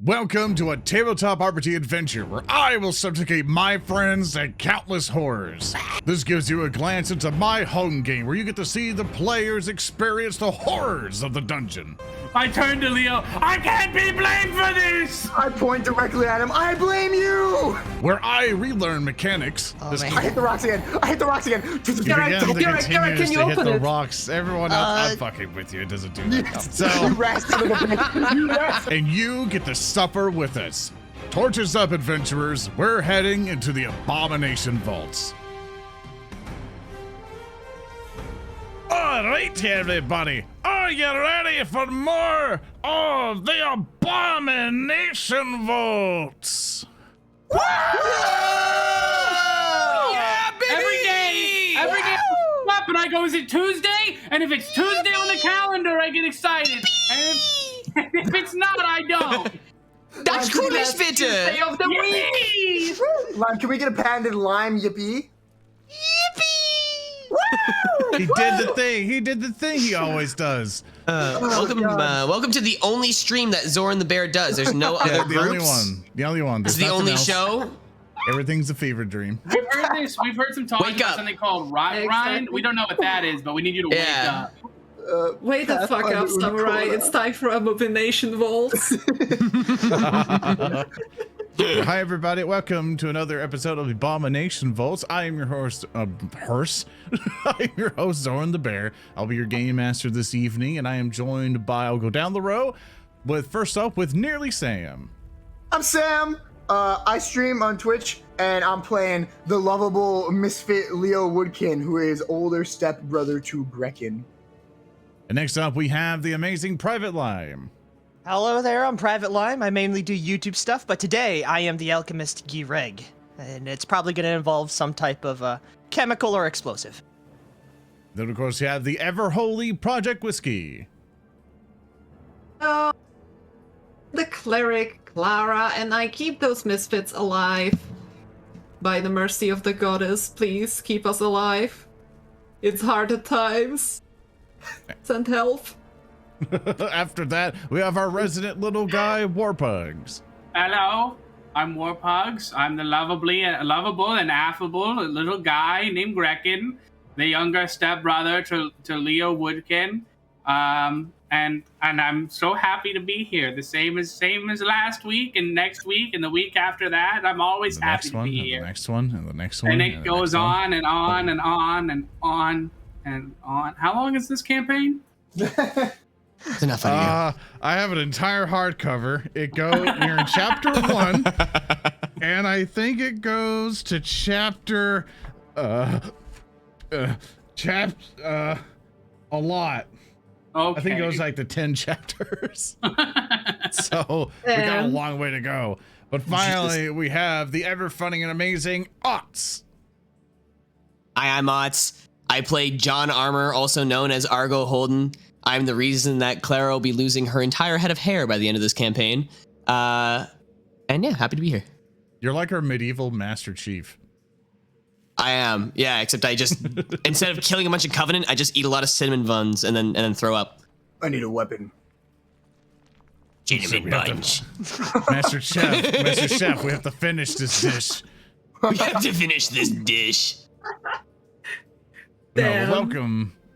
Welcome to a tabletop RPG adventure where I will subjugate my friends to countless horrors. This gives you a glance into my home game where you get to see the players experience the horrors of the dungeon. I turn to Leo. I can't be blamed for this! I point directly at him. I blame you! Where I relearn mechanics. I hit the rocks again. You begin to continue to hit the rocks. Everyone else, I'm fucking with you. It doesn't do that. So, and you get to suffer with us. Torches up, adventurers. We're heading into the Abomination Vaults. All right, everybody. Are you ready for more of the Abomination Vaults? Yeah, baby! Every day up and I go, is it Tuesday? And if it's Tuesday on the calendar, I get excited. And if it's not, I don't. That's coolest bitte! Day of the week! Lime, can we get a patented lime yippee? He did the thing. He did the thing he always does. Welcome to the only stream that ZoranTheBear does. There's no other the groups. only one. It's the only show. Everything's a fever dream. We've heard this. We've heard some talk about something called Rotgrind. We don't know what that is, but we need you to wake up. Wait the fuck up, Samurai. It's time for Abomination Vaults. Hi, everybody. Welcome to another episode of Abomination Vaults. I am your host, I'm your host, ZoranTheBear. I'll be your game master this evening, and I am joined by, I'll go down the row, first up with Nearlysam. I'm Sam. I stream on Twitch, and I'm playing the lovable misfit Leo Woodkin, who is older stepbrother to Grekin. And next up, we have the amazing Private Lime. Hello there, I'm Private Lime. I mainly do YouTube stuff, but today I am the alchemist Gereg, and it's probably going to involve some type of chemical or explosive. Then, of course, you have the ever-holy Project Whiskey. The cleric, Klaara, and I keep those misfits alive. By the mercy of the goddess, please keep us alive. It's hard at times. Send help. After that, we have our resident little guy, Warpugss. Hello, I'm Warpugss. I'm the lovable and affable little guy named Grekin, the younger stepbrother to Leo Woodkin. And I'm so happy to be here. The same as last week and next week and the week after that. I'm always happy to be here. The next one and the next one. And it goes on and on and on and on and on. How long is this campaign? It's enough of you. I have an entire hardcover. You're in chapter 1, and I think it goes to chapter a lot. Okay. I think it goes like to 10 chapters. So we got a long way to go. But finally, we have the ever funny and amazing Otts. Hi, I'm Otts. I played John Armour, also known as Argo Holden. I'm the reason that Klaara will be losing her entire head of hair by the end of this campaign. And yeah, happy to be here. You're like our medieval Master Chief. I am, yeah, except I just, instead of killing a bunch of Covenant, I just eat a lot of cinnamon buns and then throw up. I need a weapon. Cinnamon buns. Master Chef, we have to finish this dish. We have to finish this dish. No,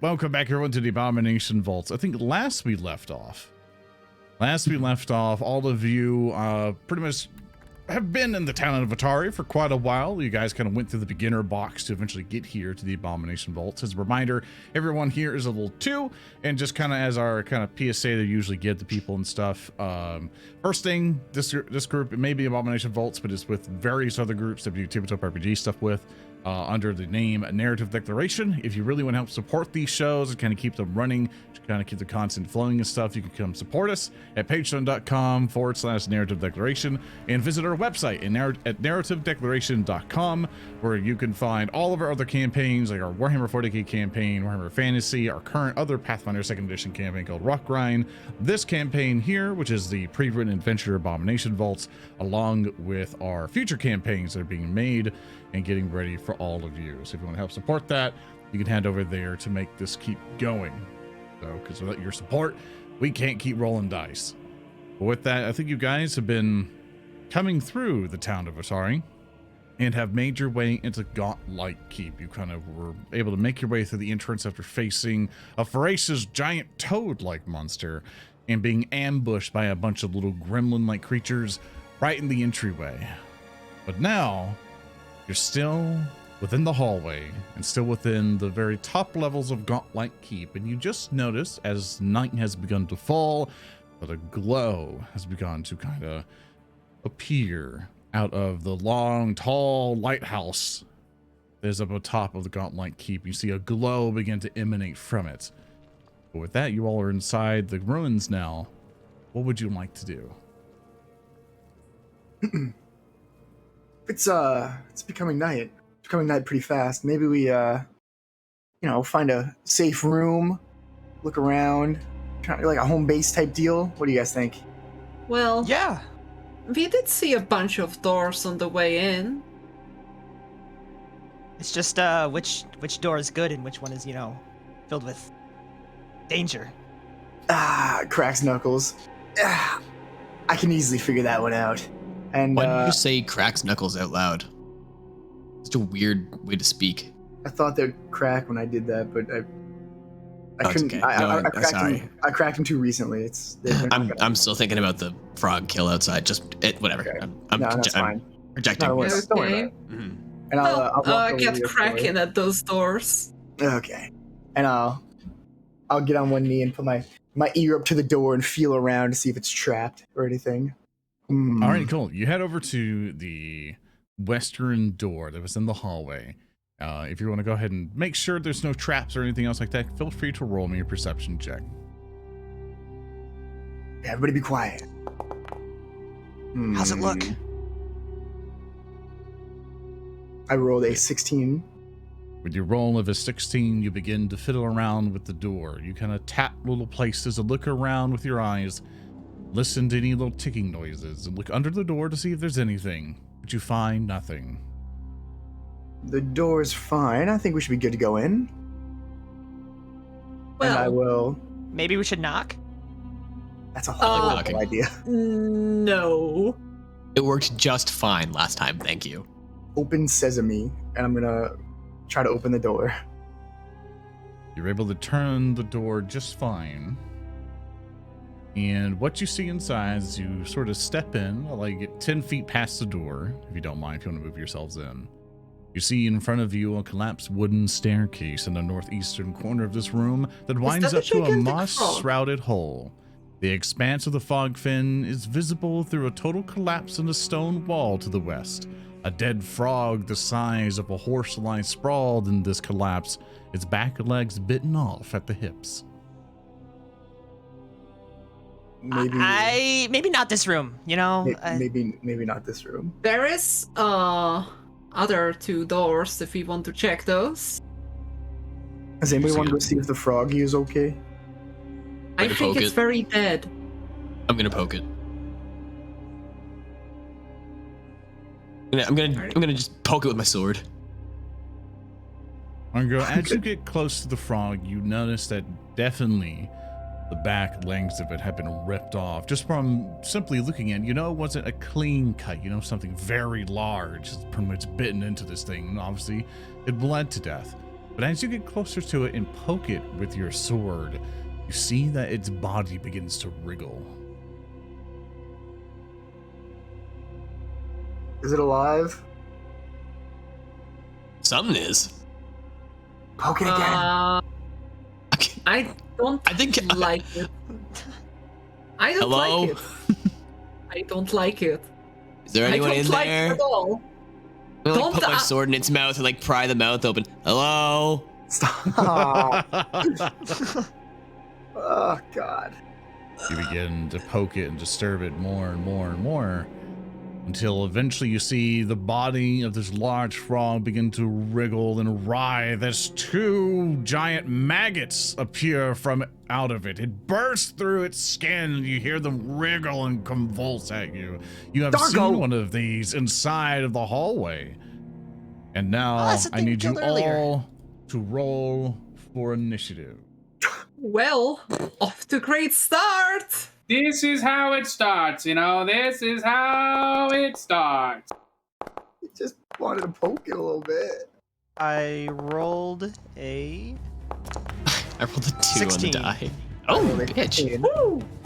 welcome back everyone to the Abomination Vaults. I think last we left off, all of you pretty much have been in the town of Atari for quite a while. You guys kind of went through the beginner box to eventually get here to the Abomination Vaults. As a reminder, everyone here is a level 2, and just kind of as our kind of PSA they usually give to people and stuff. First thing, this group, it may be Abomination Vaults, but it's with various other groups that we do tabletop RPG stuff with. Under the name Narrative Declaration. If you really want to help support these shows and kind of keep them running, to kind of keep the content flowing and stuff, you can come support us at patreon.com/Narrative Declaration and visit our website at narrativedeclaration.com, where you can find all of our other campaigns, like our Warhammer 40k campaign, Warhammer Fantasy, our current other Pathfinder 2nd edition campaign called Rotgrind, this campaign here, which is the pre-written adventure Abomination Vaults, along with our future campaigns that are being made and getting ready for all of you. So if you want to help support that, you can head over there to make this keep going. So, because without your support, we can't keep rolling dice. With that, I think you guys have been coming through the town of Atari and have made your way into Gauntlight Keep. You kind of were able to make your way through the entrance after facing a voracious giant toad-like monster and being ambushed by a bunch of little gremlin-like creatures right in the entryway. But now, you're still within the hallway and still within the very top levels of Gauntlight Keep, and you just notice as night has begun to fall that a glow has begun to kind of appear out of the long, tall lighthouse that is up atop of the Gauntlight Keep. You see a glow begin to emanate from it. But with that, you all are inside the ruins now. What would you like to do? It's becoming night. It's becoming night pretty fast. Maybe we find a safe room, look around, kind of like a home base type deal. What do you guys think? Well, Yeah. we did see a bunch of doors on the way in. It's just which door is good and which one is, filled with danger. Cracks knuckles. I can easily figure that one out. And Why did you say cracks knuckles out loud? Such a weird way to speak. I thought they'd crack when I did that, but I Oh, it's couldn't. okay. I No, cracked sorry. him. I cracked him too recently. I'm still thinking about the frog kill outside. Whatever. Okay. I'm No, that's fine. projecting. Don't worry about it. Don't worry Okay. about it. Mhm. And I'll walk I over get to your cracking door. at those doors. Okay. And I'll get on one knee and put my ear up to the door and feel around to see if it's trapped or anything. All right, cool. You head over to the western door that was in the hallway. If you want to go ahead and make sure there's no traps or anything else like that, feel free to roll me a perception check. Yeah, everybody be quiet. How's it look? I rolled a 16. With your roll of a 16, you begin to fiddle around with the door. You kind of tap little places and look around with your eyes, listen to any little ticking noises, and look under the door to see if there's anything, but you find nothing. The door's fine. I think we should be good to go in. And I Well, will. Maybe we should knock? That's a knocking. horrible idea. no. It worked just fine last time. Thank you. Open sesame, and I'm gonna try to open the door. You're able to turn the door just fine. And what you see inside is you sort of step in, like get 10 feet past the door, if you don't mind, if you want to move yourselves in. You see in front of you a collapsed wooden staircase in the northeastern corner of this room that winds that a up to a gigantic moss-shrouded hole. The expanse of the fog fin is visible through a total collapse in the stone wall to the west. A dead frog the size of a horse lies sprawled in this collapse, its back legs bitten off at the hips. Maybe. Maybe not this room, Maybe not this room. There is other two doors if we want to check those. Does anybody See want to go it. see if the froggy is okay? I Way to think poke it's it. very dead. I'm gonna poke it. I'm gonna just poke it with my sword. Argo, as you get close to the frog, you notice that definitely the back legs of it have been ripped off. Just from simply looking at it, it wasn't a clean cut, something very large. It's pretty much bitten into this thing, and obviously it bled to death. But as you get closer to it and poke it with your sword, you see that its body begins to wriggle. Is it alive? Something is. Poke it again. Okay. I don't I think- like it. I don't Hello? like it. I don't like it. Is there I anyone don't in like there? it at all. I'm gonna put my Don't- sword in its mouth and pry the mouth open. Hello? Stop. Oh God. You begin to poke it and disturb it more and more and more until eventually you see the body of this large frog begin to wriggle and writhe as two giant maggots appear from out of it. It bursts through its skin and you hear them wriggle and convulse at you. You have Dargo! seen one of these inside of the hallway. And now that's the I thing we need you killed earlier. all to roll for initiative. Well, off to a great start. This is how it starts, you know. This is how it starts. Just wanted to poke it a little bit. I rolled a I rolled a 2 16. on the die. Oh, bitch.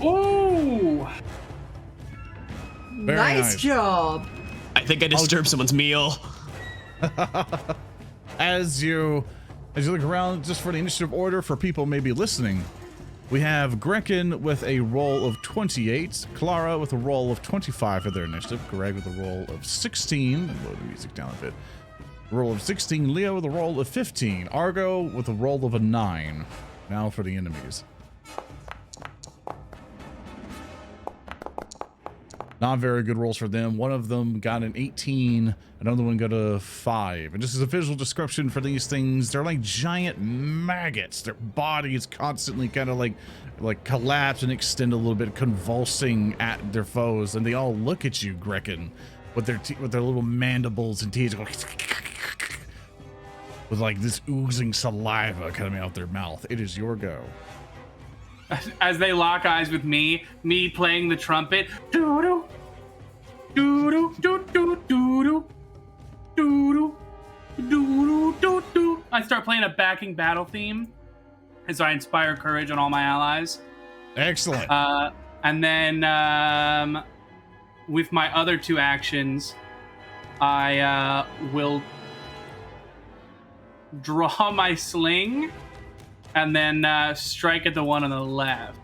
Ooh. Very nice job. I think I disturbed someone's meal. As you look around, just for the initiative order for people maybe listening, we have Grekin with a roll of 28, Klaara with a roll of 25 for their initiative, Gereg with a roll of 16, lower the music down a bit, roll of 16, Leo with a roll of 15, Argo with a roll of a 9. Now for the enemies. Not very good rolls for them. One of them got an 18, another one got a 5. And just as a visual description for these things, they're like giant maggots. Their body is constantly kind of like collapse and extend a little bit, convulsing at their foes. And they all look at you, Grekin, with their little mandibles and teeth, with like this oozing saliva coming out their mouth. It is your go. As they lock eyes with me playing the trumpet. Doo-doo, doo-doo, doo-doo, doo-doo, doo-doo, doo-doo, doo-doo. I start playing a backing battle theme as I inspire courage on all my allies. Excellent. And then with my other 2 actions, I will draw my sling and then strike at the one on the left.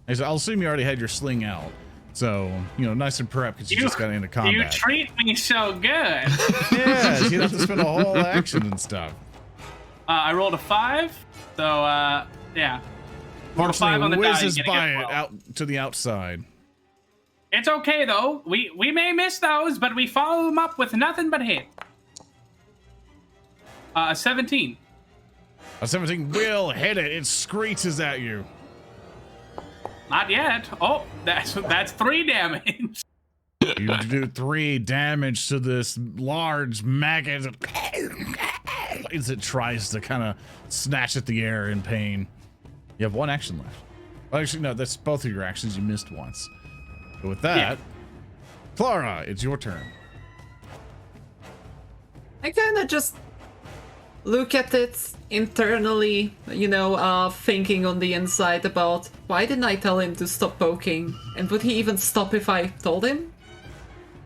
I'll assume you already had your sling out, so nice and prepped because you just got into combat. You treat me so good. Yes, you don't have to spend a whole action and stuff. I rolled a 5, so yeah. Rolled a 5 on the die. Whizzes by it out to the outside. It's okay though. We may miss those, but we follow them up with nothing but hit. 17. A 17 will hit it. It screeches at you. Not yet. Oh, that's 3 damage. You do 3 damage to this large maggot as it tries to kind of snatch at the air in pain. You have 1 action left. Well, actually, no, that's both of your actions. You missed once. But with that, Klaara, it's your turn. I kind of just look at it internally, thinking on the inside about why didn't I tell him to stop poking? And would he even stop if I told him?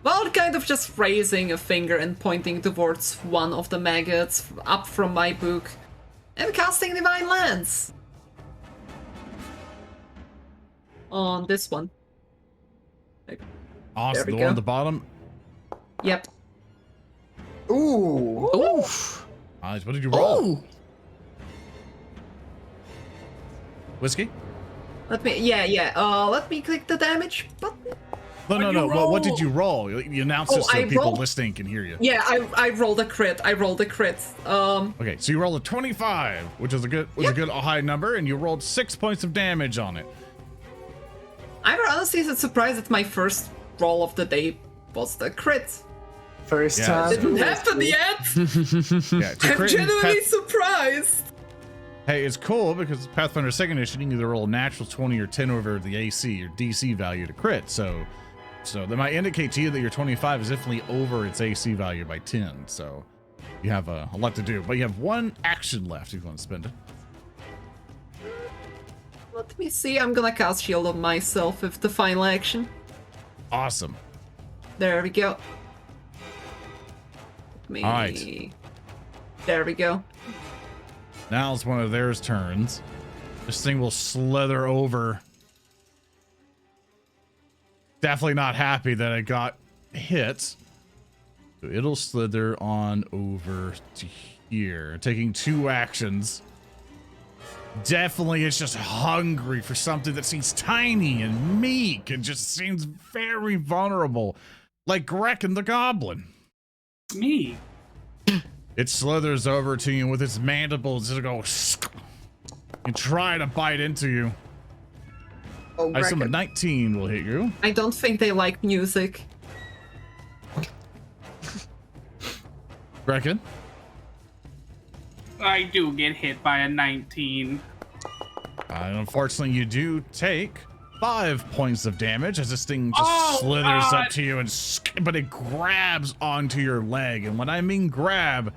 Well, kind of just raising a finger and pointing towards one of the maggots up from my book and casting Divine Lance on this one. Awesome. The one at the bottom? Yep. Ooh. Oof. Nice. What did you roll? Ooh. Whiskey? Let me click the damage button. No. What did you roll? You announced this so people listening can hear you. Yeah, I rolled a crit. Okay, so you rolled a 25, which is a good high number, and you rolled 6 points of damage on it. I'm honestly surprised that my first roll of the day was the crit. First time. Didn't happen yet. Yeah, I'm genuinely surprised. Hey, it's cool because Pathfinder 2nd edition, you can either roll a natural 20 or 10 over the AC or DC value to crit. So that might indicate to you that your 25 is definitely over its AC value by 10. So you have a lot to do, but you have 1 action left if you want to spend it. Let me see. I'm gonna cast Shield on myself with the final action. Awesome. There we go. All right. There we go. Now it's one of theirs turns. This thing will slither over. Definitely not happy that it got hit. So it'll slither on over to here, taking 2 actions. Definitely it's just hungry for something that seems tiny and meek and just seems very vulnerable. Like Grekin the Goblin. Me. It slithers over to you with its mandibles. It'll go and try to bite into you. Oh, I assume a Grekin. 19 will hit you. I don't think they like music. Grekin? I do get hit by a 19. And unfortunately, you do take 5 points of damage as this thing just slithers up to you, but it grabs onto your leg. And when I mean grab,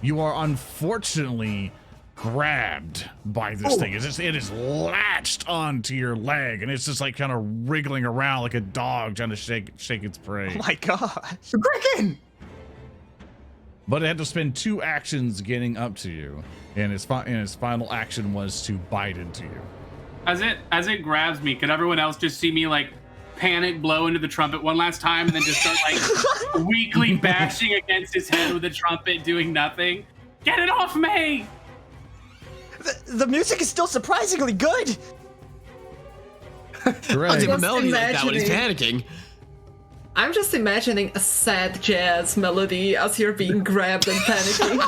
you are unfortunately grabbed by this thing. It is latched onto your leg, and it's just like kind of wriggling around like a dog trying to shake its prey. Oh my gosh. Grekin! But it had to spend 2 actions getting up to you, and its final action was to bite into you. As it grabs me, could everyone else just see me like panic blow into the trumpet one last time and then just start like weakly bashing against his head with the trumpet, doing nothing? Get it off me! The music is still surprisingly good. I'll do a Just melody like that when he's imagining. panicking. I'm just imagining a sad jazz melody as you're being grabbed and panicking.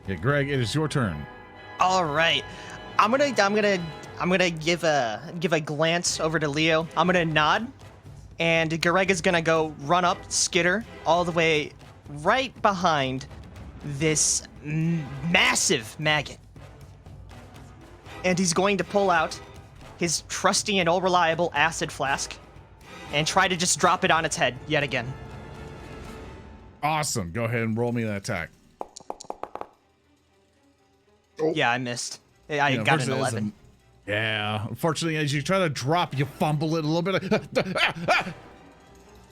Yeah, Greg, it is your turn. All right, I'm gonna give a glance over to Leo. I'm gonna nod, and Gereg is gonna go run up, skitter all the way right behind this massive maggot, and he's going to pull out his trusty and all-reliable acid flask and try to just drop it on its head yet again. Awesome. Go ahead and roll me that attack. Yeah, I missed. I got an 11. Yeah. Unfortunately, as you try to drop, you fumble it a little bit.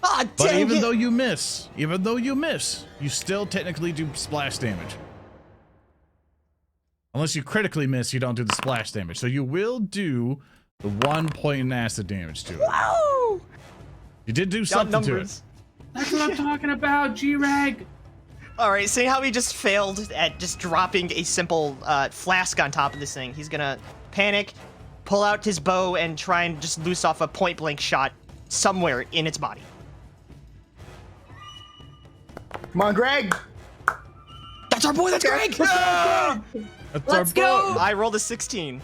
Ah, But dang even it. though you miss, you still technically do splash damage. Unless you critically miss, you don't do the splash damage. So you will do the 1 point in acid damage to it. Wow! You did do Got something to it. numbers. That's what I'm talking about, Gereg. All right, see how he just failed at just dropping a simple flask on top of this thing. He's gonna panic, pull out his bow, and try and just loose off a point-blank shot somewhere in its body. Come on, Greg! That's our boy, that's Greg! That's Let's our go! boy. I rolled a 16.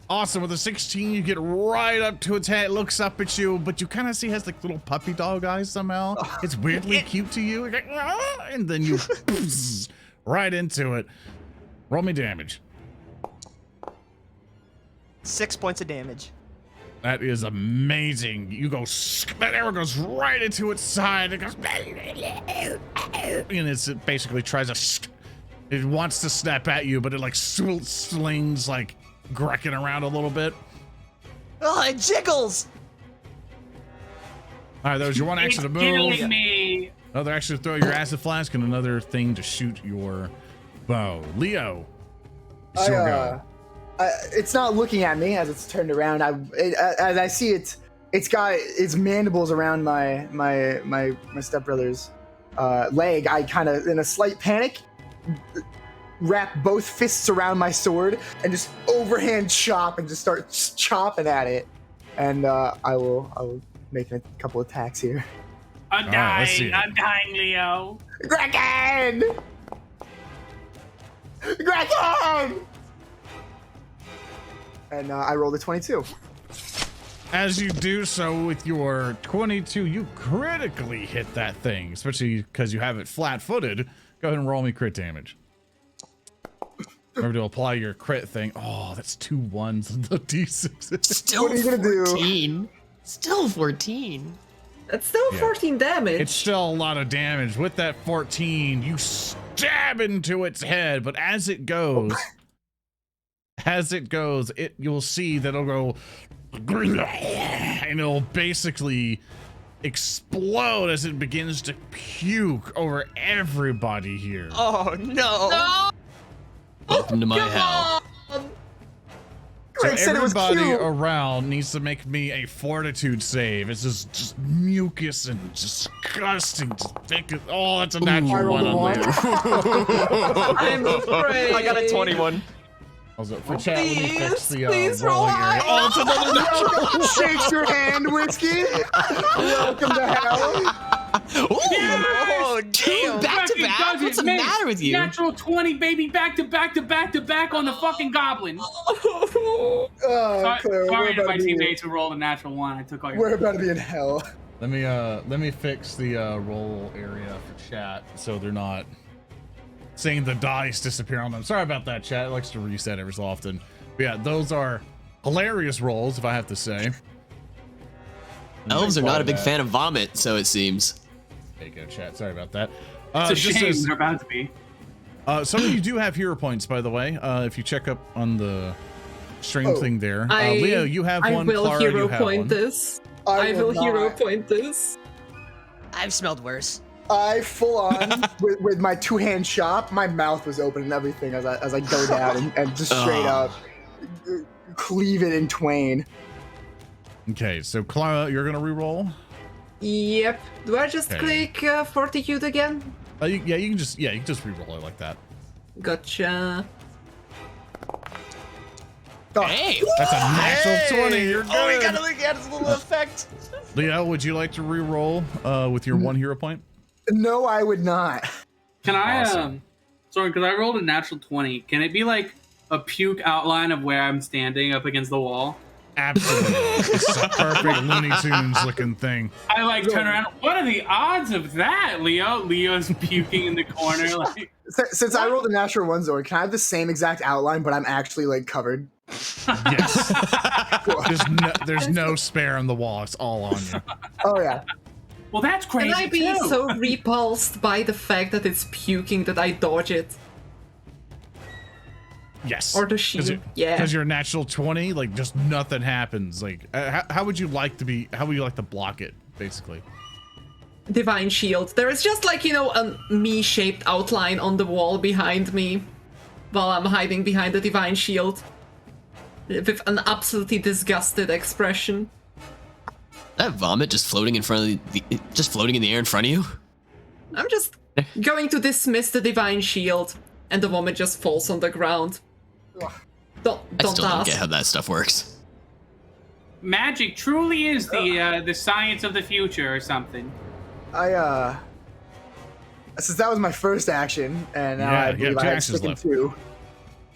Awesome. With a 16, you get right up to its head. It looks up at you, but you kind of see it has like little puppy dog eyes somehow. It's weirdly cute to you. You're like, "Ah," and then you right into it. Roll me damage. 6 points of damage. That is amazing. You go, that arrow goes right into its side. It goes, and it basically tries to, it wants to snap at you, but it like slings like Grekin around a little bit. Oh, it jiggles! All right, that was your one action to move. Killing me. Another action to throw your acid flask, and another thing to shoot your bow. Leo, it's your go. It's not looking at me as it's turned around. As I see it, it's got its mandibles around my stepbrother's leg. I kind of, in a slight panic, wrap both fists around my sword and just overhand chop and just start chopping at it. And I will make a couple attacks here. I'm All right, let's see dying. it. I'm dying, Leo. Grekin! Grekin! And I rolled a 22. As you do so with your 22, you critically hit that thing, especially because you have it flat-footed. Go ahead and roll me crit damage. Remember to apply your crit thing. Oh, that's 2 1s on the d6. Still What are you gonna do? 14. Still 14. That's still Yeah. 14 damage. It's still a lot of damage. With that 14, you stab into its head, but as it goes, you'll see that it'll go, and it'll basically explode as it begins to puke over everybody here. Oh, no! Welcome to my hell. So Greg said it was everybody cute. around needs to make me a fortitude save. It's just mucus and disgusting. Just thick. Oh, that's a natural rolled one a on one. Leo. I'm afraid. I got a 21. Also, for chat, let me fix the Please roll rolling high. area. Oh, it's another natural. Shakes your hand, Whiskey. Welcome to hell. Oh, damn! Back to Fucking back? does What's it, the man. matter with you? Natural 20, baby, back to back to back to back on the fucking goblin. Clara, Sorry we're to about my to be, teammates who rolled a natural 1. I took all your. we're about to be in hell. Let me fix the roll area for chat so they're not seeing the dice disappear on them. Sorry about that, chat. It likes to reset every so often. But yeah, those are hilarious rolls, if I have to say. Elves are not a big fan of vomit, so it seems. There you go, chat. Sorry about that. It's a shame they're about to be. Some of you do have hero points, by the way. If you check up on the stream thing there. Leo, you have one. Klaara, you have one. I will hero point this. I've smelled worse. I full on with my two-hand chop. My mouth was open and everything as I go down and just straight up cleave it in twain. Okay, so Klaara, you're gonna reroll. Yep. Do I just click Fortitude again? You can just reroll it like that. Gotcha. Hey, that's a natural 20. You're good. Oh, we gotta look at his little effect. Leo, would you like to reroll with your 1 hero point? No, I would not. Can I? Sorry, because I rolled a natural 20. Can it be like a puke outline of where I'm standing up against the wall? Absolutely. It's a perfect Looney Tunes looking thing. I like turn around. What are the odds of that, Leo? Leo's puking in the corner. Like, since I rolled a natural 1, Zor, can I have the same exact outline, but I'm actually like covered? Yes. There's no spare on the wall. It's all on you. Oh yeah. Well, that's crazy. Can I be so repulsed by the fact that it's puking that I dodge it? Yes. Or the shield. Yeah. Because you're a natural 20, like just nothing happens. Like, how would you like to be? How would you like to block it? Basically. Divine shield. There is just like, a me-shaped outline on the wall behind me while I'm hiding behind the divine shield with an absolutely disgusted expression. That vomit just floating in front of just floating in the air in front of you. I'm just going to dismiss the divine shield, and the vomit just falls on the ground. Don't don't get how that stuff works. Magic truly is the science of the future or something. Since that was my first action, and now I believe I have sticking 2.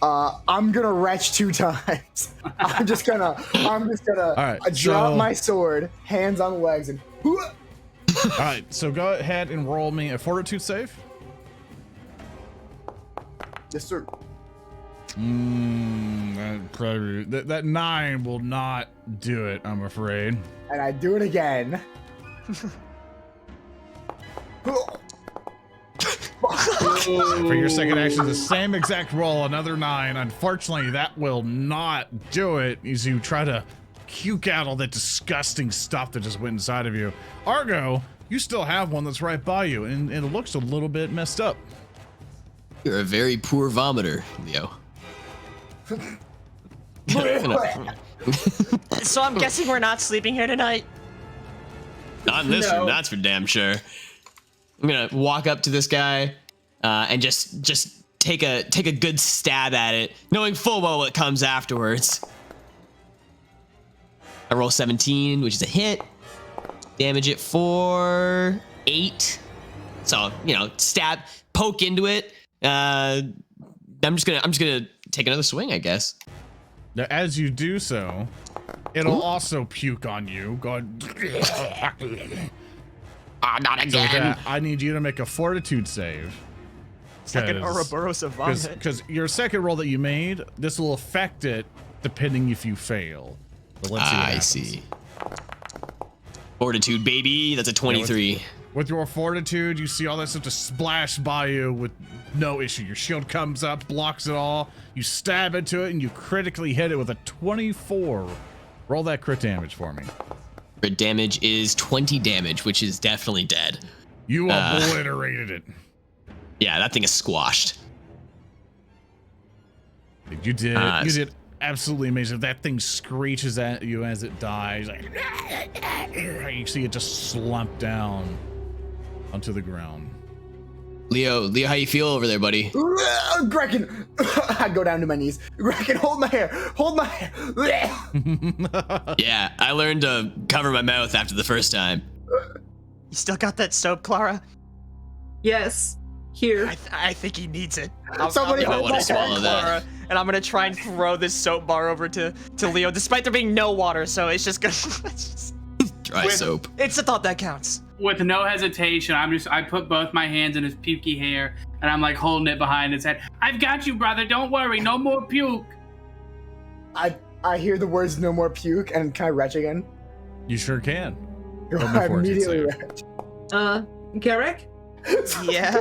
I'm gonna retch 2 times. I'm just gonna right, drop my sword, hands on legs, and all right, so go ahead and roll me a fortitude save. Yes, sir. That 9 will not do it, I'm afraid. And I do it again. For your second action, the same exact roll, another 9. Unfortunately, that will not do it as you try to puke out all that disgusting stuff that just went inside of you. Argo, you still have one that's right by you, and it looks a little bit messed up. You're a very poor vomiter, Leo. So I'm guessing we're not sleeping here tonight? Not in this room, that's for damn sure. I'm gonna walk up to this guy and just take a good stab at it, knowing full well what comes afterwards. I roll 17, which is a hit. Damage it for 8. So stab, poke into it. I'm just gonna take another swing, I guess. Now, as you do so, it'll also puke on you. Going. Not again. I need you to make a fortitude save. It's like an Ouroboros of vomit. Because your second roll that you made, this will affect it depending if you fail. But let's see what happens. See. Fortitude, baby. That's a 23. With your fortitude, you see all that stuff just splash by you with no issue. Your shield comes up, blocks it all. You stab into it, and you critically hit it with a 24. Roll that crit damage for me. Crit damage is 20 damage, which is definitely dead. You obliterated it. Yeah, that thing is squashed. You did absolutely amazing. That thing screeches at you as it dies. You see it just slump down onto the ground. Leo, how you feel over there, buddy? Grekin! I go down to my knees. Grekin, hold my hair! Hold my hair! Yeah, I learned to cover my mouth after the first time. You still got that soap, Klaara? Yes. Here. I think he needs it. Somebody hold my swallow hand, that. Klaara, and I'm gonna try and throw this soap bar over to Leo, despite there being no water, so it's just gonna... Dry soap. It's the thought that counts. With no hesitation, I put both my hands in his pukey hair, and I'm like holding it behind his head. I've got you, brother. Don't worry. No more puke. I hear the words "no more puke," and can I retch again? You sure can. I immediately save. retch. Garrick? Yeah.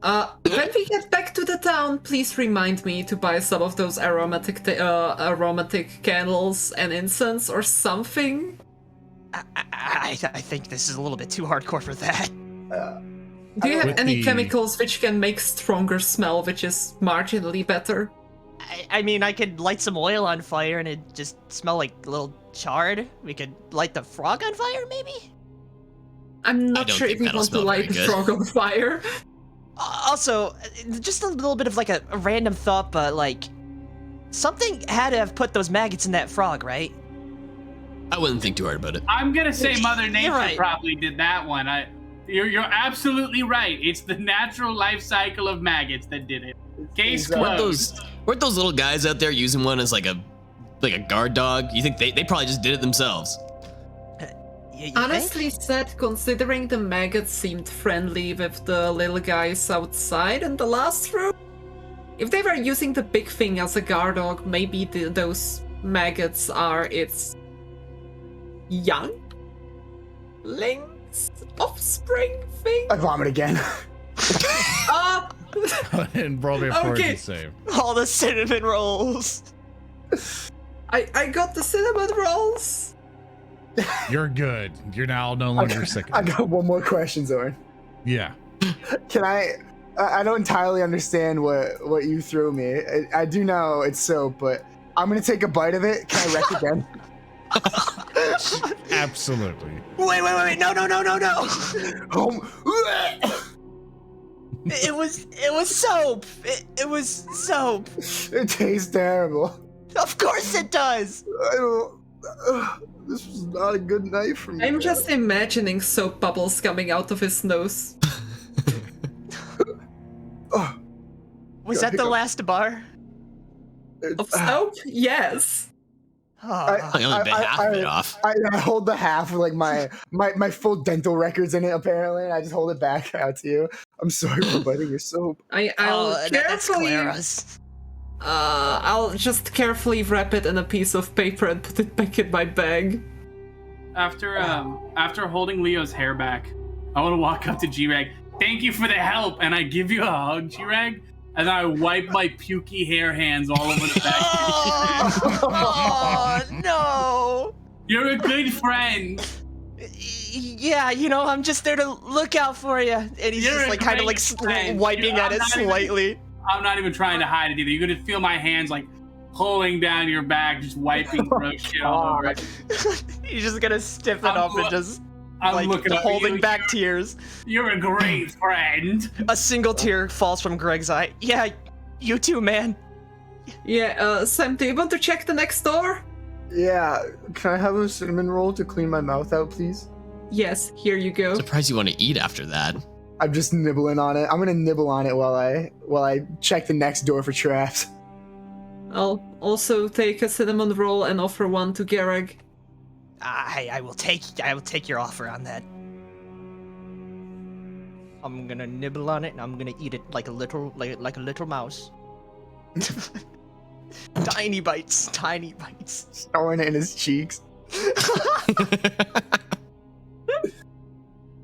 When we get back to the town, please remind me to buy some of those aromatic candles and incense or something. I think this is a little bit too hardcore for that. Do you have With any the- chemicals which can make stronger smell, which is marginally better? I mean, I could light some oil on fire and it just smell like a little charred. We could light the frog on fire, maybe? I'm not don't sure think if we that'll want to smell light the very good. frog on fire. Also, just a little bit of like a random thought, but like, something had to have put those maggots in that frog, right? I wouldn't think too hard about it. I'm gonna say Mother Nature right. probably did that one. You're absolutely right. It's the natural life cycle of maggots that did it. Case closed. Weren't those little guys out there using one as like a guard dog? You think they probably just did it themselves? You Honestly said, considering the maggots seemed friendly with the little guys outside in the last room, if they were using the big thing as a guard dog, maybe those maggots are its younglings, offspring thing? I vomit again. And roll me a fortitude Okay. save. all the cinnamon rolls. I got the cinnamon rolls. You're good. You're now no longer sick. I got one more question, Zoran. Yeah. Can I don't entirely understand what you threw me. I do know it's soap, but I'm gonna take a bite of it. Can I wreck again? Absolutely. Wait, no. Home. It was soap. It was soap. It tastes terrible. Of course it does. I don't. This was not a good night for me. I'm just imagining soap bubbles coming out of his nose. Oh, Was that the last bar? Of soap? Yes. Oh. I only bit half of it off. I hold the half of like my full dental records in it apparently, and I just hold it back out to you. I'm sorry for biting your soap. I'll That's carefully. Clara's. I'll just carefully wrap it in a piece of paper and put it back in my bag. After holding Leo's hair back, I want to walk up to Gereg. Thank you for the help, and I give you a hug, Gereg, and I wipe my pukey hair hands all over the back. Oh, no. You're a good friend. Yeah, I'm just there to look out for you. And he's You're just a like kind of great like friend. wiping at I'm it not even- slightly. I'm not even trying to hide it either. You're gonna feel my hands like pulling down your back, just wiping gross shit all over it. He's just gonna stiffen I'm up and look- just I'm like looking up at holding you. back tears. You're a great friend. A single tear falls from Greg's eye. Yeah, you too, man. Yeah, Sam, do you want to check the next door? Yeah, can I have a cinnamon roll to clean my mouth out, please? Yes, here you go. Surprised you want to eat after that. I'm just nibbling on it. I'm gonna nibble on it while I check the next door for traps. I'll also take a cinnamon roll and offer one to Gereg. I will take your offer on that. I'm gonna nibble on it and I'm gonna eat it like a little mouse. Tiny bites. Throwing it in his cheeks.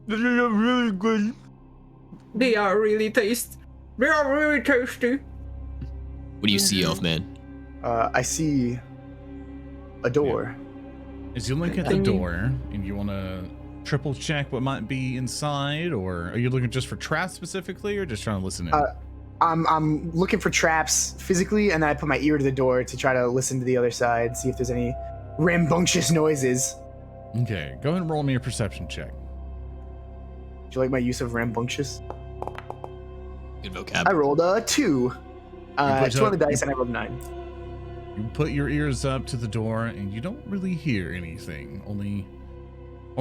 Really good. They are really tasty. They are really tasty. What do you see, Elfman? I see a door. As you look at the door and you want to triple check what might be inside, or are you looking just for traps specifically, or just trying to listen in? I'm looking for traps physically, and then I put my ear to the door to try to listen to the other side, see if there's any rambunctious noises. Okay, go ahead and roll me a perception check. Do you like my use of rambunctious? Good vocab. I rolled a 2. put 2 on the up- dice, and I rolled a 9. You put your ears up to the door and you don't really hear anything. Only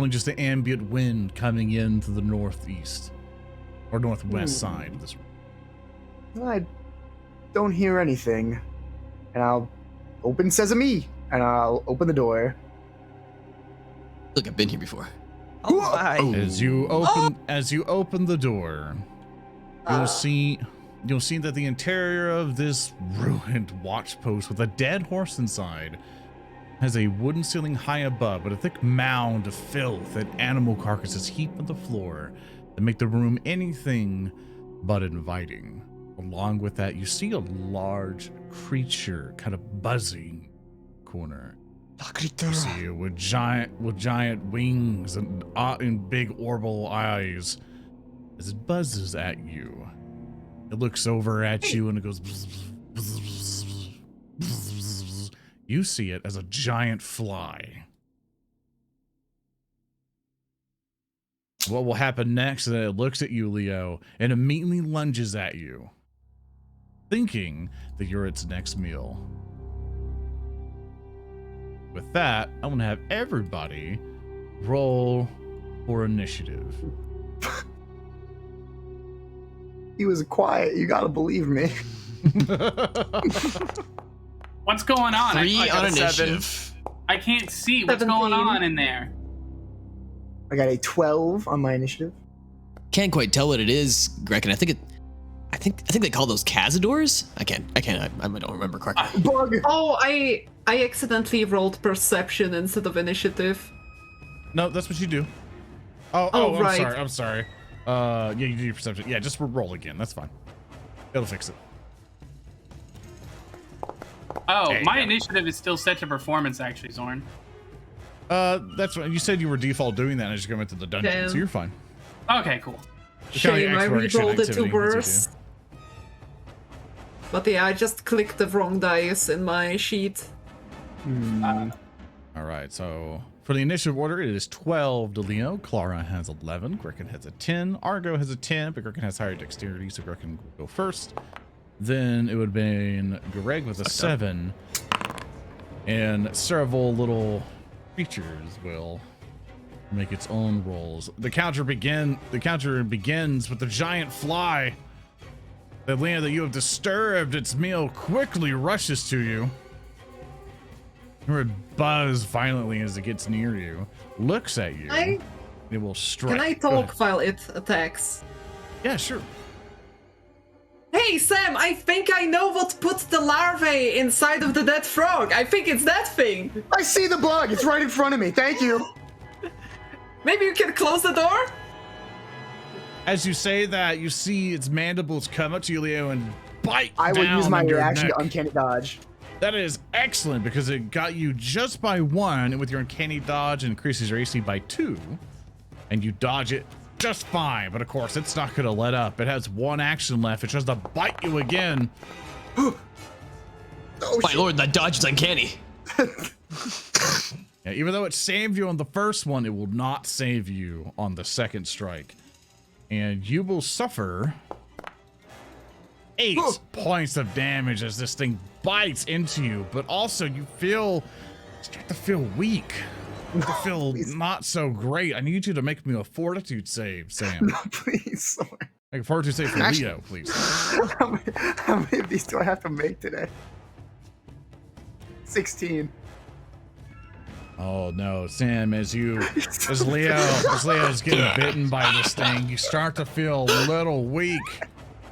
just the ambient wind coming in to the northeast or northwest side of this room. I don't hear anything. And I'll open sesame, and I'll open the door. Look, I've been here before. Oh my. As you open the door, you'll see that the interior of this ruined watch post with a dead horse inside has a wooden ceiling high above, but a thick mound of filth and animal carcasses heaped on the floor that make the room anything but inviting. Along with that, you see a large creature kind of buzzing corner. You see it with giant wings and big orbital eyes as it buzzes at you. It looks over at you and it goes bzz, bzz, bzz, bzz, bzz. You see it as a giant fly. What will happen next is that it looks at you, Leo, and immediately lunges at you, thinking that you're its next meal. With that, I'm going to have everybody roll for initiative. He was quiet. You gotta believe me. What's going on? 3 on got a 7. initiative. I can't see what's 17. going on in there. I got a 12 on my initiative. Can't quite tell what it is, Grekin. I think they call those cazadors. I don't remember correctly. Bug. Oh, I accidentally rolled perception instead of initiative. No, that's what you do. Oh, Oh, right. I'm sorry. Yeah, you do your perception. Yeah, just roll again. That's fine. It'll fix it. Oh, There you my go. initiative is still set to performance, actually, Zoran. That's what you said. You were default doing that. And I just go into the dungeon, Damn. so you're fine. Okay, cool. It's kinda Shame, I exploration re-rolled it to activity, that's worse. But yeah, I just clicked the wrong dice in my sheet. All right, so for the initiative order, it is 12 to Leo. Klaara has 11. Grekin has a 10. Argo has a 10, but Grekin has higher dexterity, so Grekin will go first. Then it would have been Gereg with a 7. And several little creatures will make its own rolls. The counter begins with the giant fly. The land that you have disturbed its meal quickly rushes to you. Or it buzz violently as it gets near you, looks at you. It will strike. Can I Go talk ahead. while it attacks? Yeah, sure. Hey Sam, I think I know what put the larvae inside of the dead frog. I think it's that thing. I see the bug. It's right in front of me. Thank you. Maybe you can close the door? As you say that, you see its mandibles come up to you, Leo, and bite I will down use my on your reaction neck. to uncanny dodge. That is excellent because it got you just by 1, and with your uncanny dodge, it increases your AC by 2, and you dodge it just fine. But of course, it's not going to let up. It has 1 action left. It tries to bite you again. Oh, My shit. lord, that dodge is uncanny. Yeah, even though it saved you on the first one, it will not save you on the second strike. And you will suffer 8 points of damage as this thing bites into you, but also you start to feel weak. You feel not so great. I need you to make me a fortitude save, Sam. Please, sorry. Make a fortitude save for Actually- Leo, please. How many of these do I have to make today? 16. Oh no, Sam, as Leo's getting bitten by this thing, you start to feel a little weak.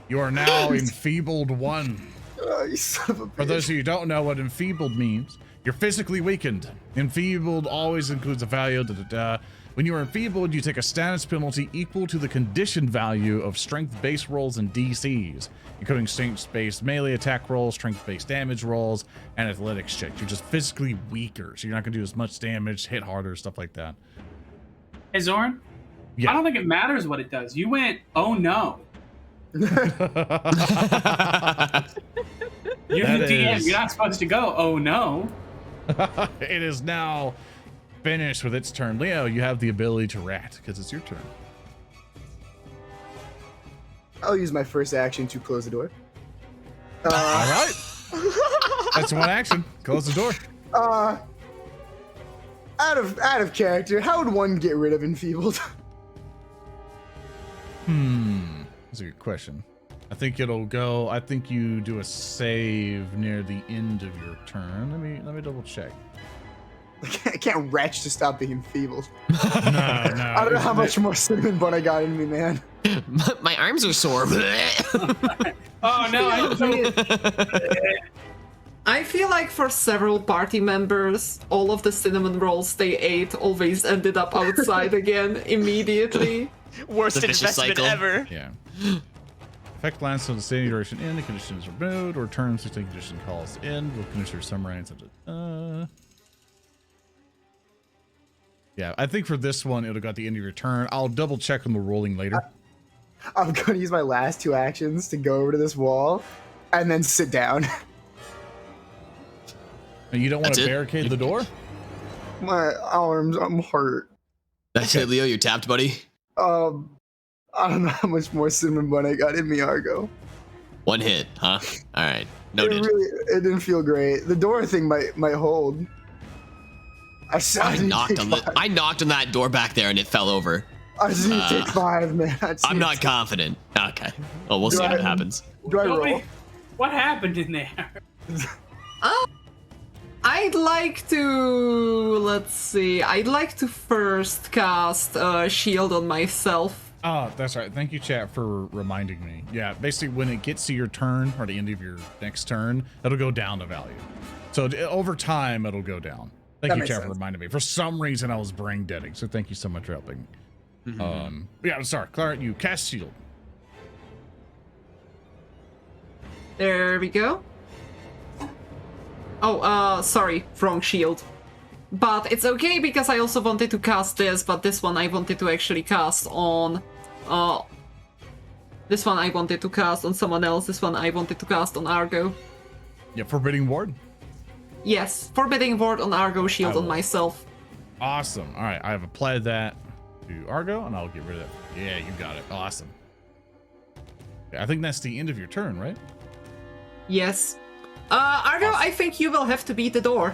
You are now enfeebled 1. Oh, you son of a bitch. For those of you who don't know what enfeebled means, you're physically weakened. Enfeebled always includes a value. When you are enfeebled, you take a status penalty equal to the condition value of strength-based rolls and DCs, including strength-based melee attack rolls, strength-based damage rolls, and athletics checks. You're just physically weaker, so you're not going to do as much damage, hit harder, stuff like that. Hey, Zoran? Yeah. I don't think it matters what it does. You went, oh no. You're That the DM. is- You're not supposed to go, oh no. It is now finished with its turn. Leo, you have the ability to react because it's your turn. I'll use my first action to close the door. All right. That's 1 action. Close the door. Out of character, how would one get rid of enfeebled? That's a good question. I think you do a save near the end of your turn. Let me double check. I can't retch to stop being enfeebled. No. I don't know how much more cinnamon bun I got in me, man. My arms are sore. Oh no! I feel like for several party members, all of the cinnamon rolls they ate always ended up outside again immediately. Worst The vicious investment cycle. ever. Yeah. Effect lasts until the standing duration in, the condition is removed, or turn 16 condition calls in. Will conditioner summarize. Yeah, I think for this one, it'll got the end of your turn. I'll double check on the rolling later. I'm going to use my last 2 actions to go over to this wall and then sit down. And you don't want That's to it? barricade the door? My arms, I'm hurt. That's it, Leo. You're tapped, buddy. I don't know how much more cinnamon bun I got in me, Argo. 1 hit, huh? All right. It Noted. didn't feel great. The door thing might hold. I knocked on that door back there and it fell over. I just need to take 5, man. I'm not confident. Okay. Well, we'll see what happens. Do I roll? What happened in there? I'd like to, let's see, I'd like to first cast a shield on myself. Oh, that's right. Thank you, chat, for reminding me. Yeah, basically, when it gets to your turn or the end of your next turn, it'll go down the value. So over time, it'll go down. Thank you, chat, for reminding me. For some reason, I was brain deading, so thank you so much for helping. Yeah, I'm sorry. Klaara, you cast shield. There we go. Oh, sorry, wrong shield. But it's okay because I also wanted to cast this, but this one I wanted to actually cast on, this one I wanted to cast on someone else, this one I wanted to cast on Argo. Yeah, Forbidding Ward. Yes, Forbidding Ward on Argo, shield on myself. Awesome. All right, I have applied that to Argo, and I'll get rid of it. Yeah, you got it. Awesome. Yeah, I think that's the end of your turn, right? Yes. Argo, I think you will have to beat the door.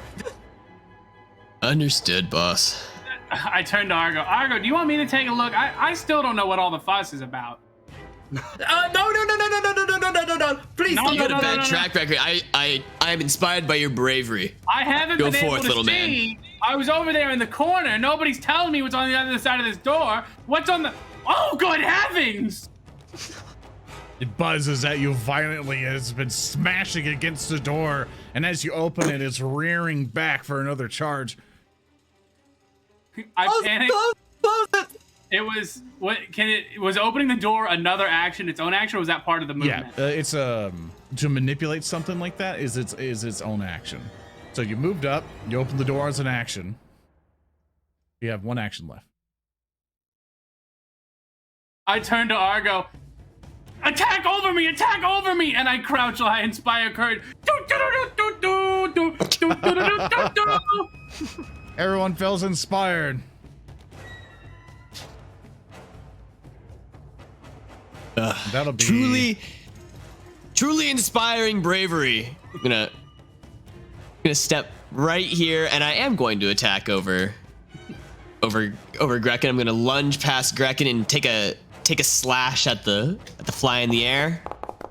Understood, boss. I turned to Argo. Argo, do you want me to take a look? I still don't know what all the fuss is about. No. Please No, don't. You got a no, bad no. track record. I am inspired by your bravery. I haven't Go been forth, able to little man. see. I was over there in the corner. Nobody's telling me what's on the other side of this door. What's on the... Oh, good heavens! It buzzes at you violently as it's been smashing against the door, and as you open it, it's rearing back for another charge. I panicked. Close it. It was... What? Was opening the door another action, its own action, or was that part of the movement? Yeah, it's to manipulate something like that is its own action. So you moved up, you opened the door as an action. You have 1 action left. I turned to Argo. Attack over me! Attack over me! And I crouch while I inspire courage. Everyone feels inspired. That'll be truly inspiring bravery. I'm gonna step right here, and I am going to attack over Grekin. I'm gonna lunge past Grekin and take a slash at the fly in the air.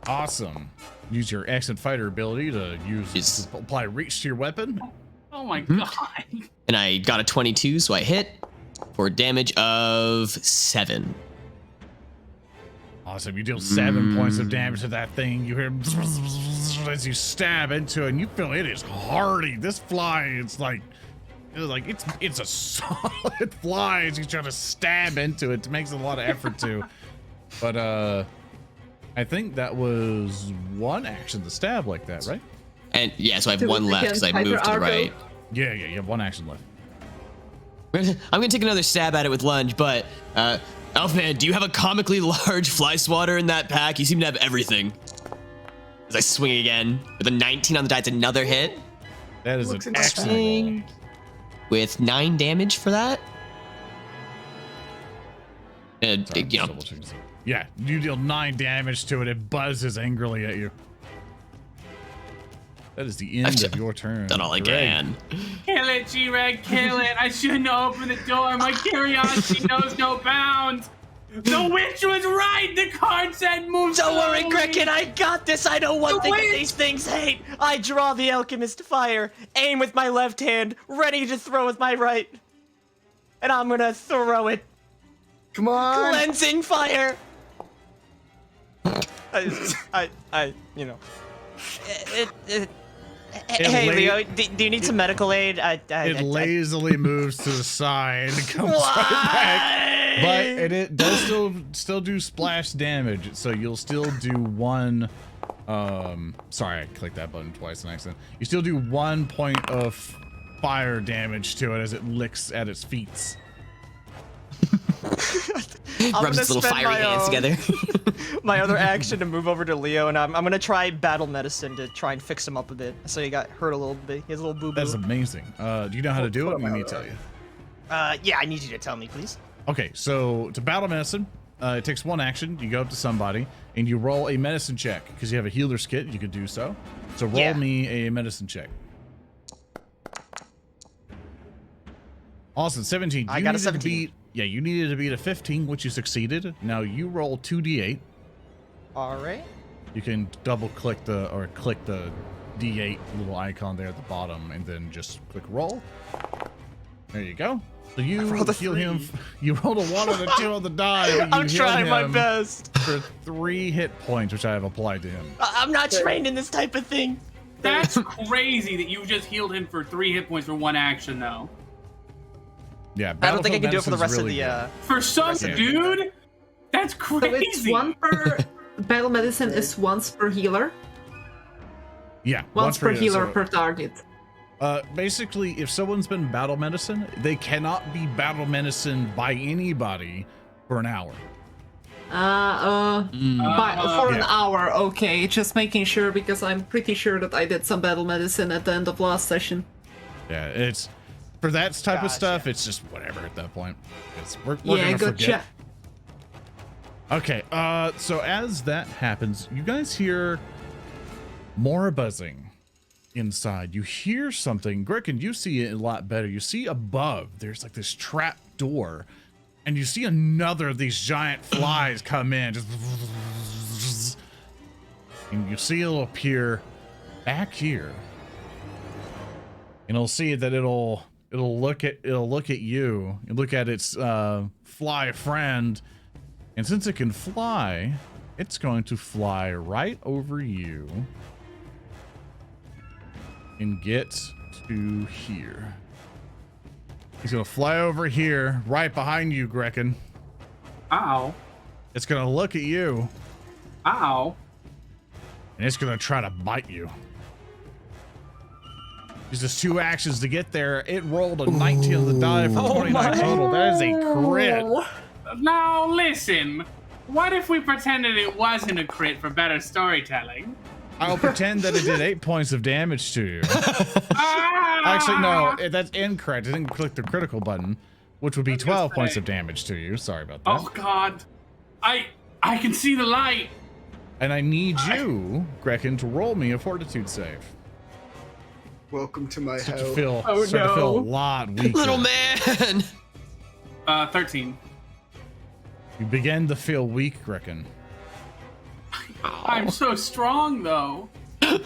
awesome. Use your accent fighter ability to apply reach to your weapon. Oh my god. And I got a 22, so I hit for damage of 7. Awesome. You deal 7 points of damage to that thing. You hear as you stab into it, and you feel it is hardy. This fly, it's a solid fly as you try to stab into it. It makes a lot of effort to. But I think that was 1 action to stab like that, right? And yeah, so I have Do 1 it left because I again, moved to the Argo. right. Yeah, you have 1 action left. I'm gonna take another stab at it with lunge, but Elfman, do you have a comically large fly swatter in that pack? You seem to have everything. As I swing again with a 19 on the die, it's another hit. That is Looks an interesting. excellent roll. With 9 damage for that. And Sorry, you know, double checking something. Yeah, you deal 9 damage to it. It buzzes angrily at you. That is the end of your turn. done all I Gereg. can. Kill it, Gereg, kill it. I shouldn't have opened the door. My curiosity knows no bounds. The witch was right. The card said move. Don't worry, slowly. Grekin, I got this. I know one The thing that witch! these things hate. I draw the alchemist fire, aim with my left hand, ready to throw with my right. And I'm gonna throw it. Come on. Cleansing fire. You know. Hey, la- Leo, do you need some medical aid? It lazily moves to the side and comes right back. But it does still do splash damage, so you'll still do one. Sorry, I clicked that button twice on accident. You still do 1 point of fire damage to it as it licks at its feet. Rubs its little fiery hands together. My other action to move over to Leo, and I'm gonna try battle medicine to try and fix him up a bit. So he got hurt a little bit. He has a little boo boo. That's amazing. Do you know how to do it? Or me to tell you. Yeah, I need you to tell me, please. Okay, so to battle medicine, it takes one action. You go up to somebody and you roll a medicine check because you have a healer's kit. You could do so. So roll me a medicine check. Awesome, 17. I got a 17. You needed to beat a 15, which you succeeded. Now you roll 2d8. All right. You can double click click the d8 little icon there at the bottom, and then just click roll. There you go. So you heal him. You rolled a 1 and a 2 on the die. I'm trying my best. For 3 hit points, which I have applied to him. I'm not trained in this type of thing. That's crazy that you just healed him for 3 hit points for 1 action, though. Yeah, I don't think I can do it for the rest of the. For some dude, that's So crazy. it's 1 per battle medicine is once per healer. Yeah, Once per healer so, per target. basically, if someone's been battle medicine, they cannot be battle medicine by anybody for an hour. For an hour, okay. Just making sure because I'm pretty sure that I did some battle medicine at the end of last session. Yeah, it's for that type of stuff. It's just whatever at that point. We're gonna forget. Okay, so as that happens, you guys hear more buzzing inside. You hear something. Grekin, you see it a lot better. You see above, there's like this trap door, and you see another of these giant flies come in. Just, and you see it'll appear back here. And it'll see that it'll look at you and look at its fly friend. And since it can fly, it's going to fly right over you and get to here. He's going to fly over here, right behind you, Grekin. Ow. It's going to look at you. Ow. And it's going to try to bite you. It's just 2 actions to get there. It rolled a 19 on the die for 29 total. That is a crit. Now listen, what if we pretended it wasn't a crit for better storytelling? I'll pretend that it did 8 points of damage to you. Actually, no, that's incorrect. I didn't click the critical button, which would be 12 points of damage to you. Sorry about that. Oh God, I can see the light. And I need you, Grekin, to roll me a fortitude save. Welcome to my Start to hell. feel a lot weaker. Little man. 13. You begin to feel weak, Grekin. I'm so strong though. You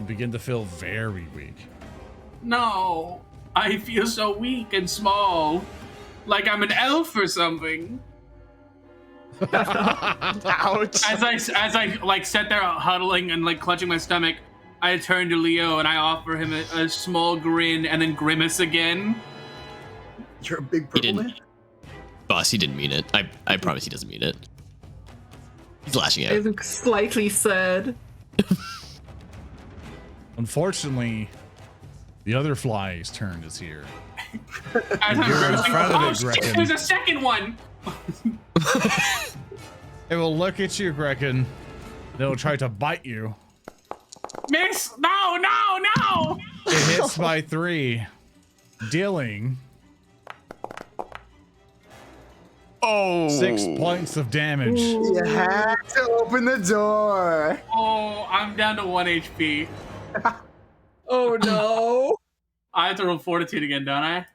begin to feel very weak. No, I feel so weak and small, like I'm an elf or something. Ouch. As I like sat there huddling and like clutching my stomach, I turn to Leo and I offer him a small grin and then grimace again. You're a big He purple man? didn't. Boss, he didn't mean it. I promise he doesn't mean it. He's lashing I out. look slightly sad. Unfortunately, the other fly's turn is here. As I'm You're in grimacing, front of oh it, shit, Grekin. there's a second one! It will look at you, Grekin. Then it'll try to bite you. Miss! No, no, no! It hits by 3, dealing 6 points of damage. You had to open the door. Oh, I'm down to 1 HP. Oh no! I have to roll fortitude again, don't I?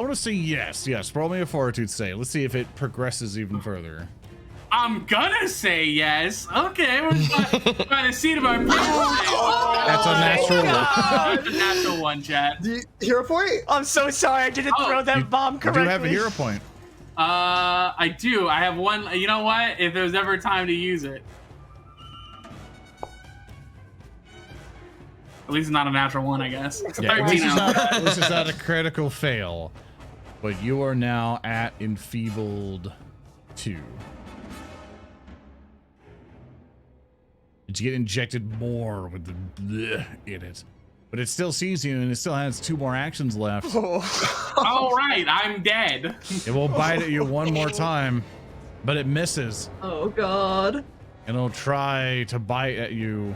I want to say yes. Yes. Roll me a fortitude save. Let's see if it progresses even further. I'm gonna say yes. Okay, we're by the seat of our pants. That's a natural one. It's a natural one, chat. Hero point? I'm so sorry. I didn't throw that bomb You correctly. do have a hero point. I do. I have one. You know what? If there's ever time to use it. At least it's not a natural one, I guess. It's a Yeah, 13 now. this is not a critical fail, but you are now at enfeebled 2. You get injected more with the bleh in it, but it still sees you and it still has 2 more actions left. All right, I'm dead. It will bite at you one more time, but it misses, Oh god. and it'll try to bite at you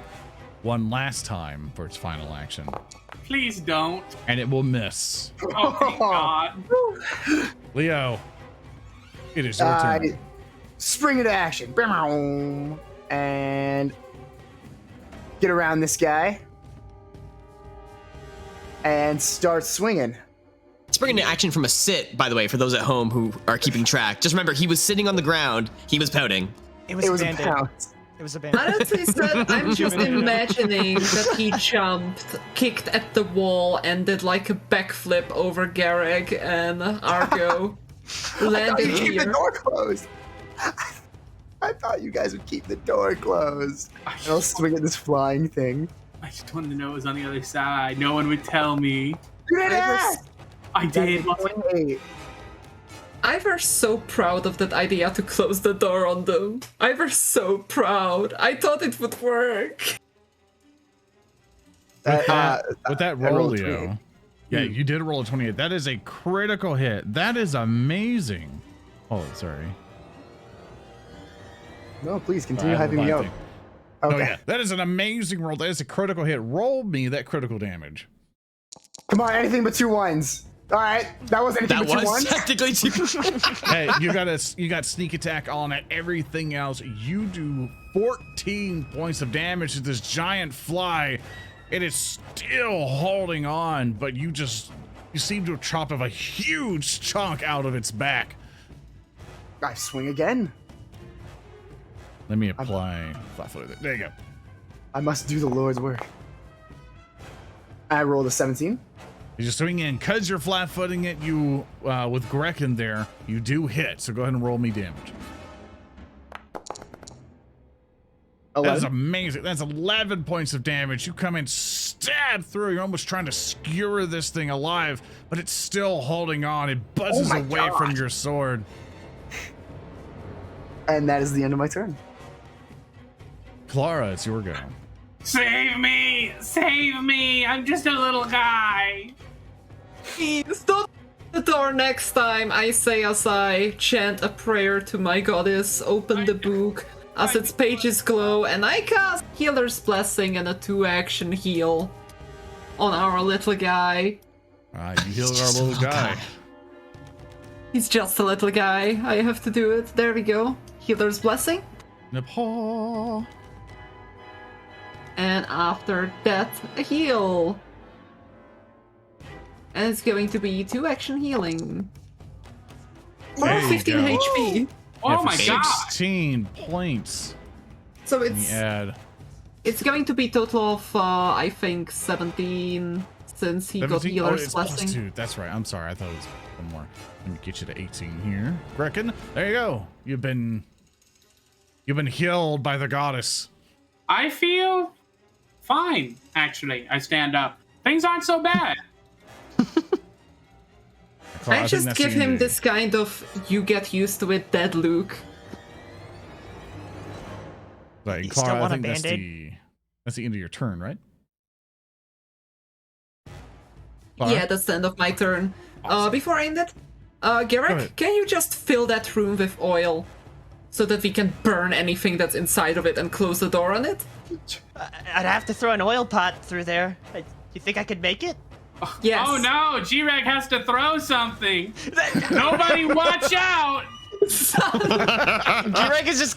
one last time for its final action, Please don't. and it will miss. Oh, thank God. Leo, it is your turn. Spring into action. And get around this guy. And start swinging. Spring into action from a sit, by the way, for those at home who are keeping track. Just remember, he was sitting on the ground. He was pouting. It was It was a abandoned. pounce. It was abandoned. Honestly said, I'm just imagining that he jumped, kicked at the wall, and did like a backflip over Gereg and Argo. Landed You keep the here. door closed. I thought you guys would keep the door closed. And I'll swing at this flying thing. I just wanted to know it was on the other side. No one would tell me. You did it! I did. 28. I were so proud of that idea to close the door on them. I were so proud. I thought it would work. With that roll, rolled a Leo. 28. Yeah, you did roll a 28. That is a critical hit. That is amazing. Oh, sorry. No, please continue I have a hyping me bad up. thing. Okay. Oh, yeah. That is an amazing roll. That is a critical hit. Roll me that critical damage. Come on, anything but 2 1s. All right, that was anything That but 2 was 1s. technically two. Hey, you got sneak attack on at everything else. You do 14 points of damage to this giant fly. It is still holding on, but you seem to have chopped off a huge chunk out of its back. I swing again. Let me apply flat-footed. There you go. I must do the Lord's work. I rolled a 17. You just swing in. Because you're flat-footing it, you, with Grekin there, you do hit. So go ahead and roll me damage. That's 11. amazing. That's 11 points of damage. You come in, stab through. You're almost trying to skewer this thing alive, but it's still holding on. It buzzes my away from God. your sword. And that is the end of my turn. Klaara, it's your go. Save me! Save me! I'm just a little guy. Please don't the door next time, I say as I chant a prayer to my goddess, open the book as its pages glow, and I cast Healer's Blessing and a 2-action heal on our little guy. You healed our little guy. He's just a little guy. I have to do it. There we go. Healer's Blessing. Nepal. And after that, a heal. And it's going to be 2-action healing. For There you 15 go. HP. Oh for my God. 16 points. So Let me it's add it's going to be total of I think 17 since he got 17. Oh, Healer's it's plus Blessing. 2. That's right. I'm sorry. I thought it was one more. Let me get you to 18 here. Grekin, there you go. You've been healed by the goddess. I feel fine, actually. I stand up. Things aren't so bad. Klaara, I think just that's give the end him of this kind of you get used to it dead look. Right, You Klaara, still I want a think that's Band-Aid? the end of your turn, right? Klaara? Yeah, that's the end of my turn. Awesome. Before I end it, Go Gereg, ahead. can you just fill that room with oil so that we can burn anything that's inside of it and close the door on it? I'd have to throw an oil pot through there. You think I could make it? Yes. Oh no, Gereg has to throw something. Nobody watch out! Gereg is just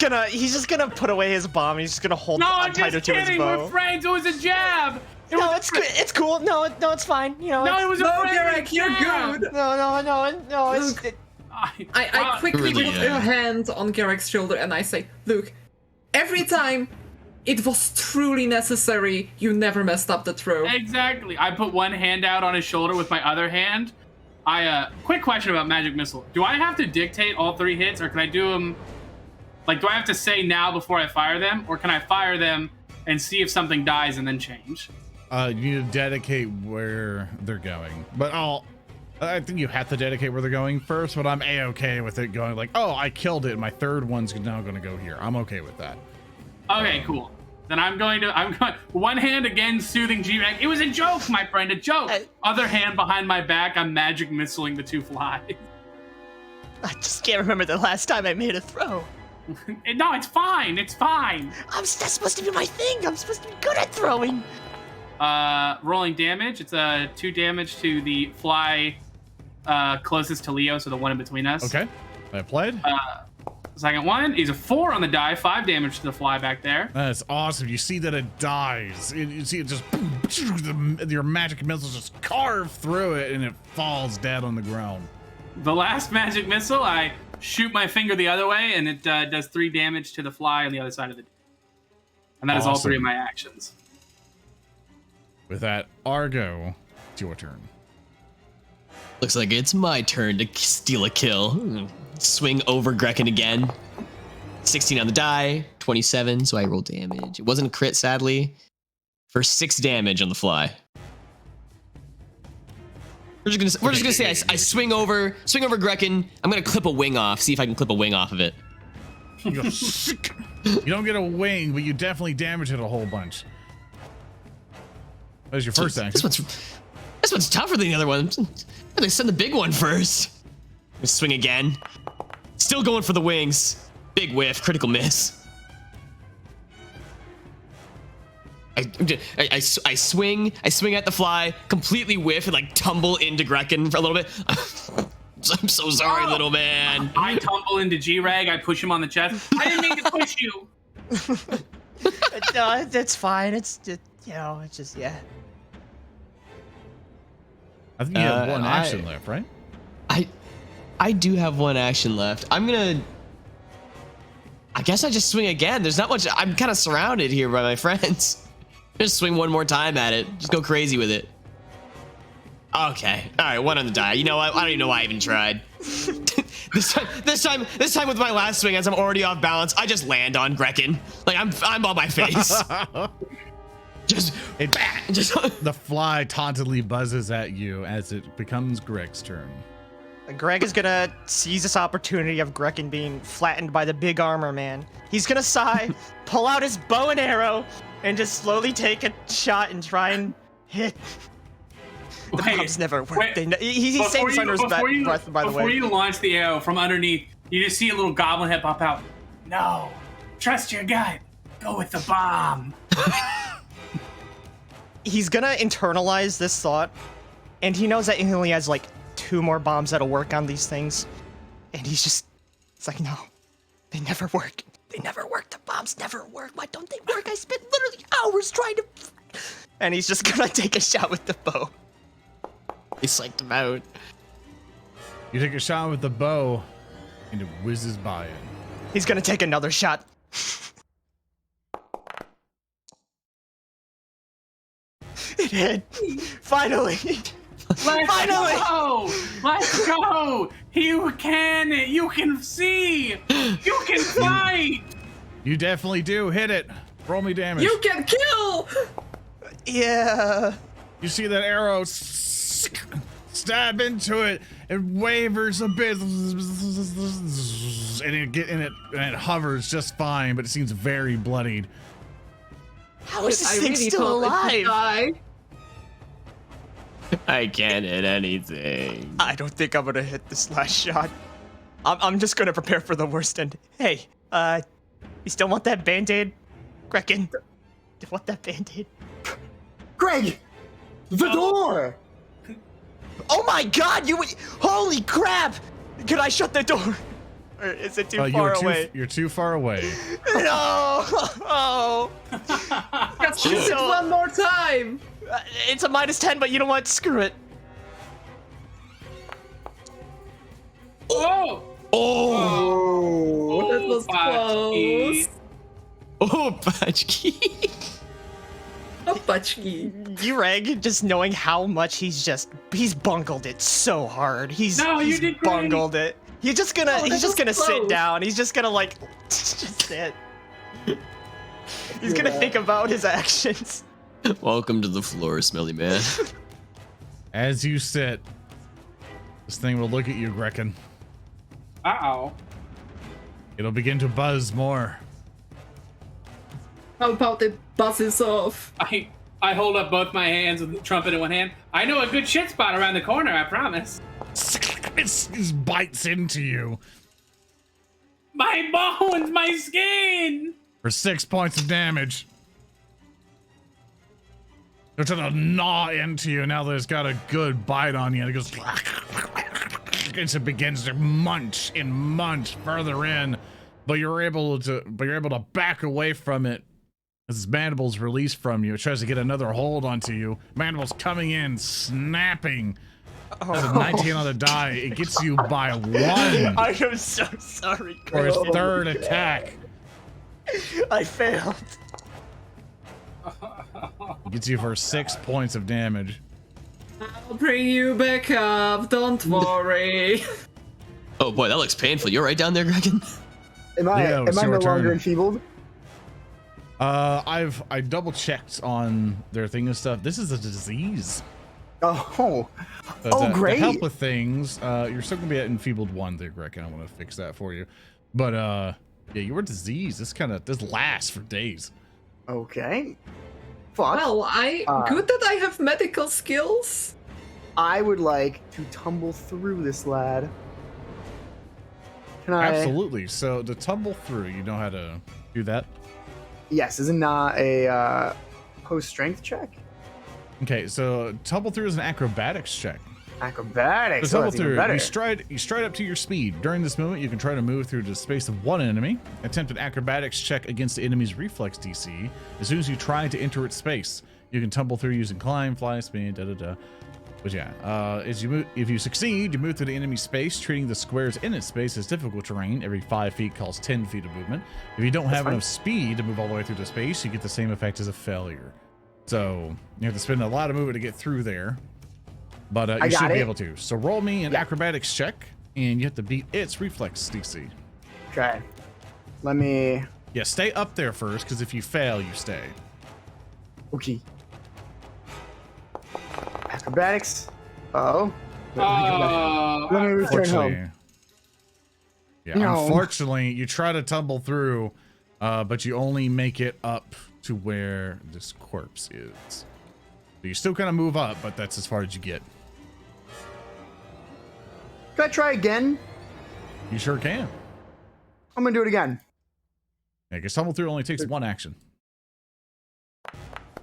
gonna put away his bomb. He's just gonna hold No, on I'm tighter just to his kidding. bow. We're friends. It was a jab. No, it's cool. No, it's fine. You know. No, it was a No, friendly Gereg, you're jab. good. No. Look, I quickly Really, put yeah. a hand on Gereg's shoulder and I say, look, every time it was truly necessary, you never messed up the throw. Exactly. I put one hand out on his shoulder with my other hand. Quick question about magic missile. Do I have to dictate all 3 hits, or can I do them? Like, do I have to say now before I fire them, or can I fire them and see if something dies and then change? You need to dedicate where they're going, but I think you have to dedicate where they're going first, but I'm a-okay with it going like, oh, I killed it. My 3rd one's now going to go here. I'm okay with that. Okay, cool. Then I'm going one hand again, soothing Gereg. It was a joke, my friend, a joke. Other hand behind my back, I'm magic missiling the 2 flies. I just can't remember the last time I made a throw. No, it's fine. It's fine. That's supposed to be my thing. I'm supposed to be good at throwing. Rolling damage. It's 2 damage to the fly closest to Leo, so the one in between us. Okay, I played. Second one is a 4 on the die, 5 damage to the fly back there. That's awesome. You see that it dies. You see it just, your magic missiles just carve through it and it falls dead on the ground. The last magic missile, I shoot my finger the other way and it does 3 damage to the fly on the other side of the die. And that is all 3 of my actions. With that, Argo, it's your turn. Looks like it's my turn to steal a kill. Swing over Grekin again. 16 on the die, 27, so I roll damage. It wasn't a crit, sadly. For 6 damage on the fly. We're just gonna say I swing over Grekin. I'm gonna clip a wing off. See if I can clip a wing off of it. You don't get a wing, but you definitely damage it a whole bunch. That was your first action. This one's tougher than the other one. They send the big one first. Swing again. Still going for the wings. Big whiff, critical miss. I swing at the fly, completely whiff and like tumble into Grekin for a little bit. I'm so sorry, little man. I tumble into Gereg, I push him on the chest. I didn't mean to push you. No, it's fine. It's just, it's just, yeah. I think you have one action left, right? I do have one action left. I guess I just swing again. There's not much. I'm kind of surrounded here by my friends. Just swing one more time at it. Just go crazy with it. Okay. All right. 1 on the die. You know what? I don't even know why I even tried. This time with my last swing, as I'm already off balance, I just land on Grekin. Like I'm on my face. The fly tauntingly buzzes at you as it becomes Greg's turn. Greg is gonna seize this opportunity of Grekin being flattened by the big armor man. He's gonna sigh, pull out his bow and arrow, and just slowly take a shot and try and hit. The bombs never work. He saves under his breath, by the way. Before you launch the arrow from underneath, you just see a little goblin head pop out. No, trust your gut. Go with the bomb. He's gonna internalize this thought, and he knows that he only has like 2 more bombs that'll work on these things. And it's like, no, they never work. They never work. The bombs never work. Why don't they work? I spent literally hours trying to... And he's just gonna take a shot with the bow. He psyched him out. You take a shot with the bow, and it whizzes by it. He's gonna take another shot. It hit. Finally. Let's go! You can see! You can fight! You definitely do. Hit it. Roll me damage. You can kill! Yeah. You see that arrow stab into it. It wavers a bit, and it hovers just fine, but it seems very bloodied. How is this thing still alive? I can't hit anything. I don't think I'm gonna hit this last shot. I'm just gonna prepare for the worst end. Hey, you still want that band-aid? Grekin, do you want that band-aid? Greg! The door! Oh my god, holy crap! Can I shut the door? Or is it too far away? You're too far away. No! Oh! Got Use it one more time. It's a -10, but you know what? Screw it. Oh! Oh. That was Botchki. close. Oh, Botchki. Oh, Botchki. Gereg, just knowing how much he's bungled it so hard. He's You did great. bungled it. He's just gonna was sit close. down. He's just gonna like just sit. He's gonna think about his actions. Welcome to the floor, smelly man. As you sit, this thing will look at you, Grekin. Uh-oh. It'll begin to buzz more. How about it buzzes off? I hold up both my hands with the trumpet in one hand. I know a good shit spot around the corner, I promise. It bites into you My bones, my skin! for 6 points of damage. They're trying to gnaw into you now that it's got a good bite on you. And it goes, it begins to munch and munch further in, but you're able to back away from it as its mandibles release from you. It tries to get another hold onto you. Mandibles coming in, snapping. As a 19 on the die, it gets you by 1 I am so sorry, for its Greg. third attack. I failed. It gets you for 6 points of damage. I'll bring you back up. Don't worry. Oh boy, that looks painful. You're right down there, Grekin. Am I Leo, it's no your longer turn. enfeebled? I double checked on their thing and stuff. This is a disease. Oh. So Oh, to great. help with things, you're still gonna be at enfeebled 1 there, Grekin. I want to fix that for you. But yeah, your disease. This lasts for days. Okay. Fuck. Well, good that I have medical skills. I would like to tumble through this lad. Can I? Absolutely. So to tumble through, you know how to do that. Yes. Is it not a post strength check? Okay, so tumble through is an acrobatics check. Acrobatics. To Oh, tumble that's even through, better. you stride up to your speed. During this movement, you can try to move through the space of 1 enemy. Attempt an acrobatics check against the enemy's reflex DC. As soon as you try to enter its space, you can tumble through using climb, fly, spin, da. But yeah, as you move, if you succeed, you move through the enemy space, treating the squares in its space as difficult terrain. Every 5 feet costs 10 feet of movement. If you don't have fine. enough speed to move all the way through the space, you get the same effect as a failure. So you have to spend a lot of movement to get through there, but you should be able to. So roll me an acrobatics check, and you have to beat its reflex DC. Okay. Let me. Yeah, stay up there first, because if you fail, you stay. Okay. Acrobatics. Oh. Oh, Let me return Unfortunately, home. yeah, No. unfortunately, you try to tumble through, but you only make it up to where this corpse is. So you still kind of move up, but that's as far as you get. Can I try again? You sure can. I'm gonna do it again. Yeah, because tumble through only takes 1 action.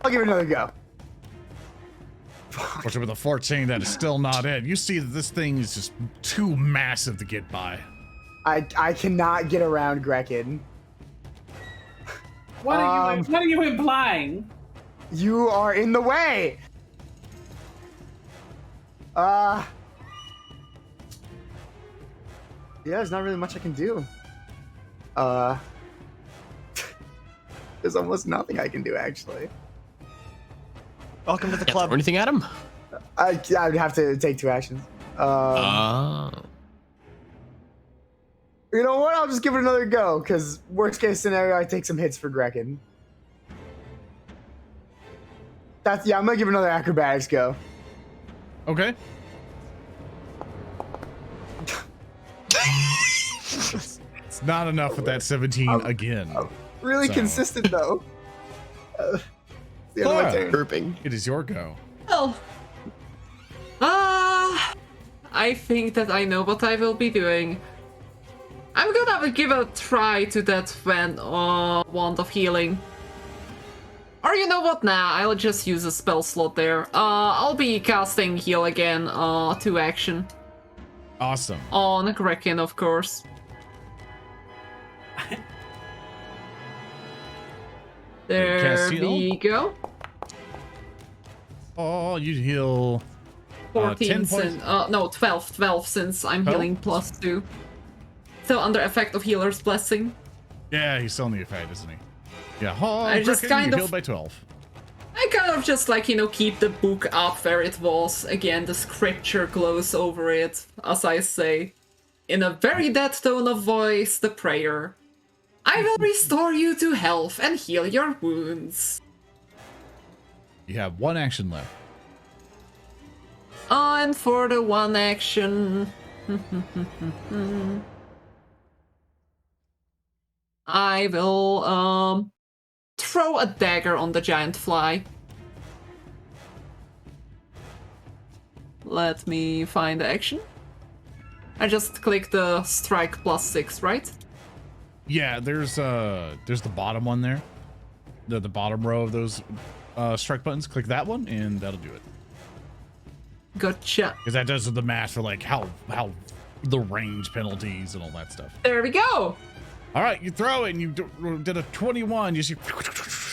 I'll give it another go. Fortunately, with a 14, that is still not it. You see that this thing is just too massive to get by. I cannot get around Grekin. what are you implying? You are in the way. Yeah, there's not really much I can do. There's almost nothing I can do, actually. Welcome to the Can't club. throw anything at him? I'd have to take 2 actions. Oh. You know what? I'll just give it another go, because worst case scenario, I take some hits for Grekin. Yeah, I'm gonna give it another acrobatics go. Okay. It's not enough with that 17 again. Really So. consistent though. The end of my Klaara. turn. Burping. It is your go. Well, I think that I know what I will be doing. I'm gonna give a try to that wand of healing. Or you know what? Nah, I'll just use a spell slot there. I'll be casting heal again, 2 action. Awesome. On Grekin, of course. There Cast heal. we go. Oh, you heal 14 10 since, points. no, 12 since I'm 12? healing +2. Still under effect of healer's blessing. Yeah, he's still in the effect, isn't he? Yeah. Oh, I just Grekin, kind you of- healed by 12. I kind of just like, keep the book up where it was. Again, the scripture glows over it, as I say. In a very dead tone of voice, the prayer. I will restore you to health and heal your wounds. You have 1 action left. And for the 1 action... I will, throw a dagger on the giant fly. Let me find the action. I just click the strike +6, right? Yeah, there's the bottom one there. The bottom row of those strike buttons. Click that one and that'll do it. Gotcha. Because that does the math for like how the range penalties and all that stuff. There we go! All right, you throw it and you did a 21. You see,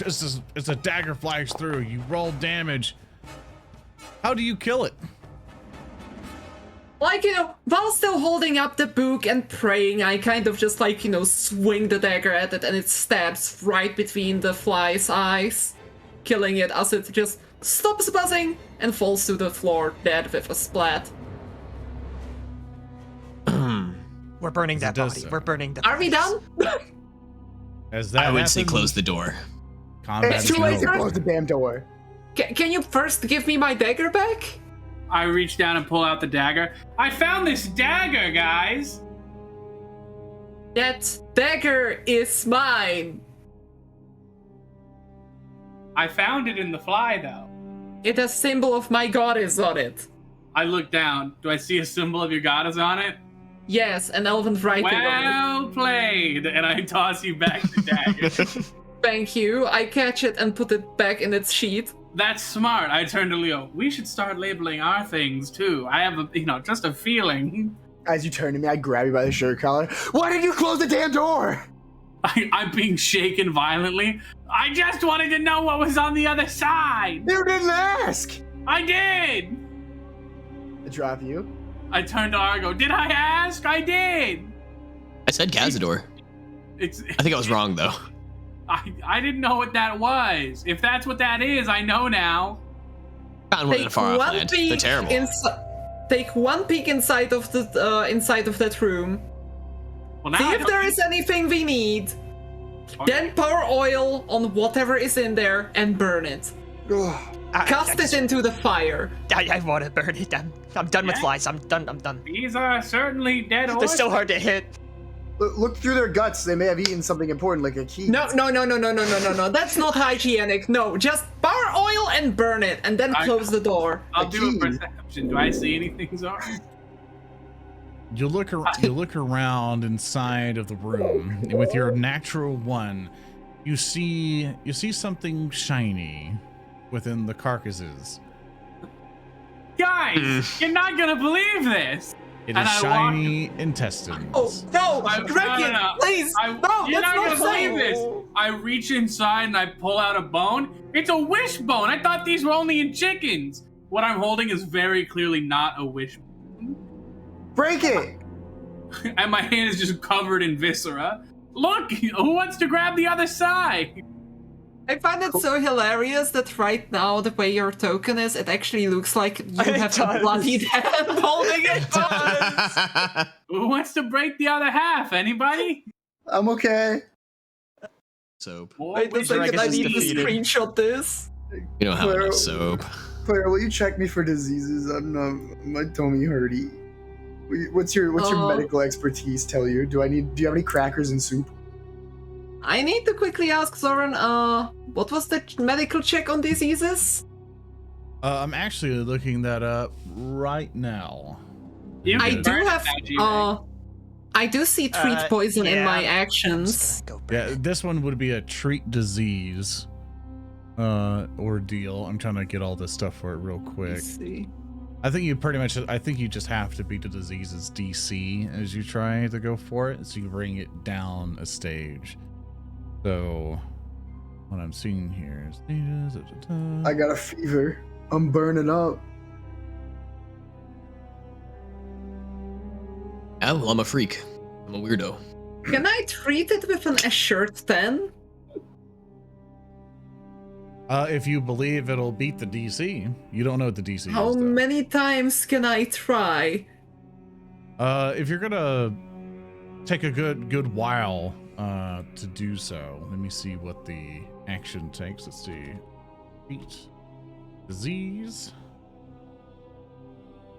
it's a dagger flies through. You roll damage. How do you kill it? Like, while still holding up the book and praying, I kind of just like, swing the dagger at it and it stabs right between the fly's eyes, killing it as it just stops buzzing and falls to the floor dead with a splat. We're burning that does body. so. We're burning the Are we bodies. done? As that I would say happens, close the door. combat It's is too late to over. close the damn door. Can you first give me my dagger back? I reach down and pull out the dagger. I found this dagger, guys. That dagger is mine. I found it in the fly, though. It has symbol of my goddess on it. I look down. Do I see a symbol of your goddess on it? Yes, an elven writing on Well played. And I toss you back the dagger. it. Thank you. I catch it and put it back in its sheath. That's smart. I turn to Leo. We should start labeling our things too. I have just a feeling. As you turn to me, I grab you by the shirt collar. Why did you close the damn door? I'm being shaken violently. I just wanted to know what was on the other side. You didn't ask. I did. I drop you. I turned to Argo. Did I ask? I did. I said Cazador. I think I was wrong though. I didn't know what that was. If that's what that is, I know now. Found one in a far off land. They're terrible. Take 1 peek inside of that room. Well, now See I if know- there is anything we need. Okay. Then pour oil on whatever is in there and burn it. Ugh. Cast it into the fire. I want to burn it. I'm done with Yeah? flies. I'm done. These are certainly dead They're horses. so hard to hit. Look through their guts. They may have eaten something important, like a key. No. That's not hygienic. No, just pour oil and burn it, and then close the door. I'll do a key. perception. Do I see anything, Zora? You look around inside of the room, and with your natural 1, you see something shiny within the carcasses. Guys, you're not gonna believe this. It And is I shiny intestines. Oh no, I- Grekin, no. please, I, no, you're that's not not gonna believe this. so. I reach inside and I pull out a bone. It's a wishbone. I thought these were only in chickens. What I'm holding is very clearly not a wishbone. Break it. And my hand is just covered in viscera. Look, who wants to grab the other side? I find it so hilarious that right now, the way your token is, it actually looks like you It have a does. bloodied hand holding it. Who wants to break the other half? Anybody? I'm okay. Soap. Wait a Which- second, I is need to defeated. screenshot this. You don't have Well- enough soap. Claire, will you check me for diseases? I'm not. My tummy hurty. What's your medical expertise tell you? Do you have any crackers and soup? I need to quickly ask Zoran, what was the medical check on diseases? I'm actually looking that up right now. You I can do burn have, it now, Gereg. I do see treat poison in yeah. my I'm actions. just gonna go burn Yeah, it. this one would be a treat disease ordeal. I'm trying to get all this stuff for it real quick. Let's see. I think you just have to beat the disease's DC as you try to go for it, so you bring it down a stage. So what I'm seeing here is stages. I got a fever. I'm burning up. Oh, well, I'm a freak. I'm a weirdo. Can I treat it with an assured 10? If you believe it'll beat the DC, you don't know what the DC is. How Though. many times can I try? If you're gonna take a good while to do so, let me see what the action takes. Let's see. Beat disease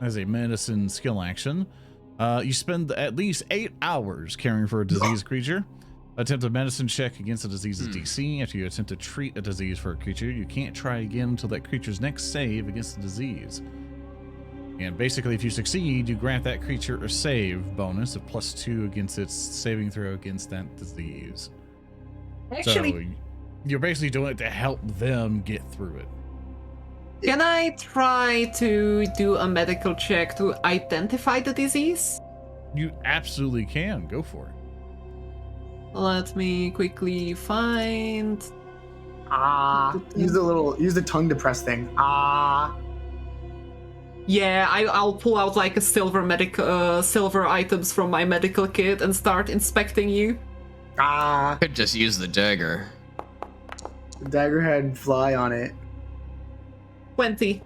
as a medicine skill action. You spend at least 8 hours caring for a diseased creature. Attempt a medicine check against a disease's DC. After you attempt to treat a disease for a creature, you can't try again until that creature's next save against the disease. And basically, if you succeed, you grant that creature a save bonus of +2 against its saving throw against that disease. Actually, So you're basically doing it to help them get through it. can I try to do a medical check to identify the disease? You absolutely can. Go for it. Let me quickly find. Use the tongue to press thing. Yeah, I'll pull out like a silver items from my medical kit and start inspecting you. Could just use the dagger. The dagger had fly on it. 20.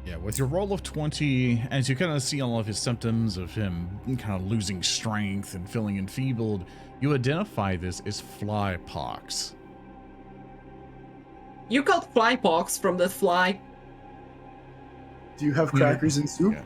Yeah, with your roll of 20, as you kind of see all of his symptoms of him kind of losing strength and feeling enfeebled, you identify this as fly pox. You caught fly pox from that fly. Do you have crackers and soup? Yeah.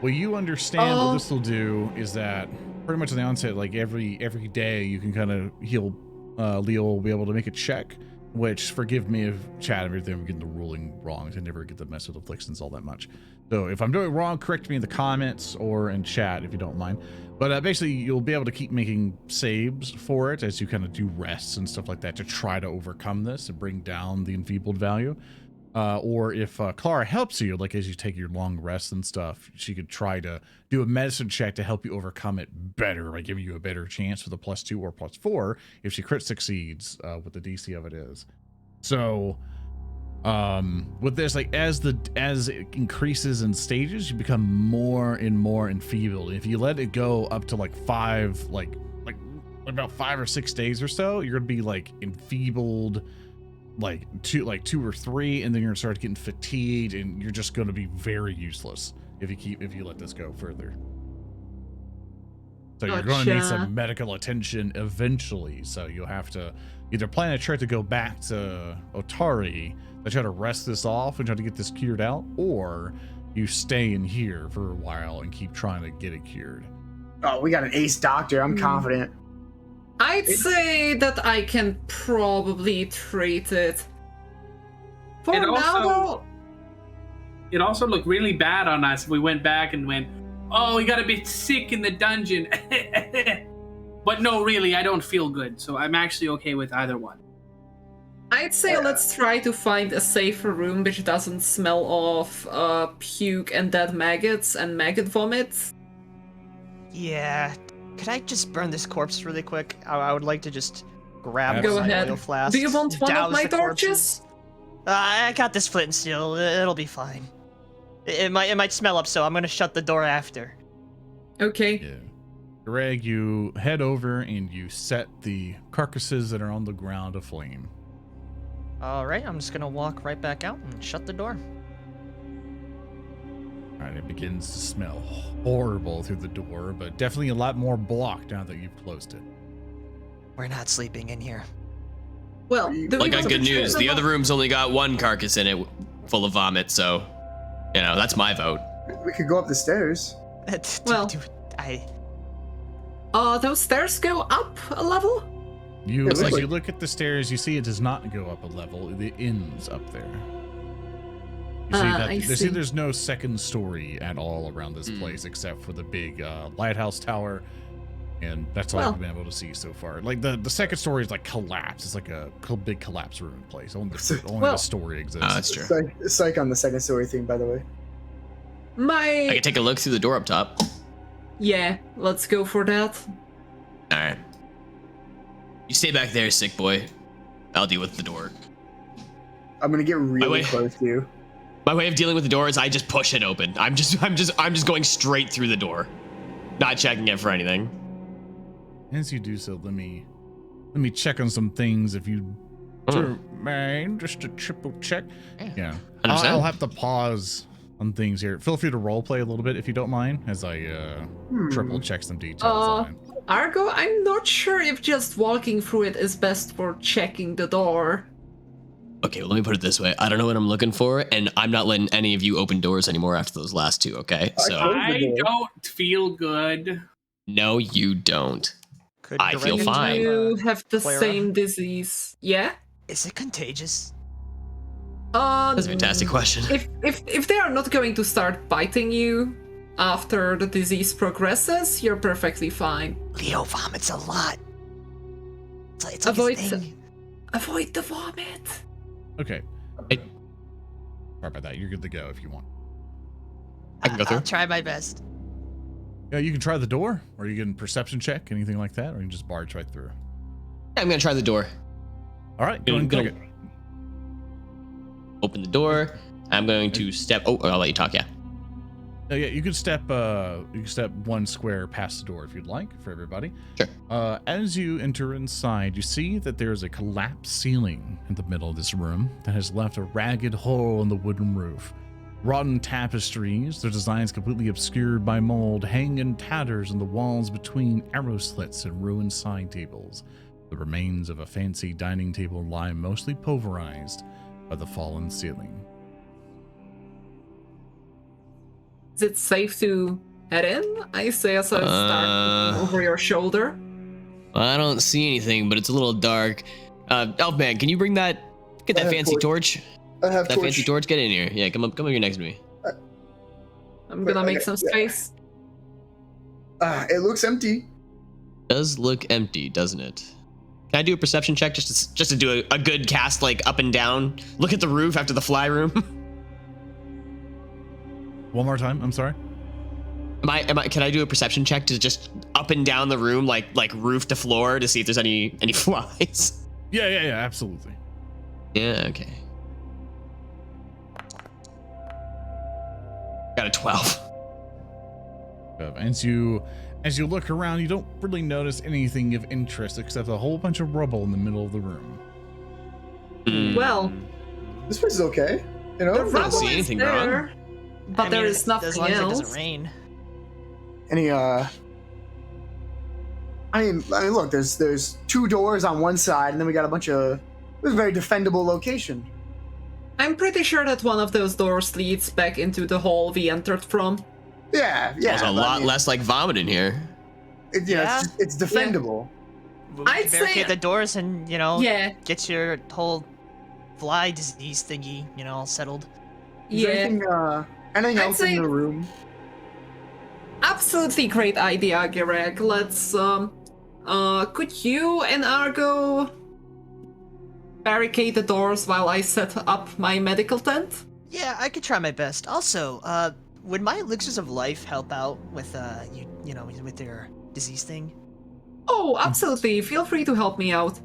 Well, you understand what this will do is that pretty much at the onset, like every day, you can kind of heal. Leo will be able to make a check. Which, forgive me if chat and everything, I'm getting the ruling wrong. I never get to mess with afflictions all that much. So if I'm doing it wrong, correct me in the comments or in chat if you don't mind. But basically, you'll be able to keep making saves for it as you kind of do rests and stuff like that to try to overcome this and bring down the enfeebled value. Or if Klaara helps you, like as you take your long rests and stuff, she could try to do a medicine check to help you overcome it better by giving you a better chance with a +2 or +4 if she crit succeeds what the DC of it is. So with this, like as it increases in stages, you become more and more enfeebled. If you let it go up to like about 5 or 6 days or so, you're gonna be like enfeebled like two or three, and then you're gonna start getting fatigued, and you're just gonna be very useless if you let this go further. So you're going to need some medical attention eventually. So you'll have to either plan a trip to go back to Otari to try to rest this off and try to get this cured out, or you stay in here for a while and keep trying to get it cured. Oh, we got an ace doctor. I'm confident. I'd say that I can probably treat it. For now, though. It also looked really bad on us if we went back and went, oh, we got a bit sick in the dungeon. But no, really, I don't feel good, so I'm actually okay with either one. I'd say let's try to find a safer room which doesn't smell of puke and dead maggots and maggot vomit. Yeah. Could I just burn this corpse really quick? I would like to just grab Go my ahead. oil flask. Do you want one of douse my the corpses. torches? I got this flint and steel. It'll be fine. It might smell up, so I'm gonna shut the door after. Okay. Yeah. Greg, you head over and you set the carcasses that are on the ground aflame. All right, I'm just gonna walk right back out and shut the door. All right, it begins to smell horrible through the door, but definitely a lot more blocked now that you've closed it. We're not sleeping in here. Well, I got good news. The other room's only got one carcass in it full of vomit, so, that's my vote. We could go up the stairs. Well, those stairs go up a level? You, Yeah, as like- you look at the stairs, you see it does not go up a level. It ends up there. You see I see. there's no second story at all around this place except for the big lighthouse tower, and that's all I've been able to see so far. Like the second story is like collapsed. It's like a big collapse ruined place. Only the story exists. That's true. Psych on the second story thing, by the way. I can take a look through the door up top. Yeah, let's go for that. All right. You stay back there, sick boy. I'll deal with the door. I'm gonna get really close to you. My way of dealing with the door is I just push it open. I'm just going straight through the door, not checking it for anything. As you do so, let me check on some things if you don't mind, just to triple check. Yeah. I'll have to pause on things here. Feel free to roleplay a little bit if you don't mind, as I triple check some details on it. Argo, I'm not sure if just walking through it is best for checking the door. Okay, well, let me put it this way. I don't know what I'm looking for, and I'm not letting any of you open doors anymore after those last two, okay? So I don't feel good. No, you don't. I feel Gereg fine. You have the Klaara? same disease. Yeah? Is it contagious? That's a fantastic question. If they are not going to start biting you after the disease progresses, you're perfectly fine. Leo vomits a lot. It's like Avoid his thing. Avoid the vomit. Okay. I- Sorry about that. You're good to go if you want. I can go through. I'll try my best. Yeah, you can try the door, or you can perception check, anything like that, or you can just barge right through. Yeah, I'm gonna try the door. All right, go ahead and click it. Open the door. I'm going to step. Oh, I'll let you talk. Yeah. Yeah, you can step one square past the door if you'd like, for everybody. Sure. As you enter inside, you see that there's a collapsed ceiling in the middle of this room that has left a ragged hole in the wooden roof. Rotten tapestries, their designs completely obscured by mold, hang in tatters on the walls between arrow slits and ruined side tables. The remains of a fancy dining table lie mostly pulverized by the fallen ceiling. Is it safe to head in? I say as I start looking over your shoulder. I don't see anything, but it's a little dark. Elfman, can you bring get that fancy torch? I have That fancy torch. Get in here. Yeah, come up here next to me. I'm gonna make some yeah. space. It looks empty. Does look empty, doesn't it? Can I do a perception check just to do a good cast, like up and down? Look at the roof after the fly room. One more time, I'm sorry. Can I do a perception check to just up and down the room, like roof to floor, to see if there's any flies? Yeah, absolutely. Yeah, okay. Got a 12. As you look around, you don't really notice anything of interest except a whole bunch of rubble in the middle of the room. Well, This place is okay. You know, the don't rubble see is anything there, wrong. but there is as nothing long as it else. doesn't rain. any I mean, look, there's two doors on one side, and then we got a bunch of. It's a very defendable location. I'm pretty sure that one of those doors leads back into the hall we entered from. Yeah. There's a but I lot mean, less like vomit in here. It's defendable. We I'd can barricade say- the doors and, Yeah, get your whole fly disease thingy, all settled. Is there yeah. anything I'd else say- in the room? Absolutely great idea, Gereg. Let's, could you and Argo barricade the doors while I set up my medical tent? Yeah, I could try my best. Also, would my elixirs of life help out with, with your disease thing? Oh, absolutely. Feel free to help me out.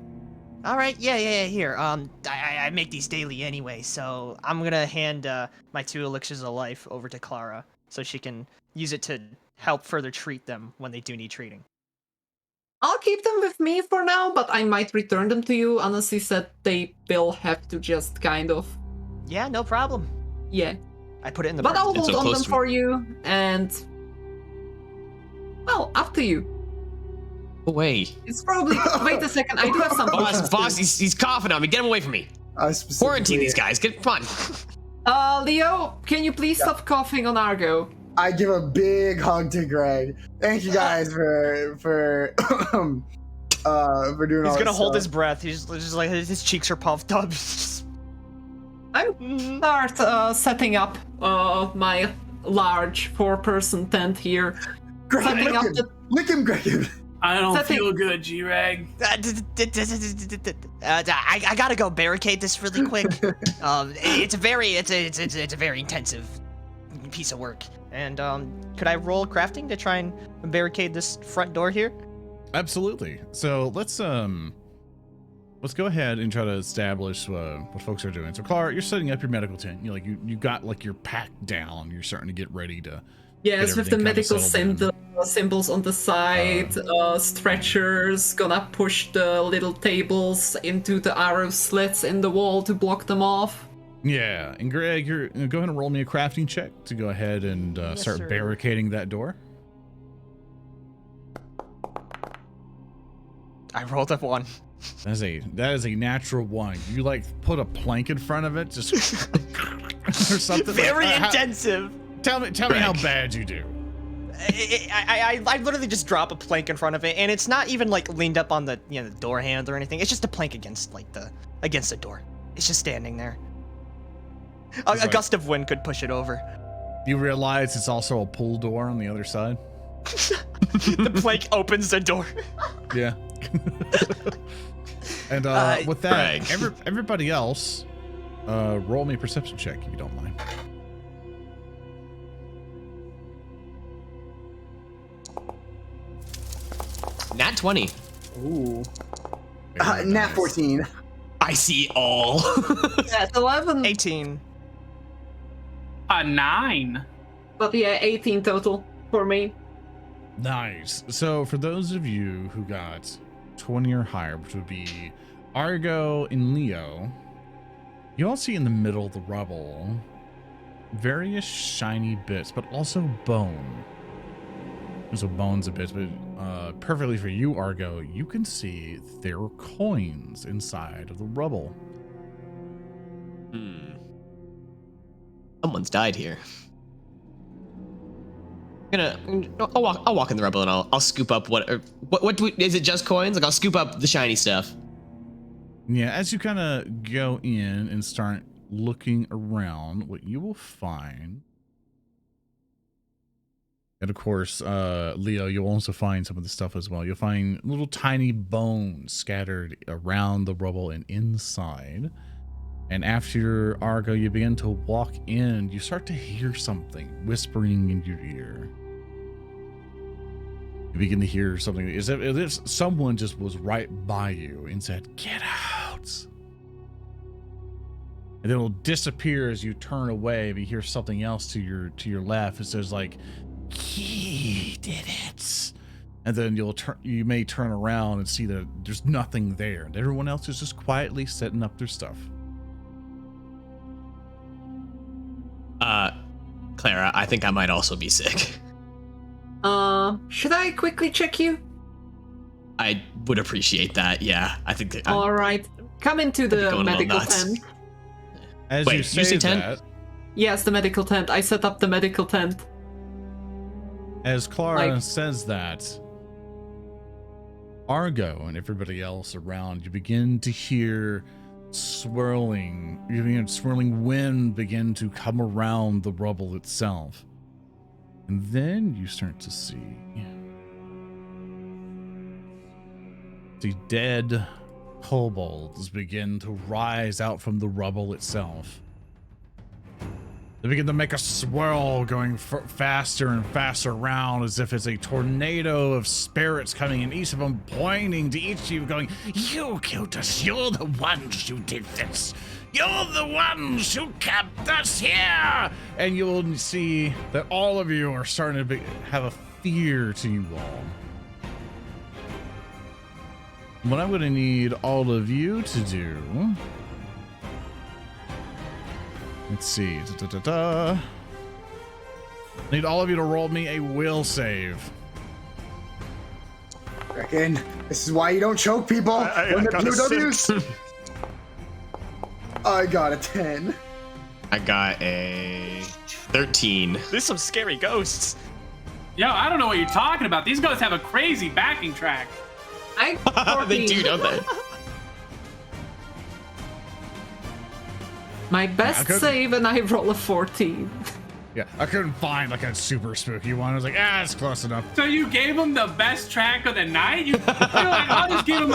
All right, yeah. Here, I make these daily anyway, so I'm gonna hand my 2 elixirs of life over to Klaara so she can use it to help further treat them when they do need treating. I'll keep them with me for now, but I might return them to you. Honestly said, they will have to just kind of, Yeah, no problem. yeah. I put it in the. But bag. I'll It's hold so on close them to me. for you, and well, up to you. Away. It's probably. Wait a second, I do have something. Boss, he's coughing on me. Get him away from me. Quarantine these guys. Come on. Leo, can you please stop coughing on Argo? I give a big hug to Greg. Thank you guys for doing all He's this gonna hold stuff. his breath. He's just like his cheeks are puffed up. I'm start setting up my large 4-person tent here. Greg, setting up the lick him, Greg. I don't Setting- feel good, Gereg. I gotta go barricade this really quick. It's a very intensive piece of work. And could I roll crafting to try and barricade this front door here? Absolutely. So let's let's go ahead and try to establish what folks are doing. So, Klaara, you're setting up your medical tent. You got like your pack down. You're starting to get ready to. Yes, with the medical settled in. symbols on the side, stretchers, gonna push the little tables into the arrow slits in the wall to block them off. Yeah, and Greg, you're go ahead and roll me a crafting check to go ahead and start sir. barricading that door. I rolled a 1. That is a natural 1. You like put a plank in front of it, just or something. Very like, intensive. Tell me how bad you do. I literally just drop a plank in front of it, and it's not even like leaned up on the the door handle or anything. It's just a plank against the door. It's just standing there. A gust of wind could push it over. You realize it's also a pull door on the other side. The plank opens the door. Yeah. And with that, everybody else, roll me a perception check if you don't mind. Nat 20. Ooh. Very Nat nice. 14. I see all. Yeah, 11. 18. A 9. But yeah, 18 total for me. Nice. So for those of you who got 20 or higher, which would be Argo and Leo, you all see in the middle of the rubble various shiny bits, but also bone. So bones a bit, but perfectly for you, Argo, you can see there are coins inside of the rubble. Someone's died here. I'll walk in the rubble and I'll scoop up what is it? Just coins? Like I'll scoop up the shiny stuff. Yeah, as you kind of go in and start looking around, what you will find, and of course, Leo, you'll also find some of the stuff as well. You'll find little tiny bones scattered around the rubble and inside. And after Argo, you begin to walk in, you start to hear something whispering in your ear. You begin to hear something as if someone just was right by you and said, "Get out." And then it'll disappear as you turn away, but you hear something else to your left. It says like, "He did it." And then you may turn around and see that there's nothing there. And everyone else is just quietly setting up their stuff. Klaara, I think I might also be sick. Should I quickly check you? I would appreciate that. Yeah, I think that. All right, come into the going a little medical nuts. tent. As Wait, you you say said tent? that, Yes, the medical tent. I set up the medical tent. as Klaara Like- says that, Argo and everybody else around, you begin to hear swirling wind begin to come around the rubble itself. And then you start to see the dead kobolds begin to rise out from the rubble itself. They begin to make a swirl going faster and faster around as if it's a tornado of spirits coming, and each of them pointing to each of you going, "You killed us. You're the ones who did this. You're the ones who kept us here." And you'll see that all of you are starting to have a fear to you all. What I'm going to need all of you to do... Let's see. Need all of you to roll me a will save. Grekin, this is why you don't choke people. I When the got a POWs. I got a 10. I got a 13. There's some scary ghosts. Yo, I don't know what you're talking about. These ghosts have a crazy backing track. I They do, don't they? My best couldn't- save, and I roll a 14. Yeah, I couldn't find like a super spooky one. I was like, it's close enough. So you gave them the best track of the night? You're like, I'll just give them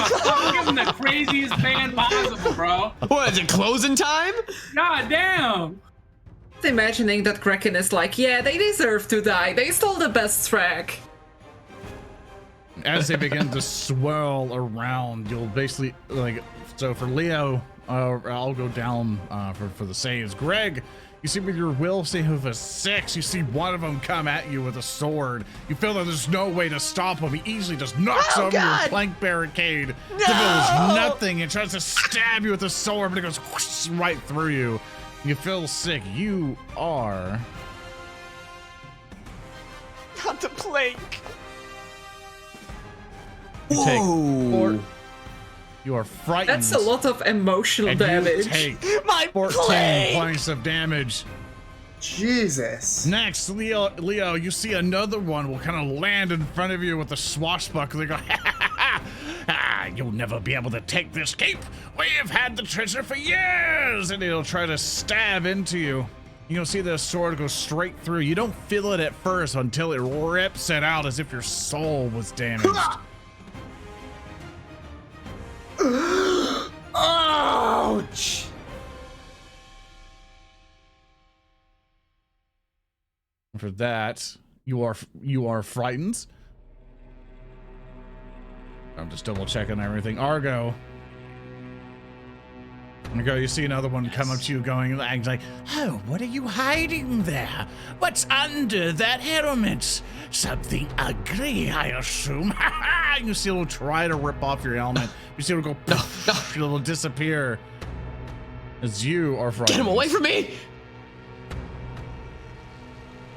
the craziest band possible, bro. What is it? Closing time? God damn. Imagining that Grekin is like, yeah, they deserve to die. They stole the best track. As they begin to swirl around, you'll basically like So for Leo, I'll go down for the saves. Greg, you see with your will save of a 6, you see one of them come at you with a sword. You feel that there's no way to stop him. He easily just knocks over your plank barricade. No! There's nothing and tries to stab you with a sword, but it goes whoosh, right through you. You feel sick. You are... Not the plank. You take 4. You are frightened. That's a lot of emotional and damage. You take My 14 plank! points of damage. Jesus. Next, Leo, you see another one will kind of land in front of you with a swashbuckler. They go, you'll never be able to take this cape. We've had the treasure for years. And it'll try to stab into you. You'll see the sword go straight through. You don't feel it at first until it rips it out as if your soul was damaged. Ouch! For that, you are frightened. I'm just double checking everything. Argo, you see another one come up to you going like, oh, what are you hiding there? What's under that helmet? Something ugly, I assume. You see it'll try to rip off your helmet. You see it'll go, poof, it'll disappear as you are frightened. Get him away from me!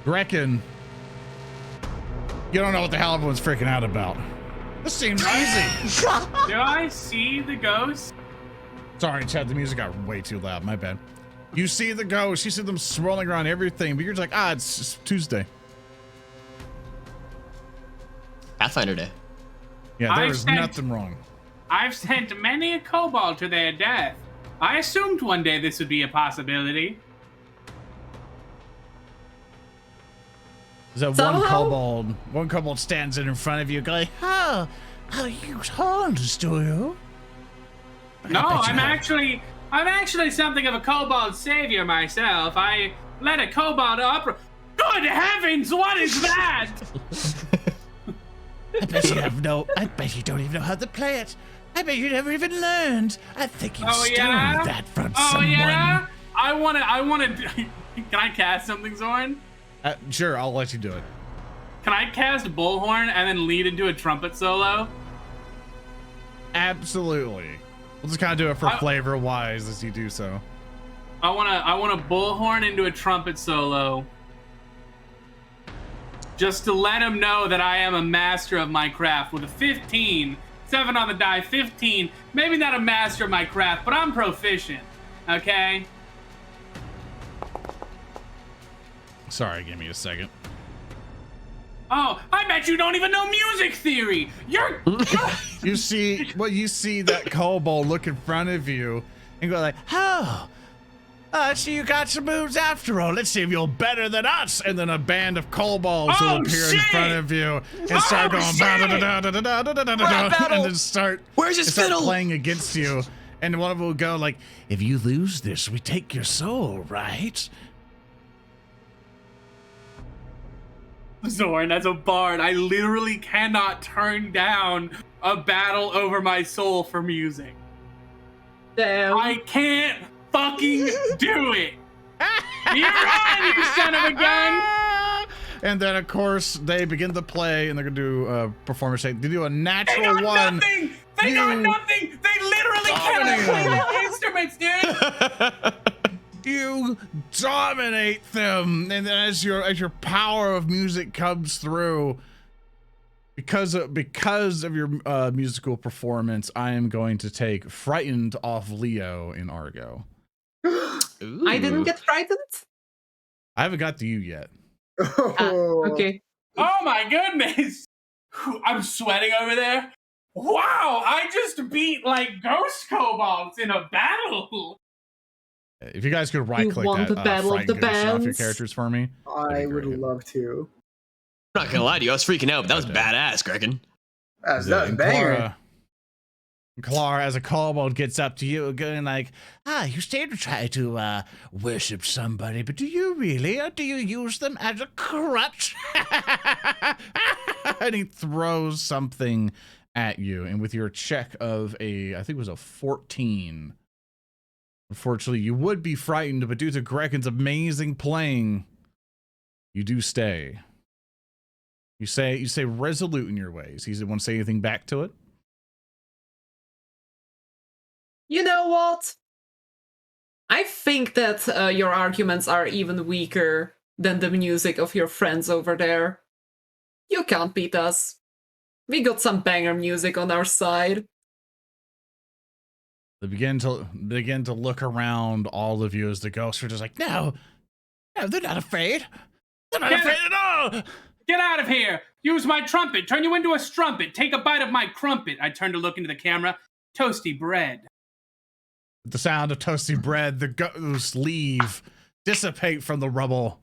Grekin, you don't know what the hell everyone's freaking out about. This seems easy. Do I see the ghost? Sorry, Chad, the music got way too loud. My bad. You see the ghosts. You see them swirling around everything, but you're just like, it's Tuesday. Pathfinder Day. Yeah, there was nothing wrong. I've sent many a kobold to their death. I assumed one day this would be a possibility. Is that one kobold stands in front of you going, oh, you horns, do you? No, I'm actually something of a kobold savior myself. I led a kobold opera. Good heavens, what is that? I bet you don't even know how to play it. I bet you never even learned. I think you stole that from someone. Yeah? I wanna can I cast something, Zoran? Sure, I'll let you do it. Can I cast Bullhorn and then lead into a trumpet solo? Absolutely. We'll just kind of do it for flavor wise as you do so. I wanna Bullhorn into a trumpet solo. Just to let him know that I am a master of my craft with a 15. 7 on the die, 15. Maybe not a master of my craft, but I'm proficient. Okay? Sorry, give me a second. Oh, I bet you don't even know music theory. You see that kobold look in front of you and go like, so you got some moves after all. Let's see if you're better than us. And then a band of kobolds will appear in front of you and start going and then start playing against you. And one of them will go like, if you lose this, we take your soul, right? Zoran, as a bard, I literally cannot turn down a battle over my soul for music. Damn. I can't fucking do it. You're on, you son of a gun. And then, of course, they begin to play, and they're going to do a performance. They do a natural one. Nothing. They got nothing. They literally cannot play their instruments, dude. You dominate them, and then as your power of music comes through, because of your musical performance, I am going to take frightened off Leo in Argo. I didn't get frightened? I haven't got to you yet. Okay. Oh my goodness! I'm sweating over there. Wow, I just beat like ghost kobolds in a battle. If you guys could right click that frightened ghost off your characters for me, I would love to. I'm not gonna lie to you, I was freaking out, but that was badass, Grekin. That was banger. Klaara, as a kobold, gets up to you, going like, you seem to try to worship somebody, but do you really, or do you use them as a crutch? And he throws something at you, and with your check of I think it was a 14. Unfortunately, you would be frightened, but due to Grekin's amazing playing, you do stay. You say resolute in your ways. He want to say anything back to it? You know what? I think that your arguments are even weaker than the music of your friends over there. You can't beat us. We got some banger music on our side. They begin to look around all of you as the ghosts are just like, no, they're not afraid. They're not afraid at all. Get out of here! Use my trumpet! Turn you into a strumpet! Take a bite of my crumpet! I turn to look into the camera. Toasty bread. At the sound of toasty bread, the ghosts leave, dissipate from the rubble.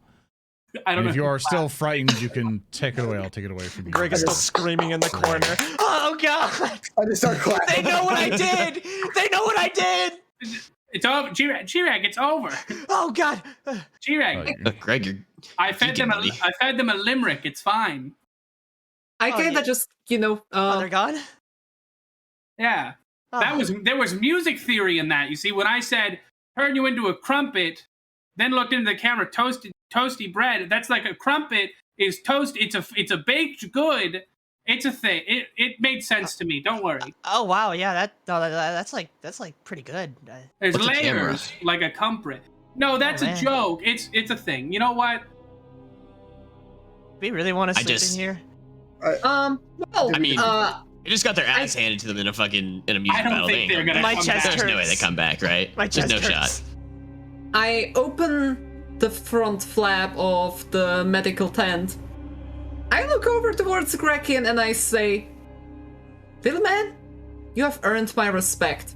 I don't know. If you are still frightened, you can take it away. I'll take it away from you. Greg is still screaming in the corner. Oh god! I just start clapping. They know what I did! They know what I did! It's over. Gereg, it's over. Oh god! Gereg. Greg, I fed them a limerick. It's fine. I kinda just, Oh, they're gone? Yeah. Oh. There was music theory in that. You see, when I said turn you into a crumpet, then looked into the camera, toasty bread. That's like a crumpet is toast. It's a baked good. It's a thing. It made sense to me. Don't worry. Oh wow, yeah, that's like pretty good. There's What's a camera? layers like a comfort. No, that's a joke. It's a thing. You know what? We really want to sleep just- in here? Well, I mean, they just got their ass handed to them in a music I don't battle. think they're gonna My come chest back. There's no way hurts. they come back, right? My There's chest no hurts. shot. I open the front flap of the medical tent. I look over towards Grekin and I say, little man, you have earned my respect.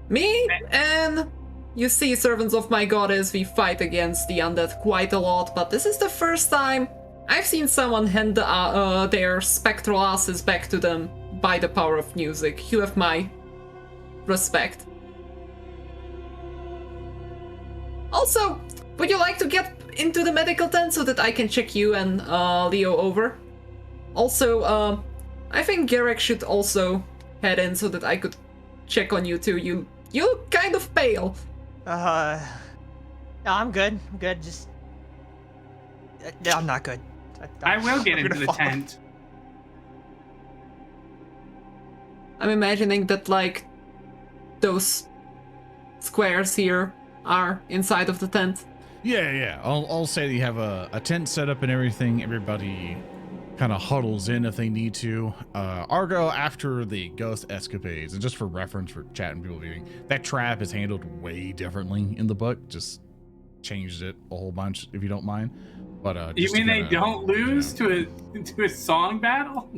Me and you see, servants of my goddess, we fight against the undead quite a lot, but this is the first time I've seen someone hand their spectral asses back to them by the power of music. You have my respect. Also, would you like to get into the medical tent so that I can check you and Leo over? Also, I think Gereg should also head in so that I could check on you too. You look kind of pale. No, I'm good. I'm good. Just, I'm not good. I will get I'm into gonna the fall. tent. I'm imagining that, like, those squares here are inside of the tent. Yeah. I'll say that you have a tent set up and everything. Everybody kind of huddles in if they need to. Argo, after the ghost escapades, and just for reference for chat and people viewing, that trap is handled way differently in the book. Just changed it a whole bunch, if you don't mind. But You mean they don't lose to a song battle?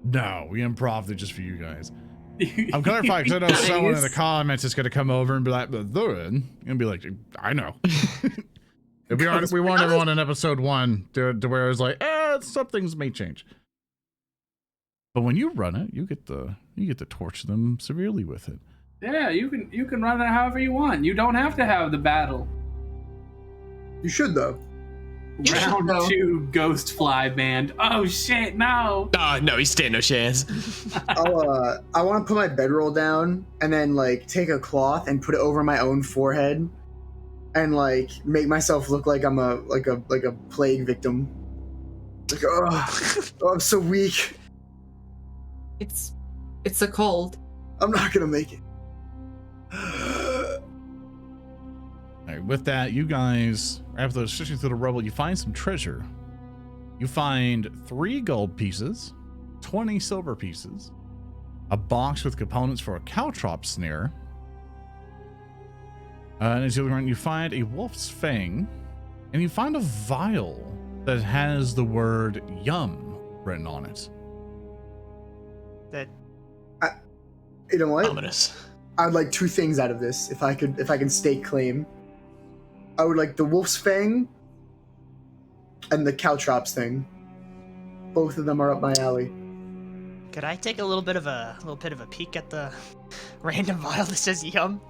No, we improv it just for you guys. I'm clarifying because I know someone in the comments is going to come over and be like, "Thorin," and be like, "I know." We warned everyone in episode 1 to where it was like, some things may change. But when you run it, you get to torch them severely with it. Yeah, you can run it however you want. You don't have to have the battle. You should though. Round though. 2 Ghost Fly Band. Oh shit, no. Oh, no, he stand no chance. I want to put my bedroll down and then like take a cloth and put it over my own forehead and like make myself look like I'm a plague victim. Like, oh, I'm so weak. It's a cold. I'm not gonna make it. All right, with that, you guys, after searching through the rubble, you find some treasure. You find 3 gold pieces, 20 silver pieces, a box with components for a caltrop snare, and as you look around, you find a wolf's fang, and you find a vial that has the word "yum" written on it. That You know what? Ominous. I'd like 2 things out of this if I can stake claim. I would like the wolf's fang and the caltrops thing. Both of them are up my alley. could I take a little bit of a peek at the random vial that says yum?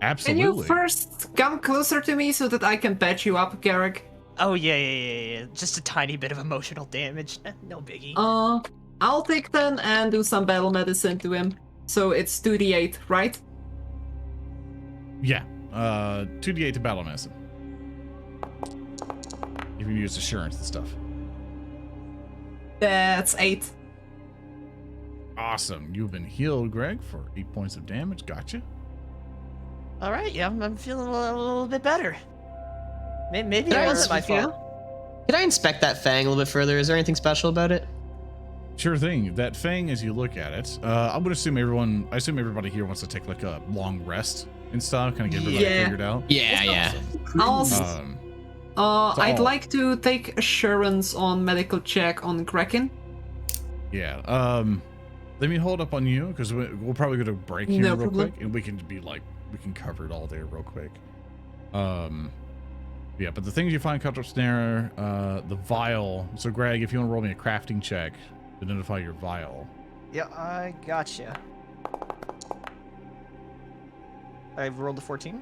Absolutely. Can you first come closer to me so that I can patch you up, Gereg? Oh yeah. Just a tiny bit of emotional damage. No biggie. I'll take 10 and do some battle medicine to him. So it's 2d8, right? Yeah. 2d8 to battle medicine. You can use assurance and stuff. That's 8. Awesome. You've been healed, Greg, for 8 points of damage. Gotcha. All right, yeah, I'm feeling a little bit better. Maybe Yeah, it wasn't my yeah. fault. Can I inspect that fang a little bit further? Is there anything special about it? Sure thing. That fang, as you look at it, I'm gonna assume everybody here wants to take like a long rest and stuff, kind of get everybody Yeah. figured out. Yeah. I'd like to take assurance on medical check on Grekin. Yeah. Let me hold up on you because we'll probably go to break here No real problem. quick, and we can cover it all day real quick. Yeah, but the things you find cut up snare, the vial. So Greg, if you want to roll me a crafting check to identify your vial. Yeah, I gotcha. I've rolled a 14.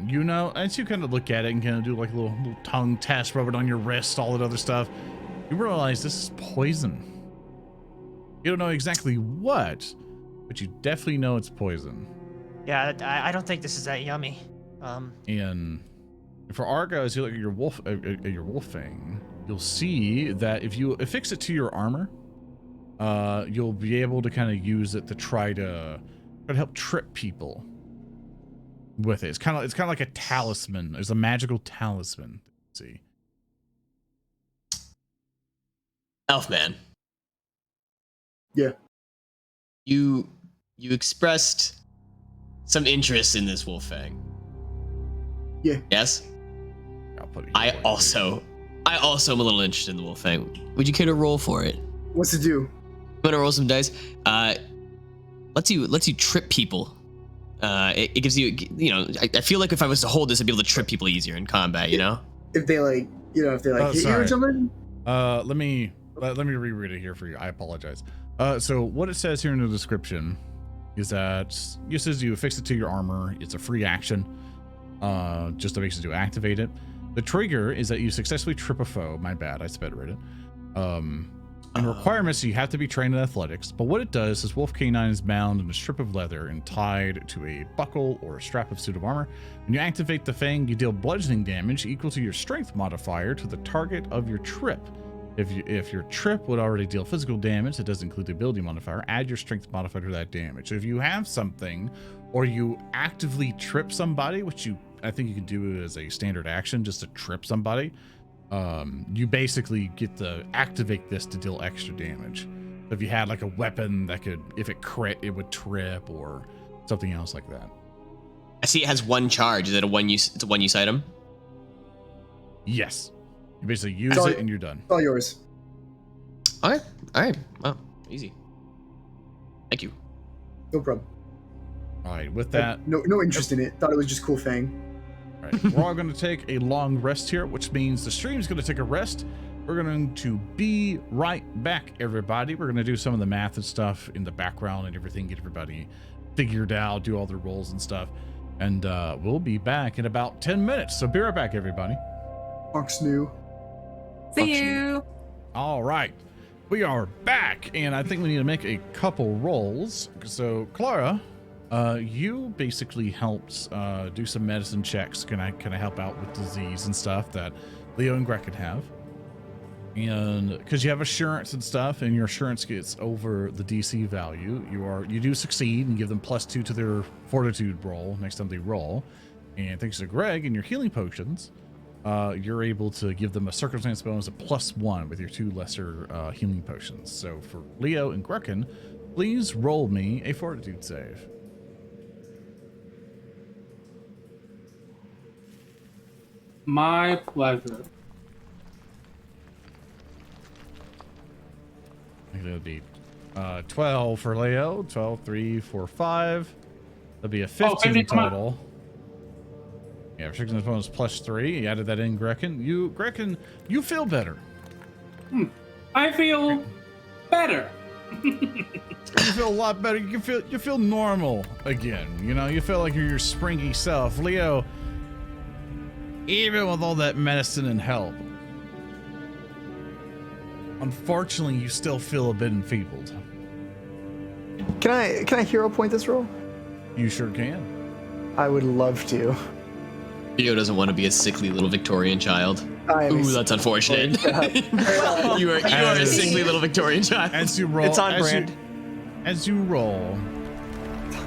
You know, as you kind of look at it and kind of do like a little tongue test, rub it on your wrist, all that other stuff, you realize this is poison. You don't know exactly what, but you definitely know it's poison. Yeah, I don't think this is that yummy. And for Argo, as you look at your wolf fang, you'll see that if you affix it to your armor, you'll be able to kind of use it to try to help trip people with it. It's kind of like a talisman. There's a magical talisman. Let's see. Elfman. Yeah. You expressed some interest in this wolf fang. Yeah. Yes? I'll put it here I for you. also am a little interested in the wolf fang. Would you care to roll for it? What's it do? I'm gonna roll some dice. Lets you trip people. It gives you, I feel like if I was to hold this, I'd be able to trip people easier in combat, you know? If they hit you or sorry. something? Let me reread it here for you. I apologize. So what it says here in the description is that it says you affix it to your armor. It's a free action. Just to basically activate it. The trigger is that you successfully trip a foe. My bad, I sped read it. And requirements, you have to be trained in athletics. But what it does is Wolf K9 is bound in a strip of leather and tied to a buckle or a strap of suit of armor. When you activate the fang, you deal bludgeoning damage equal to your strength modifier to the target of your trip. If your trip would already deal physical damage, it doesn't include the ability modifier, add your strength modifier to that damage. So if you have something, or you actively trip somebody, which I think you can do as a standard action just to trip somebody, you basically get to activate this to deal extra damage. So if you had like a weapon that could, if it crit, it would trip or something else like that. I see it has one charge. Is it it's a one-use item? Yes. You basically use it and you're done. It's all yours. Okay. All right. Wow. Easy. Thank you. No problem. All right. With that, No interest in it. Thought it was just cool fang. all right, we're all going to take a long rest here, which means the stream's going to take a rest. We're going to be right back, everybody. We're going to do some of the math and stuff in the background and everything, get everybody figured out, do all their rolls and stuff. And we'll be back in about 10 minutes. So be right back, everybody. Fox new. See you. All right. We are back, and I think we need to make a couple rolls. So, Klaara, you basically helped do some medicine checks. Can I help out with disease and stuff that Leo and Grekin have? And because you have assurance and stuff, and your assurance gets over the DC value, you do succeed and give them +2 to their fortitude roll next time they roll. And thanks to Greg and your healing potions, you're able to give them a circumstance bonus of +1 with your 2 lesser healing potions. So for Leo and Grekin, please roll me a fortitude save. My pleasure. I think that'll be 12 for Leo, 12, 3, 4, 5. That'll be a 15 total. Yeah, circumstance bonus +3. You added that in, Grekin. Grekin, you feel better. I feel better. You feel a lot better. You feel normal again. You know, you feel like you're your springy self. Leo, even with all that medicine and help, Unfortunately, you still feel a bit enfeebled. Can I hero point this roll? You sure can. I would love to. Leo doesn't want to be a sickly little Victorian child. I'm Ooh, that's unfortunate. you are a sickly little Victorian child. As you roll, It's on brand. As you roll,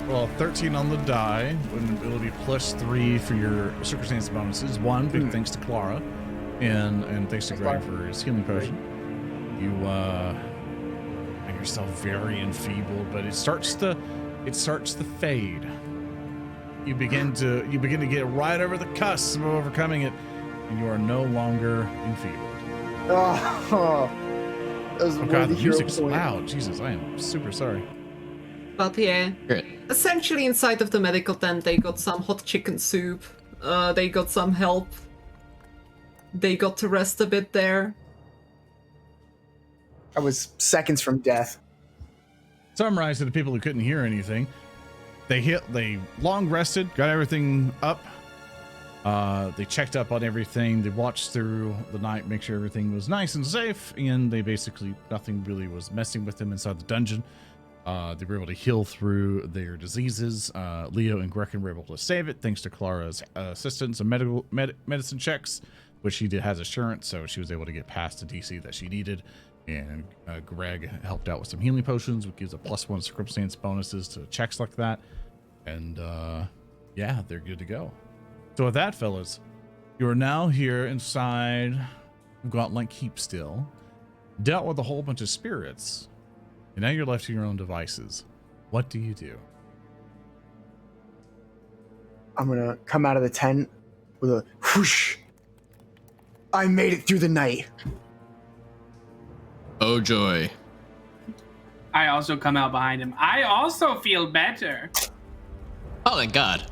well, 13 on the die, and it'll be +3 for your circumstance bonuses. One, big thanks to Klaara, and thanks to Greg for his healing potion. You find yourself very enfeebled, but it starts to fade. You begin to get right over the cusp of overcoming it, and you are no longer enfeebled. Oh, that was Oh god, the music's loud. Jesus, I am super sorry. But yeah, Great. essentially inside of the medical tent, they got some hot chicken soup. They got some help. They got to rest a bit there. I was seconds from death. Summarize to the people who couldn't hear anything. They long rested, got everything up. They checked up on everything. They watched through the night, make sure everything was nice and safe, and they basically nothing really was messing with them inside the dungeon. They were able to heal through their diseases. Leo and Grekin were able to save it thanks to Klaara's assistance and medicine checks, which she has assurance, so she was able to get past the DC that she needed. And Greg helped out with some healing potions, which gives a +1 circumstance bonuses to checks like that. And yeah, they're good to go. So with that, fellas, you are now here inside Gauntlet Keep still, dealt with a whole bunch of spirits, and now you're left to your own devices. What do you do? I'm gonna come out of the tent with a whoosh. I made it through the night. Oh joy. I also come out behind him. I also feel better. Oh thank God.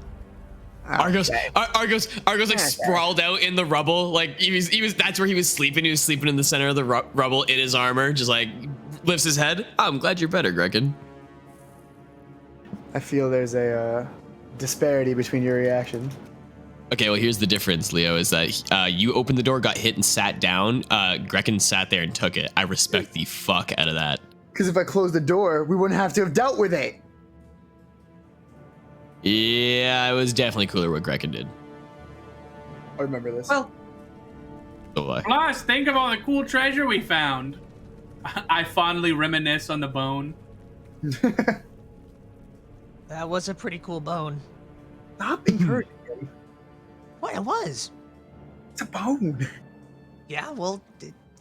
Argo's like sprawled out in the rubble. Like he was that's where he was sleeping. He was sleeping in the center of the rubble in his armor, just like lifts his head. Oh, I'm glad you're better, Grekin. I feel there's a disparity between your reactions. Okay, well, here's the difference, Leo, is that you opened the door, got hit, and sat down. Grekin sat there and took it. I respect the fuck out of that. Because if I closed the door, we wouldn't have to have dealt with it. Yeah, it was definitely cooler what Grekin did. I remember this. Well, So, Plus, think of all the cool treasure we found. I fondly reminisce on the bone. That was a pretty cool bone. Stop encouraging him. What it was? It's a bone. Yeah, well,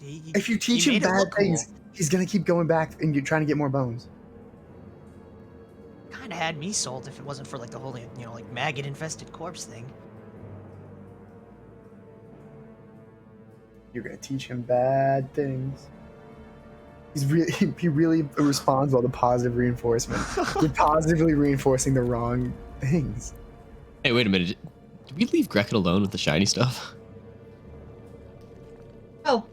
If you teach him bad things, he's gonna keep going back and you're trying to get more bones. Kind of had me sold if it wasn't for like the whole, like maggot-infested corpse thing. You're gonna teach him bad things. He really responds well to positive reinforcement. You're positively reinforcing the wrong things. hey, wait a minute. Did we leave Grekin alone with the shiny stuff? well,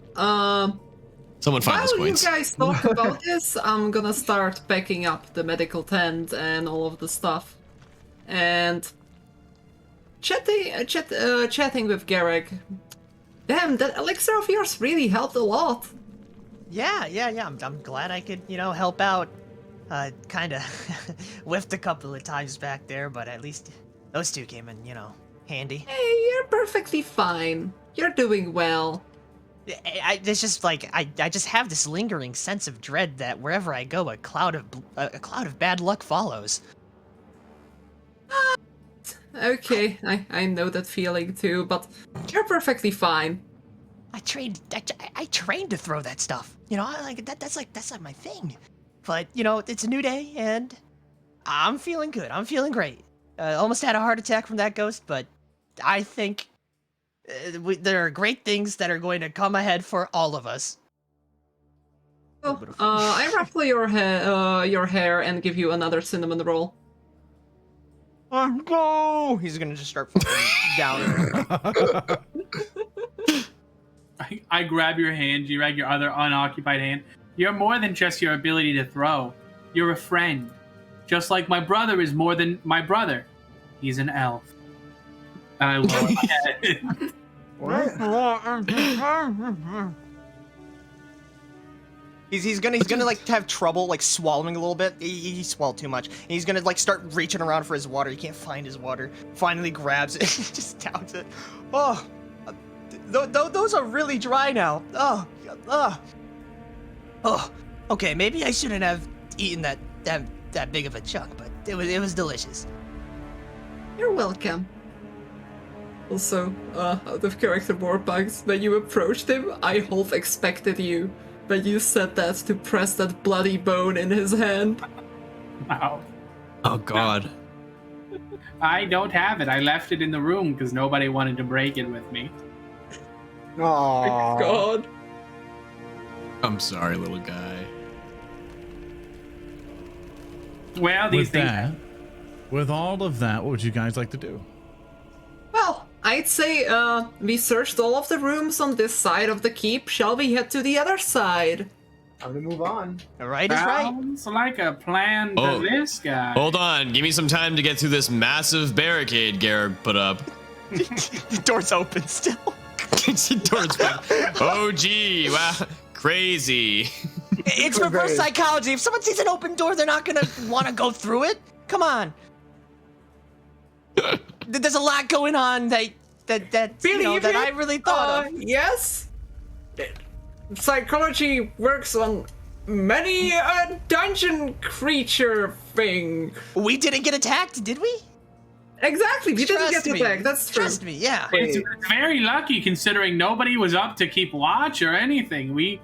Someone find those while you points. guys talk about this, I'm gonna start packing up the medical tent and all of the stuff, and chatting with Gereg. Damn, that elixir of yours really helped a lot. Yeah. I'm glad I could, help out. Kind of whiffed a couple of times back there, but at least those two came in, handy. Hey, you're perfectly fine. You're doing well. It's just like I just have this lingering sense of dread that wherever I go, a cloud of bad luck follows. Okay, I know that feeling too, but you're perfectly fine. I trained to throw that stuff. That's like my thing. But it's a new day and I'm feeling good. I'm feeling great. Almost had a heart attack from that ghost, but I think there are great things that are going to come ahead for all of us. Oh, I ruffle your hair and give you another cinnamon roll. Go! He's gonna just start fucking down. I grab your hand, Gereg, your other unoccupied hand. You're more than just your ability to throw. You're a friend. Just like my brother is more than my brother. He's an elf. And I lower my head. What? He's gonna like have trouble like swallowing a little bit. He swallowed too much. And he's gonna like start reaching around for his water. He can't find his water. Finally grabs it, just downs it. Oh, those are really dry now. Oh. Okay, maybe I shouldn't have eaten that big of a chunk, but it was delicious. You're welcome. Also, out of character, Warpugss, when you approached him, I half expected you. When you said that, to press that bloody bone in his hand. Wow. Oh God. I don't have it. I left it in the room because nobody wanted to break it with me. Oh God. I'm sorry, little guy. Well, these things. With all of that, what would you guys like to do? Well, I'd say we searched all of the rooms on this side of the keep. Shall we head to the other side? Time to move on. Right is right. Sounds like a plan Oh. to this guy. Hold on, give me some time to get through this massive barricade Gereg put up. The door's open still. Door's back. Oh gee, wow, crazy. It's reverse psychology. If someone sees an open door, they're not gonna want to go through it. Come on. There's a lot going on that I really thought of. Yes. Psychology works on many a dungeon creature thing. We didn't get attacked, did we? Exactly, we didn't Trust get me. attacked. That's true. Trust me, yeah. It's very lucky considering nobody was up to keep watch or anything. We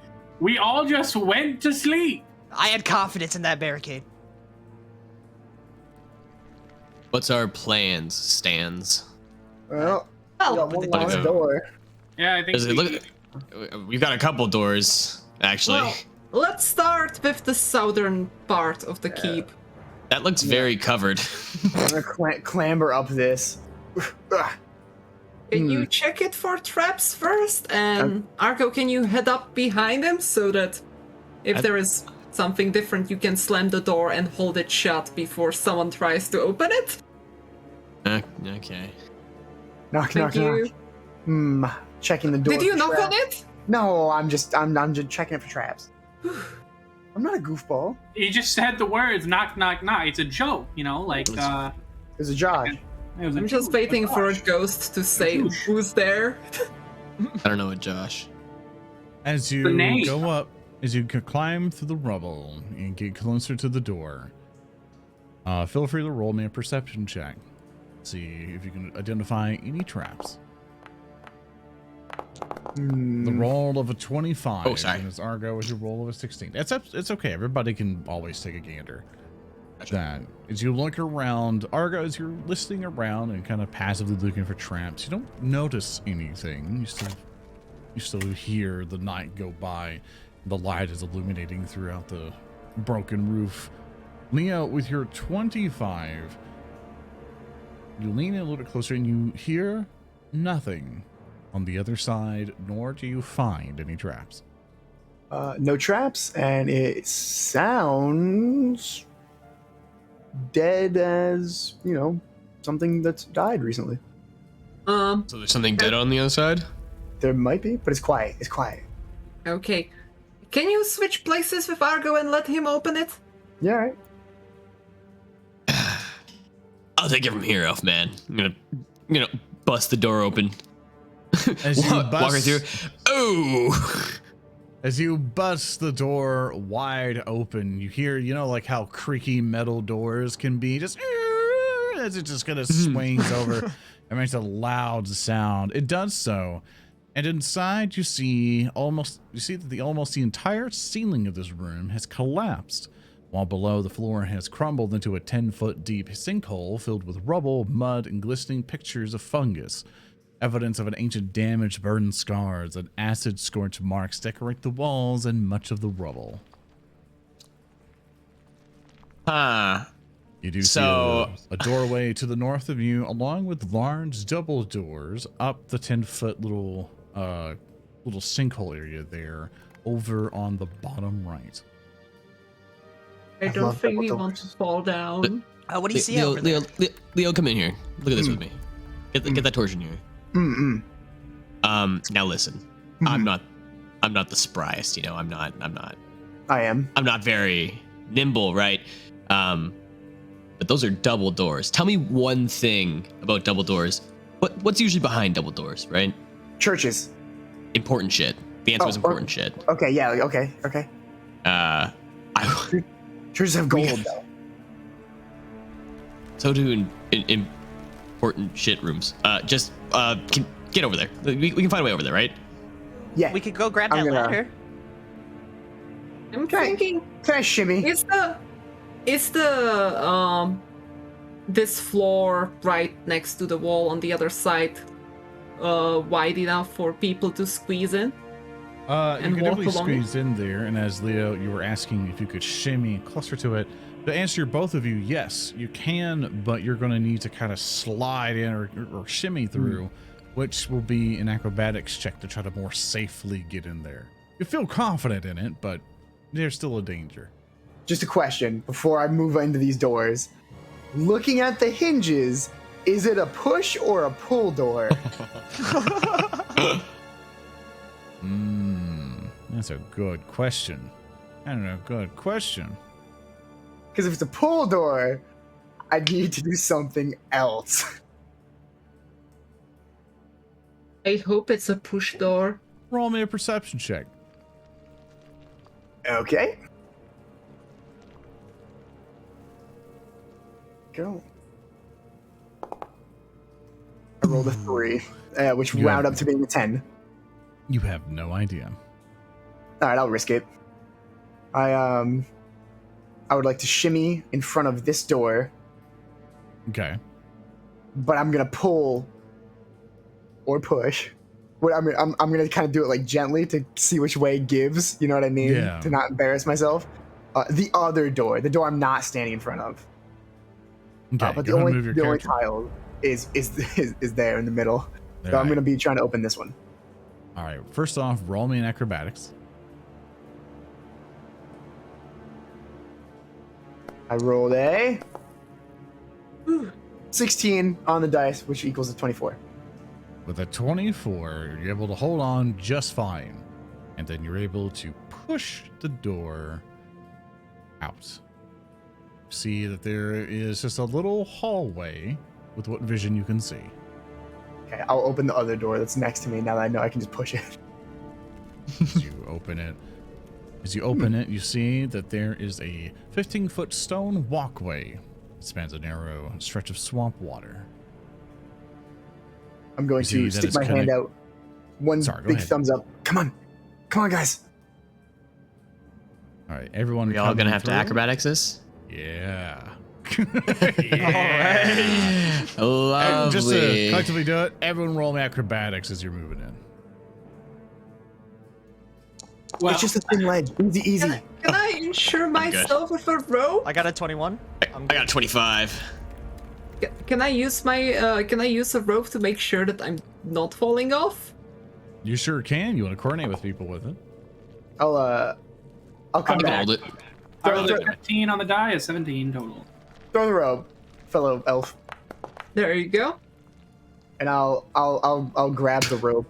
all just went to sleep. I had confidence in that barricade. What's our plans, Stans? Well, we got one Open the last door. door. Yeah, I think Does it look? We've got a couple doors, actually. Well, let's start with the southern part of the keep. That looks very covered. I'm gonna clamber up this. Can you check it for traps first? And Argo, can you head up behind him so that if there is something different, you can slam the door and hold it shut before someone tries to open it? Okay. Knock, Thank knock, you. knock. Checking the door. Did you for knock on traps. it? No, I'm just checking it for traps. I'm not a goofball. You just said the words knock, knock, knock. It's a joke, you know, like There's a Josh. it was a I'm just joke. waiting for a ghost to say who's there. I don't know what Josh. As you name. go up, as you climb through the rubble and get closer to the door, feel free to roll me a perception check. See if you can identify any traps. The roll of a 25. Oh, sorry. And it's Argo with your roll of a 16. It's okay. Everybody can always take a gander. That as you look around, Argo, as you're listening around and kind of passively looking for traps, you don't notice anything. You still hear the night go by. The light is illuminating throughout the broken roof. Leo, with your 25, you lean in a little bit closer and you hear nothing on the other side, nor do you find any traps. No traps, and it sounds dead as, something that's died recently. So there's something dead on the other side? There might be, but it's quiet. It's quiet. Okay. Can you switch places with Argo and let him open it? Yeah, right. I'll take it from here, elf man. I'm gonna bust the door open. As you Walk right through. Oh! As you bust the door wide open, you hear, like how creaky metal doors can be, just as it just kind of swings over and makes a loud sound. It does so. And inside you see that the entire ceiling of this room has collapsed, while below the floor has crumbled into a 10-foot deep sinkhole filled with rubble, mud, and glistening pictures of fungus. Evidence of an ancient damage, burned scars, and acid-scorched marks decorate the walls and much of the rubble. You do see a doorway to the north of you, along with large double doors up the 10-foot little sinkhole area there, over on the bottom right. I don't love think we double want to fall down. What do you see over there? Leo, come in here. Look at this with me. Get that torch in here. Now listen. I'm not the spryest, I'm not I am. I'm not very nimble, right? But those are double doors. Tell me one thing about double doors. What's usually behind double doors, right? Churches. Important shit. The answer is important shit. Okay, yeah, okay. Churches have gold, though. So do important shit rooms. Get over there. We can find a way over there, right? Yeah. We could go grab that ladder. I'm thinking. Can I shimmy? Is the this floor right next to the wall on the other side wide enough for people to squeeze in? You can definitely along squeeze in there, and as Leo, you were asking if you could shimmy closer to it. To answer both of you, yes, you can, but you're going to need to kind of slide in or shimmy through, which will be an acrobatics check to try to more safely get in there. You feel confident in it, but there's still a danger. Just a question before I move into these doors. Looking at the hinges, is it a push or a pull door? That's a good question. Good question. Because if it's a pull door, I need to do something else. I hope it's a push door. Roll me a perception check. Okay. Go. I rolled a 3, which wound up to being a 10. You have no idea. All right, I'll risk it. I would like to shimmy in front of this door. Okay. But I'm gonna pull or push. I'm gonna kind of do it like gently to see which way it gives. You know what I mean? Yeah. To not embarrass myself. The other door, the door I'm not standing in front of. Okay. But the only tile is there in the middle. So I'm gonna be trying to open this one. All right. First off, roll me an acrobatics. I rolled a 16 on the dice, which equals a 24. With a 24, you're able to hold on just fine. And then you're able to push the door out. See that there is just a little hallway with what vision you can see. Okay, I'll open the other door that's next to me now that I know I can just push it. As you open it, you see that there is a 15-foot stone walkway. It spans a narrow stretch of swamp water. I'm going to stick my hand out. One big thumbs up. Come on, guys. All right, everyone. We all gonna have to acrobatics this? Yeah. Yeah. Lovely. Just to collectively do it, everyone roll me acrobatics as you're moving in. Well, it's just a thin ledge. Easy. Can I insure myself with a rope? I got a 21. I got a 25. Can I use a rope to make sure that I'm not falling off? You sure can. You want to coordinate with people with it? I'll come back. Hold it. I rolled a 15 on the die, a 17 total. Throw the rope, fellow elf. There you go. And I'll grab the rope.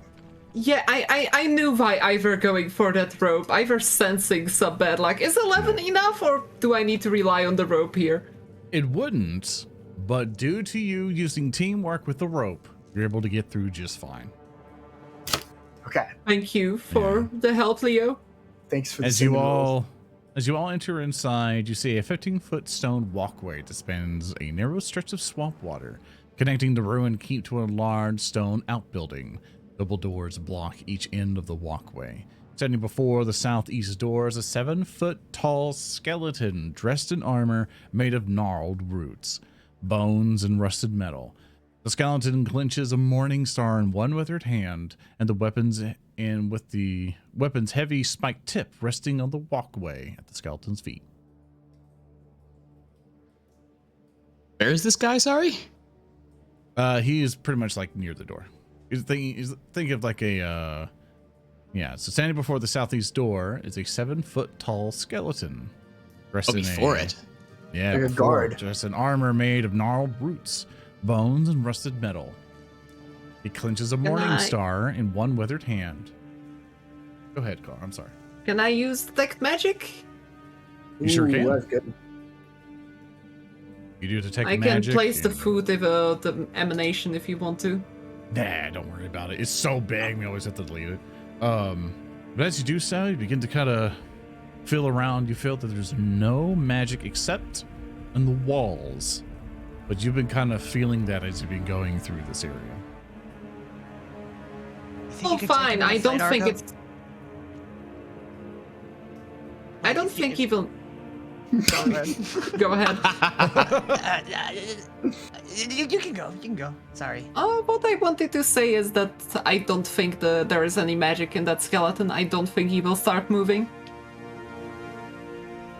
Yeah, I knew why Ivor going for that rope. Ivor sensing some bad luck. Is 11 enough, or do I need to rely on the rope here? It wouldn't, but due to you using teamwork with the rope, you're able to get through just fine. Okay. Thank you for the help, Leo. Thanks for the As you all enter inside, you see a 15-foot stone walkway that spans a narrow stretch of swamp water, connecting the ruined keep to a large stone outbuilding. Double doors block each end of the walkway. Standing before the southeast door is a 7-foot tall skeleton dressed in armor made of gnarled roots, bones, and rusted metal. The skeleton clenches a morning star in one withered hand, and with the weapon's heavy spiked tip resting on the walkway at the skeleton's feet. Where is this guy, sorry? He is pretty much like near the door. Think of like a, so standing before the southeast door is a 7-foot tall skeleton. Before it? Yeah, like a guard. Just an armor made of gnarled roots, bones, and rusted metal. He clenches a morning star in one withered hand. Go ahead, Klaara. I'm sorry. Can I use detect magic You sure Ooh, can. That's good. You do detect I magic. can place the and- food with the emanation if you want to. Nah, don't worry about it. It's so big, we always have to delete it. But as you do so, you begin to kind of feel around. You feel that there's no magic except in the walls. But you've been kind of feeling that as you've been going through this area. You think Oh, you could take fine. him in a I don't fight, think Argo? it's. I don't think even. Go ahead. You can go. You can go. Sorry. What I wanted to say is that I don't think there is any magic in that skeleton. I don't think he will start moving.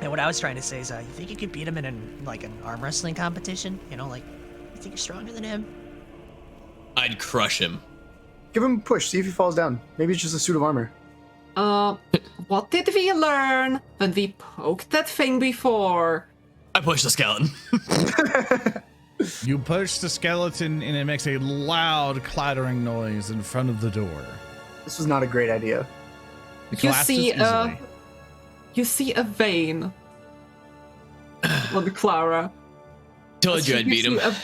And what I was trying to say is, you think you could beat him in an arm wrestling competition? You know, like, you think you're stronger than him? I'd crush him. Give him a push. See if he falls down. Maybe it's just a suit of armor. What did we learn when we poked that thing before? I push the skeleton. You push the skeleton and it makes a loud clattering noise in front of the door. This was not a great idea. It You collapses see, easily. You see a vein on Klaara. Told you I'd You beat him. see a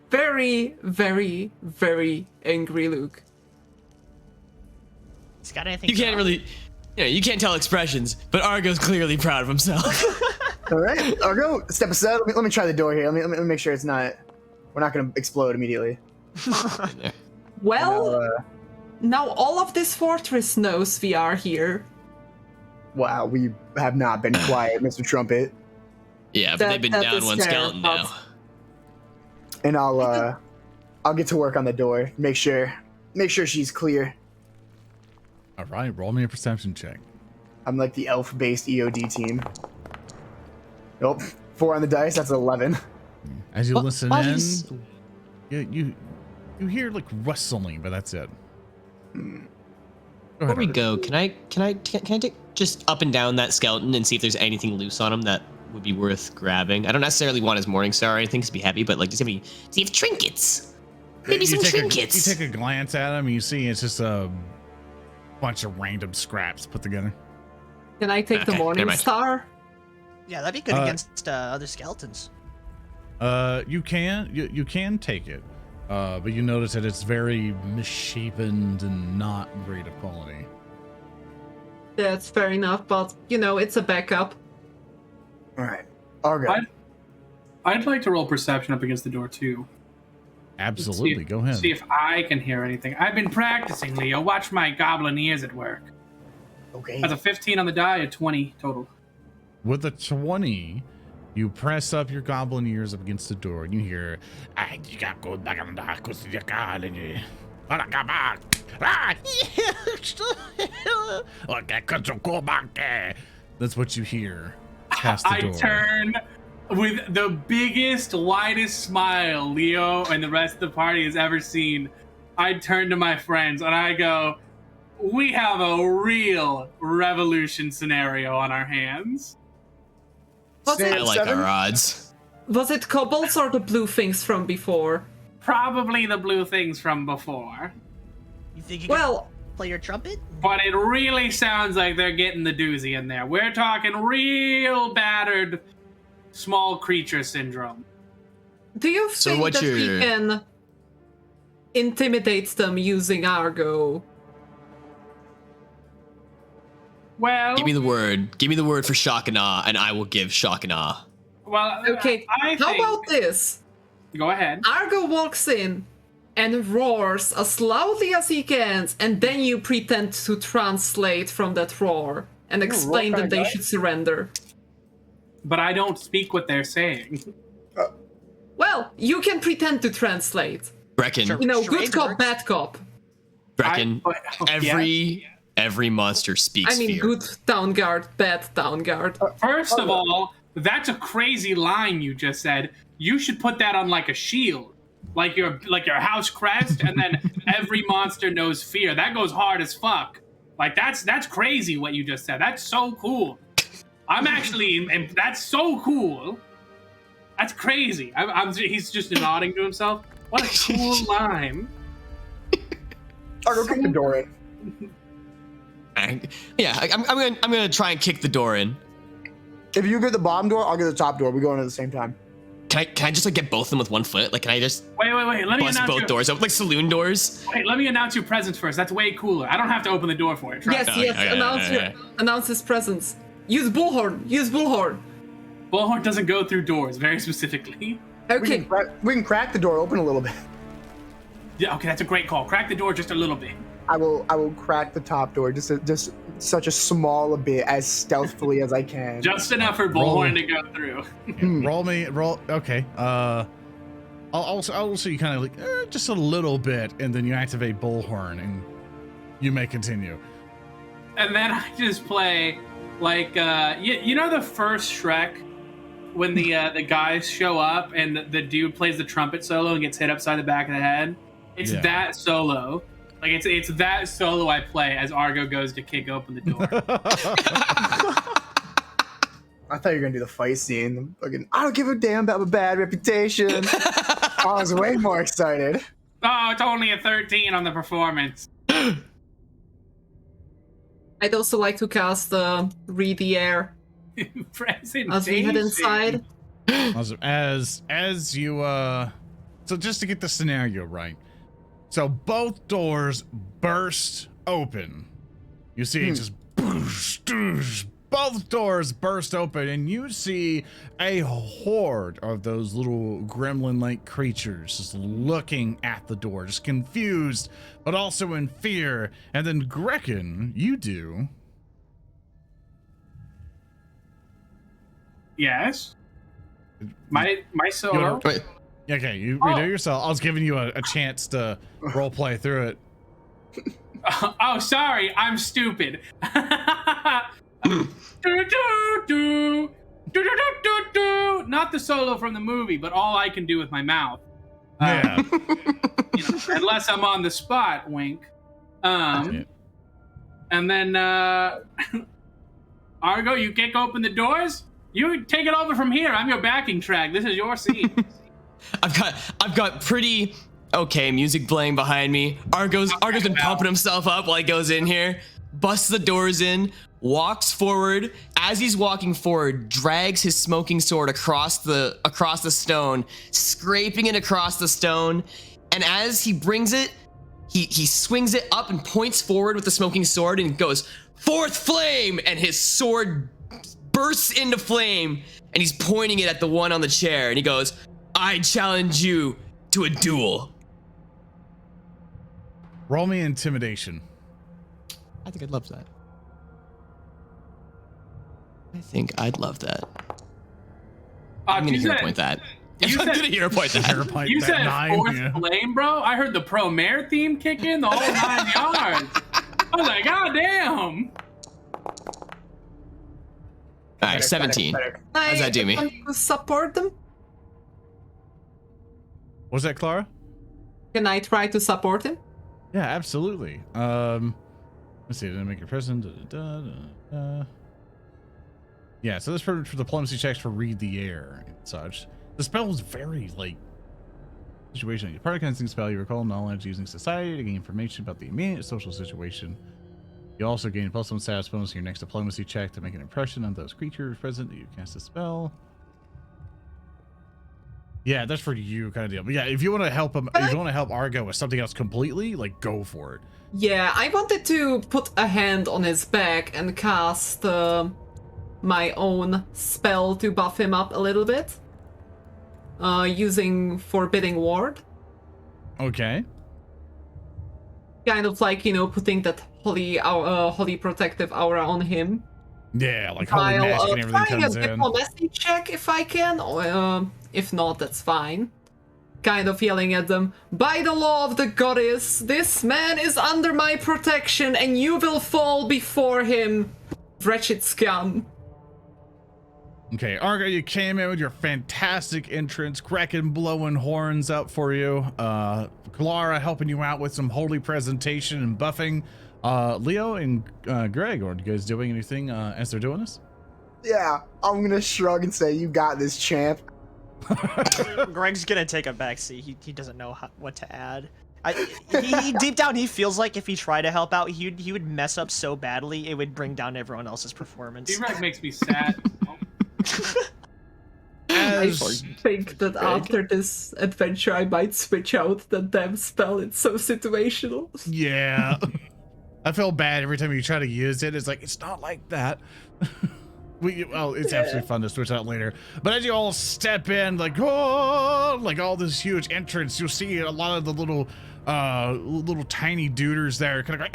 very, very, very angry look. He's got anything? You can't really, you can't tell expressions, but Argo's clearly proud of himself. All right, Argo, step aside. Let me try the door here. Let me make sure it's not. We're not going to explode immediately. Well, now all of this fortress knows we are here. Wow, we have not been quiet, Mr. Trumpet. Yeah, but they've been That down is one fair, skeleton but- now. And I'll get to work on the door. Make sure she's clear. All right, roll me a perception check. I'm like the elf-based EOD team. Nope, 4 on the dice. That's 11. As you Well, listen while in, he's- you hear like rustling, but that's it. Go Before ahead, we Argo. go, can I take just up and down that skeleton and see if there's anything loose on him that would be worth grabbing? I don't necessarily want his morning star or anything to be heavy, but like, does he have any? Does he have trinkets? Maybe some trinkets. You take a glance at him, and you see it's just a bunch of random scraps put together. Can I take the Okay, Morning never mind. Star? Yeah, that'd be good against other skeletons. You can take it, but you notice that it's very misshapen and not great of quality. That's fair enough, but it's a backup. All right, Argo. I'd like to roll perception up against the door too. Absolutely, go ahead. See if I can hear anything. I've been practicing, Leo. Watch my goblin ears at work. Okay. That's a 15 on the die, a 20 total. With a 20, you press up your goblin ears up against the door, and you hear, you got go back on the that's what you hear past the I door. turn with the biggest, widest smile Leo and the rest of the party has ever seen. I turn to my friends and I go, we have a real revolution scenario on our hands. Was I it, like Seven? our odds. was it kobolds or the blue things from before? Probably the blue things from before. You think you Well, can play your trumpet? But it really sounds like they're getting the doozy in there. We're talking real battered small creature syndrome. do you So think what that we you're- can intimidate them using Argo? Well, Give me the word. Give me the word for shock and awe, and I will give shock and awe. well, Okay, I how think, about this? Go ahead. Argo walks in and roars as loudly as he can, and then you pretend to translate from that roar and explain roar that they kinda guy. should surrender. But I don't speak what they're saying. Well, you can pretend to translate. Brecken, Sure. Good Charades cop, works. bad cop. Brecken, Yes. every monster speaks I mean, fear. good town guard, bad town guard. First of all, that's a crazy line you just said. You should put that on like a shield, like your house crest, and then every monster knows fear. That goes hard as fuck. Like that's crazy what you just said. That's so cool. I'm actually, and that's so cool. That's crazy. He's just nodding to himself. What a cool line. Argo, kick the door in. Yeah, I'm gonna try and kick the door in. If you get the bottom door, I'll get the top door. We go in at the same time. Can I just like get both of them with one foot? Like, can I just Wait. Let me bust announce both doors open like saloon doors? Wait, let me announce your presence first. That's way cooler. I don't have to open the door for it. Trust Yes, me. yes. Announce his presence. Use bullhorn. Use bullhorn. Bullhorn doesn't go through doors, very specifically. Okay. We can crack the door open a little bit. Yeah, okay, that's a great call. Crack the door just a little bit. I will crack the top door just such a small bit, as stealthily as I can. Just enough for Bullhorn to go through. Roll. Okay. I'll also you kind of like just a little bit, and then you activate Bullhorn, and you may continue. And then I just play like you know the first Shrek when the guys show up and the dude plays the trumpet solo and gets hit upside the back of the head. It's that solo. Like it's that solo I play as Argo goes to kick open the door. I thought you were gonna do the fight scene. Fucking, I don't give a damn about my bad reputation. I was way more excited. Oh, it's only a 13 on the performance. I'd also like to cast Read the Air as we head inside. As you so just to get the scenario right. So both doors burst open. You see just both doors burst open, and you see a horde of those little gremlin-like creatures just looking at the door, just confused, but also in fear. And then Grekin, you do. Yes. My solo. Wait. Okay, you redo yourself. I was giving you a chance to role play through it. Oh, sorry, I'm stupid. Not the solo from the movie, but all I can do with my mouth. Yeah. Unless I'm on the spot, wink. And then Argo, you kick open the doors. You take it over from here. I'm your backing track. This is your scene. I've got pretty okay music playing behind me. Argo's been pumping himself up while he goes in here, busts the doors in, walks forward. As he's walking forward, drags his smoking sword across the stone, scraping it across the stone. And as he brings it, he swings it up and points forward with the smoking sword and goes, "Fourth flame!" And his sword bursts into flame, and he's pointing it at the one on the chair, and he goes, "I challenge you to a duel." Roll me intimidation. I think I'd love that. I'm gonna hero point that. I'm gonna hero point that. You said fourth flame, bro? I heard the Pro Mare theme kick in the whole 9 yards. I was like, God damn. All right, 17. How does that do me? Support them? Was that Klaara? Can I try to support him? Yeah, absolutely. Let's see. Did I make it present? Yeah, so this for diplomacy checks for read the air and such. The spell was very situational. Your party cleansing spell. You recall knowledge using society to gain information about the immediate social situation. You also gain +1 status bonus in your next diplomacy check to make an impression on those creatures present that you cast a spell. Yeah, that's for you kind of deal. But yeah, if you want to help him, if you want to help Argo with something else completely, go for it. Yeah, I wanted to put a hand on his back and cast my own spell to buff him up a little bit. Using Forbidding Ward. Okay. Kind of putting that holy protective aura on him. Yeah, like holy magic and everything comes in. A diplomacy check if I can, or if not, that's fine. Kind of yelling at them, "By the law of the goddess, this man is under my protection, and you will fall before him, wretched scum." Okay, Argo, you came in with your fantastic entrance. Grekin blowing horns out for you. Klaara helping you out with some holy presentation and buffing. Leo and Greg, are you guys doing anything as they're doing this? Yeah, I'm gonna shrug and say, "You got this, champ." Greg's gonna take a backseat. He doesn't know what to add. He deep down he feels like if he tried to help out, he would mess up so badly it would bring down everyone else's performance. Gereg makes me sad. I As think that after this adventure, I might switch out the damn spell. It's so situational. yeah, I feel bad every time you try to use it. It's like it's not like that. Well, it's absolutely fun to switch out later. But as you all step in, like all this huge entrance, you'll see a lot of the little tiny duders there kind of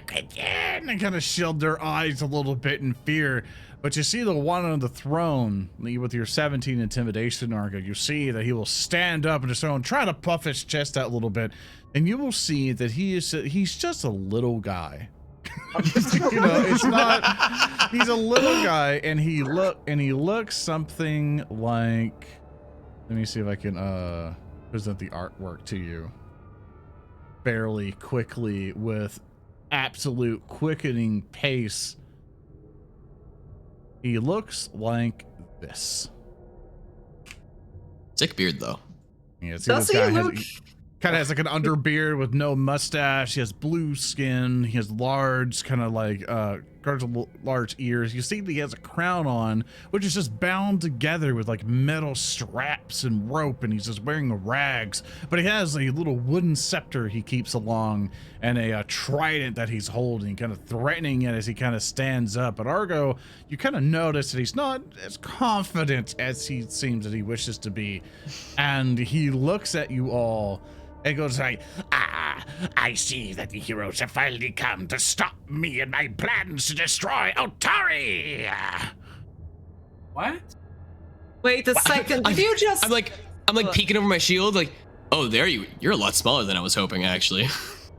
going, and kind of shield their eyes a little bit in fear. But you see the one on the throne with your 17 intimidation, Argo. You see that he will stand up in his throne, try to puff his chest out a little bit, and you will see that he's just a little guy. You know, it's not. He's a little guy, and he looks something like. Let me see if I can present the artwork to you fairly quickly with absolute quickening pace. He looks like this. Sick beard though. Yeah, see, Does this he guy look? kind of has like an underbeard with no mustache. He has blue skin. He has large, kind of like large ears. You see that he has a crown on, which is just bound together with like metal straps and rope, and he's just wearing rags. But he has a little wooden scepter he keeps along, and a trident that he's holding, kind of threatening it as he kind of stands up. But Argo, you kind of notice that he's not as confident as he seems that he wishes to be, and he looks at you all. It goes like, I see that the heroes have finally come to stop me in my plans to destroy Otari. What? Wait a second. Did you just? I'm like peeking over my shield, like, oh, there you're a lot smaller than I was hoping, actually.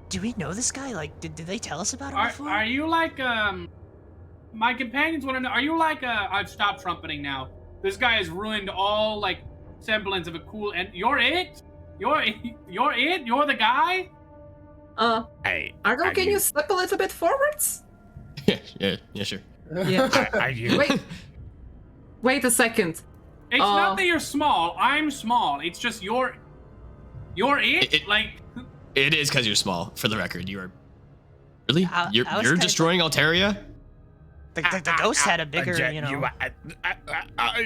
Do we know this guy? Like, did they tell us about him before? Are you like my companions want to know? Are you like I've stopped trumpeting now. This guy has ruined all like semblance of a cool. And you're it. You're it. You're the guy. Hey, Argo, can you step a little bit forwards? yeah, sure. Yeah. Are you? Wait a second. It's not that you're small. I'm small. It's just you're it. Like. It is because you're small. For the record, you are. Really? I was You're kinda destroying Altaria? The ghost had a bigger, you know.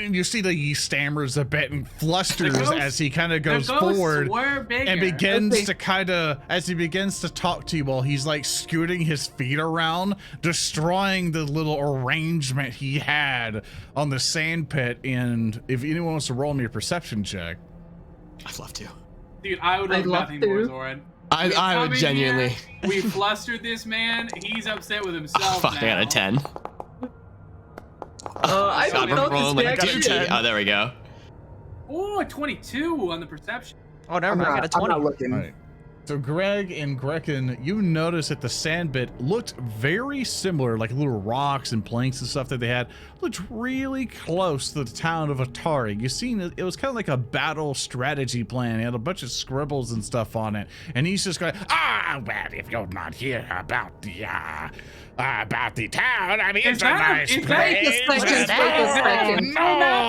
You see that he stammers a bit and flusters The ghosts- as he kind of goes the ghosts forward were bigger. and begins Okay. to kind of, as he begins to talk to you while he's like scooting his feet around, destroying the little arrangement he had on the sand pit. And if anyone wants to roll me a perception check. I'd love to. Dude, I would I'd love love nothing to. more, Zoran. We I come would in genuinely. here, we flustered this man. He's upset with himself. Oh, fuck, I got a now. 10. I God, don't we're know rolling this like a reaction. DT. Oh, there we go. Oh, a 22 on the perception. Oh, never mind. I got a 20. I'm not looking. All right. So Gereg and Grekin, you notice that the sand bit looked very similar, like little rocks and planks and stuff that they had, looked really close to the town of Otari. You seen it was kind of like a battle strategy plan. It had a bunch of scribbles and stuff on it. And he's just going, well, if you're not here about the town, I mean, it's a nice place. Wait a second. No!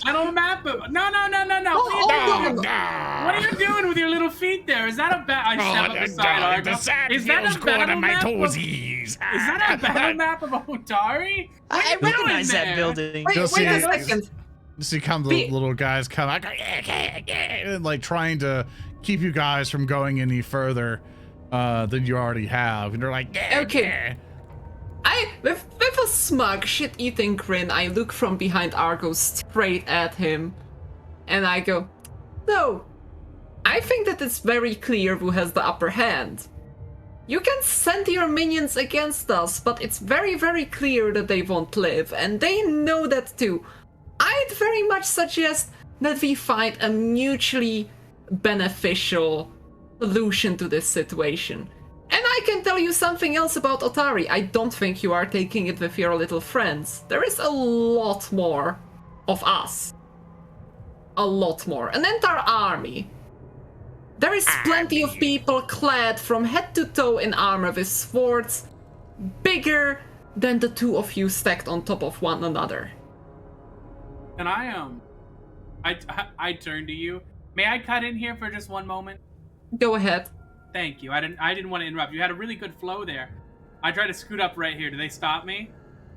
Metal map of... No. Oh, What are you doing with your little feet there? Is that a I step up beside Argo. Is that a battle map of... Is that a battle map of Otari? What are I you doing recognize that there? building. Wait You'll see a it. second. You see come the little guys come like, and like trying to keep you guys from going any further than you already have. And they're like, Okay. With a smug, shit-eating grin, I look from behind Argo straight at him, and I go, "No, I think that it's very clear who has the upper hand. You can send your minions against us, but it's very, very clear that they won't live, and they know that too. I'd very much suggest that we find a mutually beneficial solution to this situation. And I can tell you something else about Otari. I don't think you are taking it with your little friends. There is a lot more of us. A lot more. An entire army. There is plenty of people clad from head to toe in armor with swords bigger than the two of you stacked on top of one another." And I turn to you. May I cut in here for just one moment? Go ahead. Thank you. I didn't want to interrupt. You had a really good flow there. I tried to scoot up right here. Do they stop me?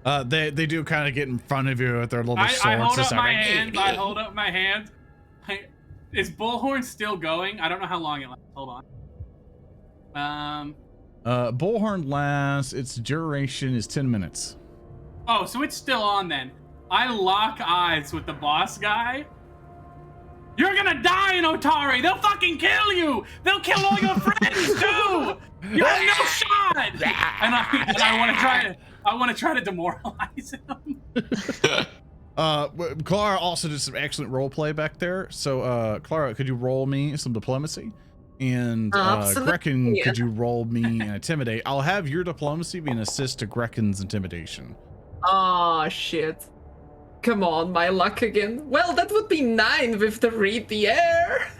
They do kind of get in front of you with their little swords. I hold up my hand. I hold up my hand. Is Bullhorn still going? I don't know how long it lasts. Hold on. Bullhorn lasts. Its duration is 10 minutes. Oh, so it's still on then. I lock eyes with the boss guy. You're gonna die in Otari. They'll fucking kill you. They'll kill all your friends too. You have no shot. And I want to try to demoralize him. Klaara also did some excellent role play back there. So, Klaara, could you roll me some diplomacy? And Grekin, could you roll me an intimidate? I'll have your diplomacy be an assist to Grekin's intimidation. Oh, shit. Come on, my luck again. Well, that would be 9 with the read the air.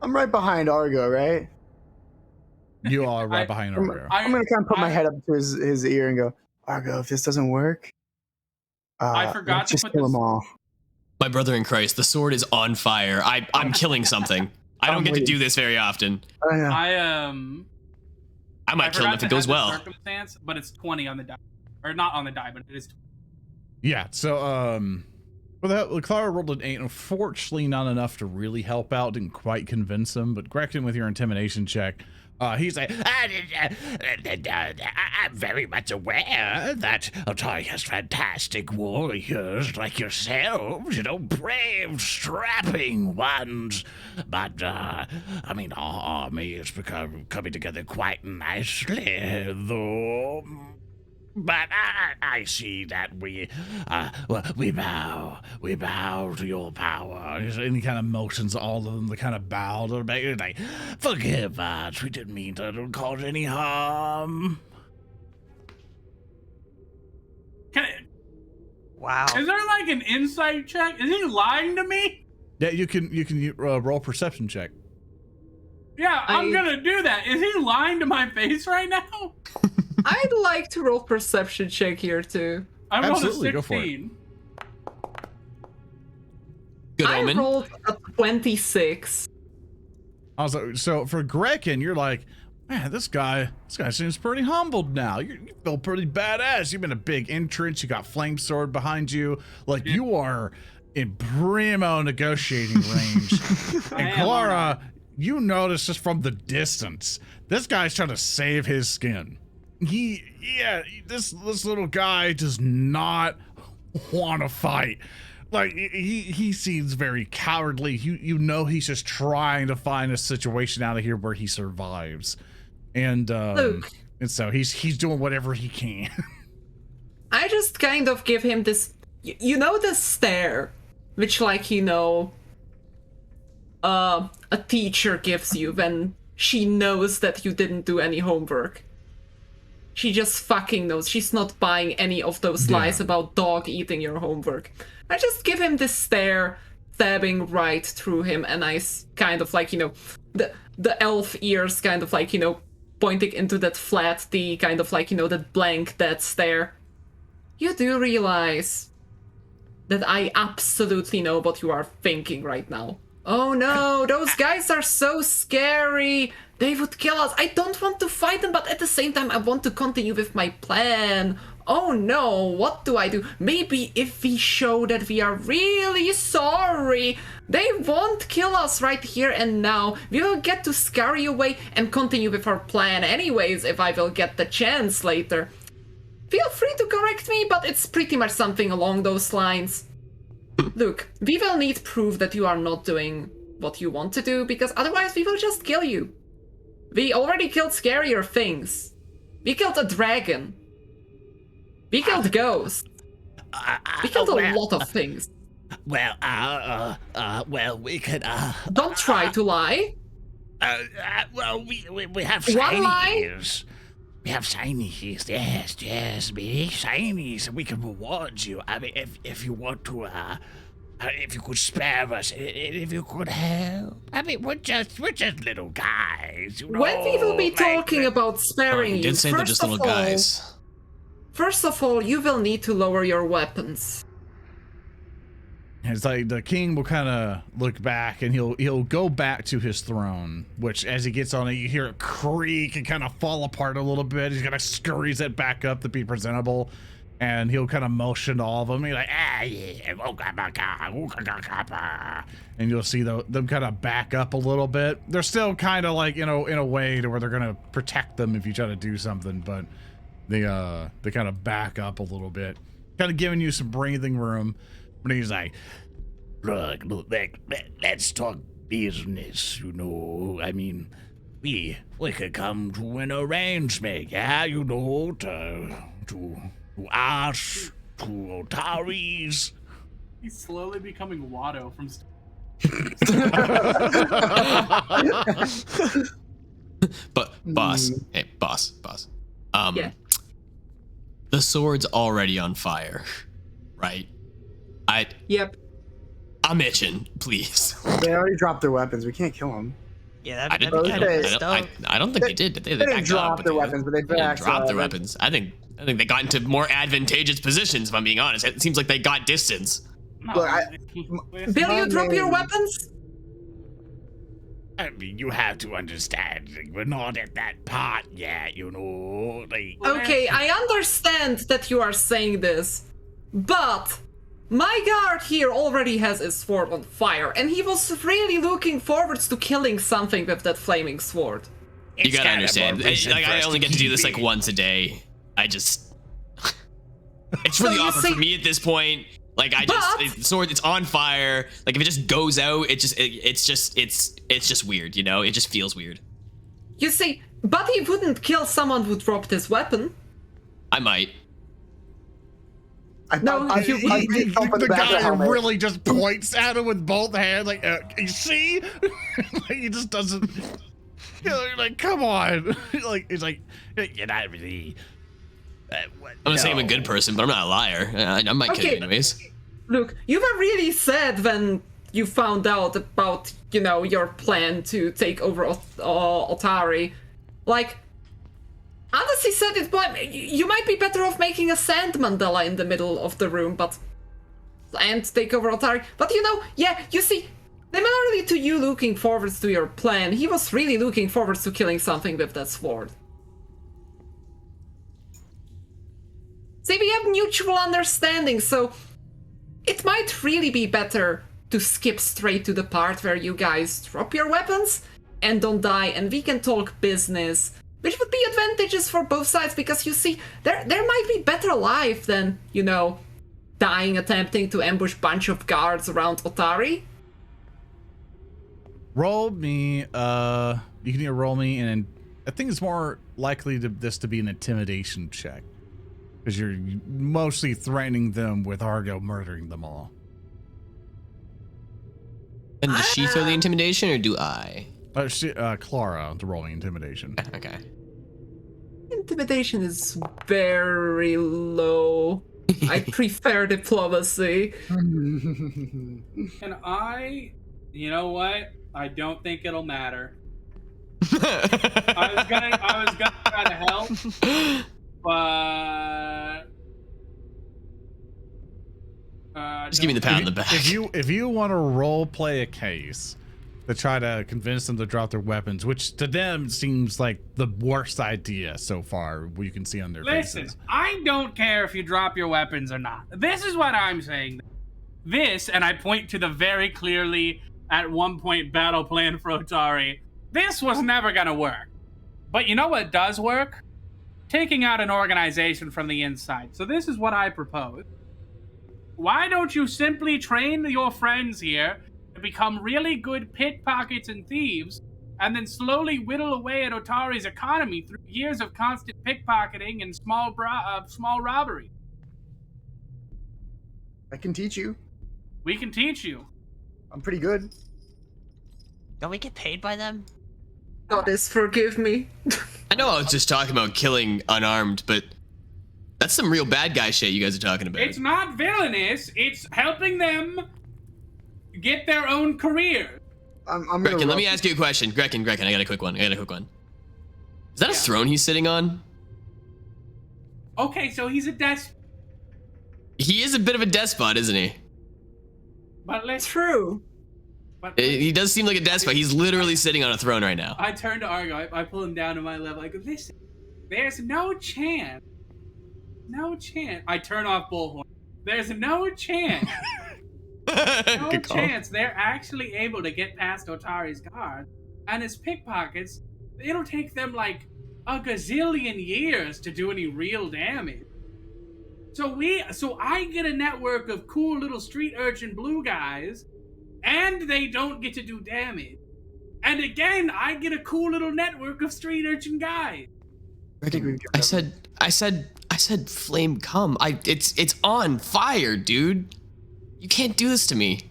I'm right behind Argo, right? You are right behind Argo. I'm gonna kind of put my head up to his ear and go, Argo, if this doesn't work, I forgot to just put kill this. them all. My brother in Christ, the sword is on fire. I'm killing something. I don't get to do this very often. I know. I might kill him if it goes well. Circumstance, but it's 20 on the die, or not on the die, but it is 20. Yeah, so well, Klaara rolled an 8. Unfortunately, not enough to really help out. Didn't quite convince him. But Grekin, with your intimidation check, he's like, I'm very much aware that Otari has fantastic warriors like yourselves, you know, brave, strapping ones. But I mean, our army is coming together quite nicely, though. But I see that we bow to your power. And he kind of motions all of them to kind of bow to the back. Like, forgive us, we didn't mean to cause any harm. Wow. Is there like an insight check? Is he lying to me? Yeah, you can roll perception check. Yeah, I'm gonna do that. Is he lying to my face right now? I'd like to roll perception check here too. I rolled a Absolutely, go for it. 16. Good I omen. rolled a 26. Also, so for Grekin, you're like, man, this guy seems pretty humbled now. You feel pretty badass. You've been a big entrance. You got flame sword behind you. Like, you are in primo negotiating range. And Klaara, you notice just from the distance, this guy's trying to save his skin. This little guy does not want to fight. Like, he seems very cowardly. You know he's just trying to find a situation out of here where he survives. And Luke. And so he's doing whatever he can. I just kind of give him this, you know, the stare, which, like, you know, a teacher gives you when she knows that you didn't do any homework. She just fucking knows. She's not buying any of those lies about dog eating your homework. I just give him this stare, stabbing right through him, and I kind of like, you know, the elf ears kind of like, you know, pointing into that flat D, kind of like, you know, that blank, that stare. You do realize that I absolutely know what you are thinking right now. Oh no, those guys are so scary. They would kill us. I don't want to fight them, but at the same time, I want to continue with my plan. Oh no, what do I do? Maybe if we show that we are really sorry, they won't kill us right here and now. We will get to scurry away and continue with our plan anyways if I will get the chance later. Feel free to correct me, but it's pretty much something along those lines. Look, we will need proof that you are not doing what you want to do, because otherwise we will just kill you. We already killed scarier things. We killed a dragon. We killed ghosts. We killed a lot of things. Well, we could, Don't try to lie. well, we have One lie? shinies. We have shinies, yes, we shinies. We can reward you. I mean, if you want to, if you could spare us, if you could help. I mean, we're just little guys. You know, When we will be talking about sparing You you, did say they're just little guys. First of all, you will need to lower your weapons. It's like the king will kind of look back and he'll go back to his throne, which as he gets on it, you hear it creak and kind of fall apart a little bit. He's gonna scurries it back up to be presentable. and he'll kind of motion to all of them. He's like, and you'll see them kind of back up a little bit. They're still kind of like, in a way to where they're gonna protect them if you try to do something, but they kind of back up a little bit, kind of giving you some breathing room. But he's like, look, let's talk business. I mean, we could come to an arrangement, yeah, to us, to Otaris. He's slowly becoming Watto from. But boss, hey, boss. Yeah. The sword's already on fire, right? Yep. I'm itching, please. They already dropped their weapons. We can't kill them. Yeah, I don't think they did. They didn't backed drop up, their weapons, but they didn't backed drop their up. weapons. I think they got into more advantageous positions, if I'm being honest. It seems like they got distance. No, Look, Bill, you drop your weapons? I mean, you have to understand, we're not at that part yet, Okay, I understand that you are saying this, but my guard here already has his sword on fire, and he was really looking forward to killing something with that flaming sword. You gotta understand. I only get to do this like once a day. It's really you awkward see- for me at this point. Like the sword, it's on fire. Like if it just goes out, it's just weird, It just feels weird. You see, but he wouldn't kill someone who dropped his weapon. I might. The guy really just points at him with both hands, like, you see? Like, he just doesn't. Like, come on. He's like, you're not really. I'm gonna say I'm a good person, but I'm not a liar. I might kill you anyways. Look, you were really sad when you found out about, your plan to take over Otari. Like, honestly said, you might be better off making a sand mandala in the middle of the room, and take over Otari. But you see, similarly to you looking forward to your plan, he was really looking forward to killing something with that sword. See, we have mutual understanding, so it might really be better to skip straight to the part where you guys drop your weapons and don't die, and we can talk business, which would be advantageous for both sides, because you see, there might be better life than, dying attempting to ambush bunch of guards around Otari. Roll me, you can either roll me, and I think it's more likely this to be an intimidation check, because you're mostly threatening them with Argo murdering them all. And does she throw the intimidation, or do I? Klaara, the rolling intimidation. Okay. Intimidation is very low. I prefer diplomacy. And you know what? I don't think it'll matter. I was gonna try to help, but Just give me the pat on the back. If you want to role play a case to try to convince them to drop their weapons, which to them seems like the worst idea so far, what you can see on their faces. I don't care if you drop your weapons or not. This is what I'm saying. This, and I point to the very clearly at one point battle plan for Otari. This was never gonna work. But you know what does work? Taking out an organization from the inside. So this is what I propose. Why don't you simply train your friends here to become really good pickpockets and thieves, and then slowly whittle away at Otari's economy through years of constant pickpocketing and small robbery? I can teach you. We can teach you. I'm pretty good. Don't we get paid by them? Goddess, forgive me. I know I was just talking about killing unarmed, but that's some real bad guy shit you guys are talking about. It's not villainous. It's helping them get their own career. Grekin, let me ask you a question. Grekin, I got a quick one. Is that a throne he's sitting on? Okay, so he's a despot. He is a bit of a despot, isn't he? But let's... True. But He does seem like a despot. He's literally sitting on a throne right now. I turn to Argo. I pull him down to my level. I go, listen, there's no chance no chance. I turn off bullhorn. There's no chance. No Good call. chance they're actually able to get past Otari's guard. And his pickpockets, it'll take them like a gazillion years to do any real damage. So I get a network of cool little street urchin blue guys, and they don't get to do damage. And again, I get a cool little network of street urchin guys. I said flame come. It's on fire, dude. You can't do this to me.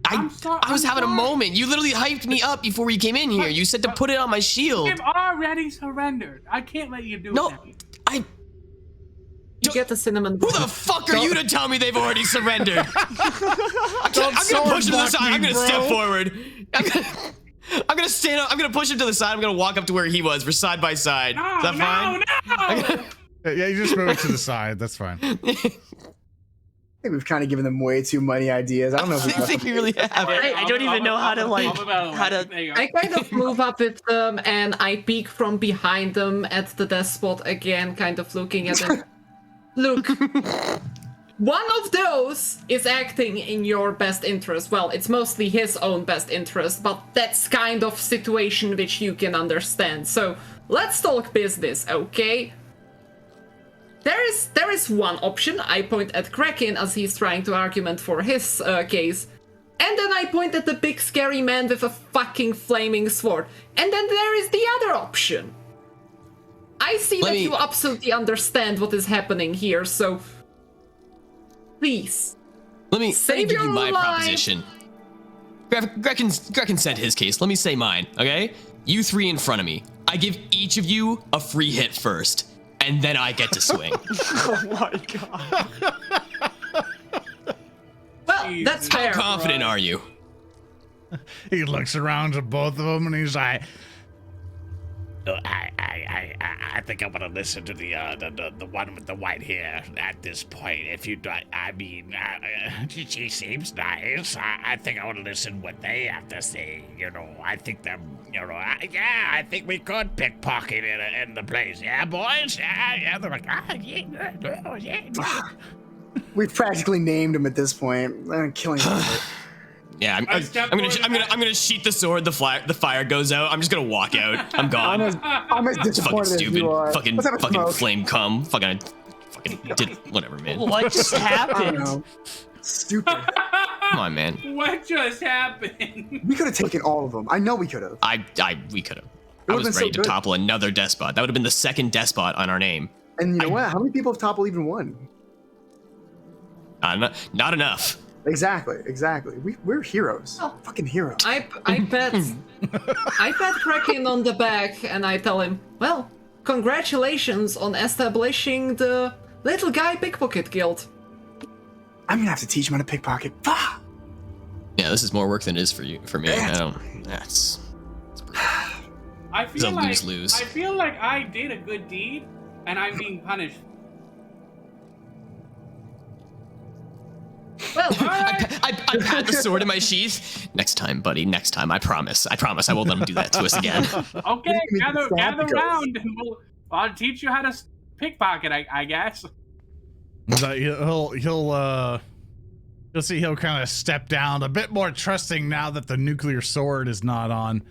I was having a moment. You literally hyped me up before you came in here. You said to put it on my shield. You've already surrendered. I can't let you do that. You get the cinnamon. Who the fuck are you to tell me they've already surrendered? I'm gonna push him to the side. I'm gonna step forward. I'm gonna stand up. I'm gonna push him to the side. I'm gonna walk up to where he was. We're side by side. No, Is that fine? No. Yeah, you just move it to the side. That's fine. I think we've kind of given them way too many ideas. I don't know if I think we really have. I don't even know how to I kind of move up with them and I peek from behind them at the despot again, kind of looking at them. Look, one of those is acting in your best interest. Well, it's mostly his own best interest, but that's kind of situation which you can understand. So let's talk business, okay? There is one option. I point at Grekin as he's trying to argument for his case. And then I point at the big scary man with a fucking flaming sword. And then there is the other option. I see that you absolutely understand what is happening here, so please. Let me give you my proposition. Grekin said his case. Let me say mine, okay? You three in front of me. I give each of you a free hit first, and then I get to swing. Oh my god. Well, that's fair. How confident are you? He looks around to both of them and he's like, I think I want to listen to the one with the white hair at this point. If you do, I mean, she seems nice. I think I want to listen what they have to say. You know, I think they're, you know, I think we could pickpocket in the place. Yeah, boys. Yeah. They're like, yeah. We've practically named him at this point. Killing him. Yeah, I'm gonna sheath the sword. The fire goes out. I'm just gonna walk out. I'm gone. I'm as Fucking disappointed as stupid. you are. Fucking smoke? flame cum. Fucking did whatever, man. What just I don't happened? know. Stupid. Come on, man. What just happened? We could have taken all of them. I know we could have. We could have. It I would've was been ready so to good. topple another despot. That would have been the second despot on our name. And you know what? How many people have toppled even one? Not enough. Exactly. We're heroes. Oh. Fucking heroes. I pat Grekin on the back and I tell him, well, congratulations on establishing the Little Guy Pickpocket Guild. I'm gonna have to teach him how to pickpocket. Fuck! Yeah, this is more work than it is for me. Yeah. I don't. That's. I It's a lose-lose. I feel like I did a good deed and I'm being punished. Well, I pat the sword in my sheath. Next time, buddy. Next time. I promise. I won't let him do that to us again. Okay, gather Because- round and I'll teach you how to pickpocket, I guess. You'll see he'll kind of step down a bit more trusting now that the nuclear sword is not on.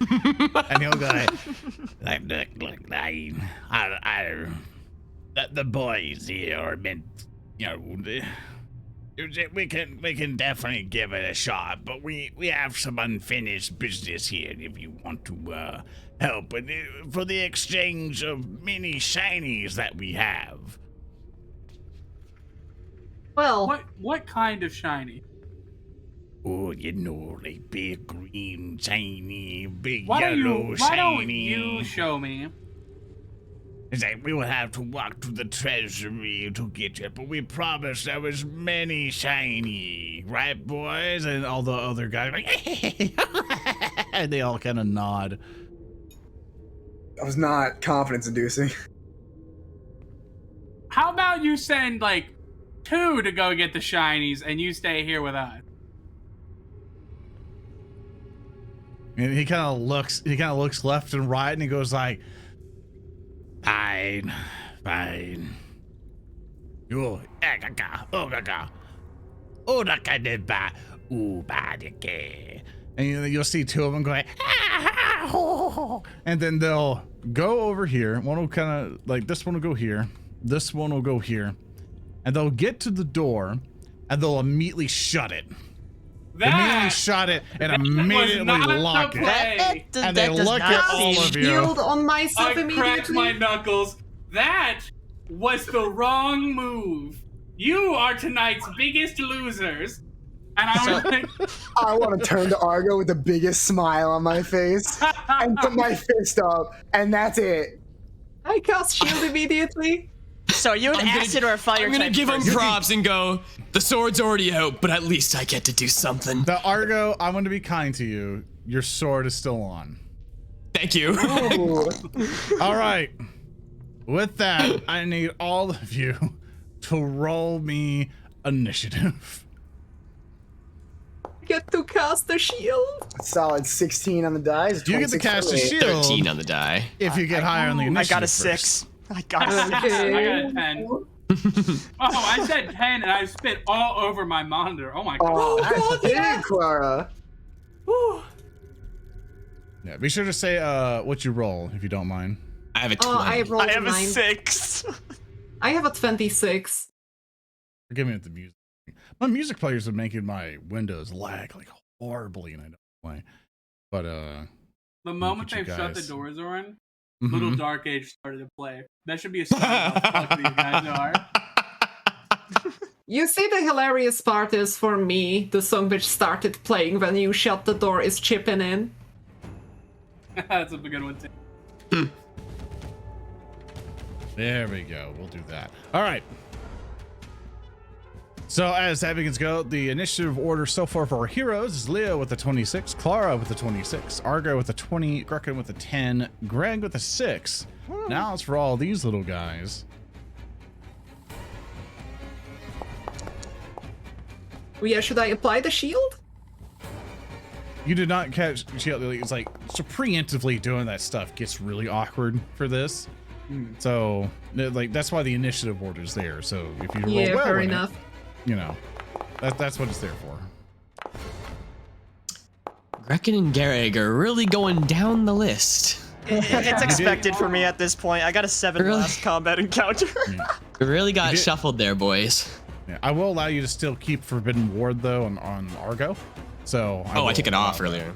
And he'll go, the boys here are meant, you know, we can definitely give it a shot, but we have some unfinished business here if you want to help and for the exchange of many shinies that we have. well, What kind of shiny? Oh, you know, like big green shiny, big Why yellow don't shiny. you show me? It's like we will have to walk to the treasury to get it, but we promised there was many shiny, right, boys? and all the other guys, like, and they all kind of nod. That was not confidence-inducing. How about you send like 2 to go get the shinies and you stay here with us? And he kind of looks left and right, and he goes like, Fine. Oh, gaga, oh, gaga. Oh, da ba. Ooh, badike. And you'll see two of them going, and then they'll go over here. One will kind of like this one will go here. This one will go here, and they'll get to the door, and they'll immediately shut it. Immediately shut it and immediately lock it. And they look at all of you. Shield on myself I immediately. cracked my knuckles. That was the wrong move. You are tonight's biggest losers. And I was like, I want to turn to Argo with the biggest smile on my face and put my fist up, and that's it. I cast shield immediately. So are you an acid or a fire I'm gonna type give him person? props and go, the sword's already out, but at least I get to do something. The Argo, I'm going to be kind to you. Your sword is still on. Thank you. Ooh. All right. With that, I need all of you to roll me initiative. Get to cast the shield. Solid 16 on the dice. You get to 26 cast a for me. shield 13 on the die. if you get higher on the initiative. I got a first. 6. I got a 6. I got a 10. Oh, I said 10 and I spit all over my monitor. Oh my god. Oh, that's God, big, yeah. Klaara. Yeah, be sure to say what you roll if you don't mind. I have a 20. I rolled I have a 9. 6. I have a 26. Forgive me with the music. My music players are making my Windows lag like horribly, and I don't know why. But The moment at you they've shut the guys. doors on, mhm. Little Dark Age started to play. That should be a sign of how fucked these guys are. You see, the hilarious part is for me, the song which started playing when you shut the door is chipping in. That's a good one too. There we go. We'll do that. All right. So as that begins go, the initiative order so far for our heroes is Leo with a 26, Klaara with a 26, Argo with a 20, Grekin with a 10, Gereg with a 6. Now it's for all these little guys. Oh yeah, should I apply the shield? You did not catch shield. It's like so preemptively doing that stuff gets really awkward for this. So like that's why the initiative order is there. So if you roll Yeah, well fair in it, enough. you know, that's what it's there for. Grekin and Gereg are really going down the list. It's expected for me at this point. I got a 7 Really? last combat encounter. We really got did- shuffled there, boys. Yeah, I will allow you to still keep Forbidden Ward though on Argo. So I will took it allow off that. earlier.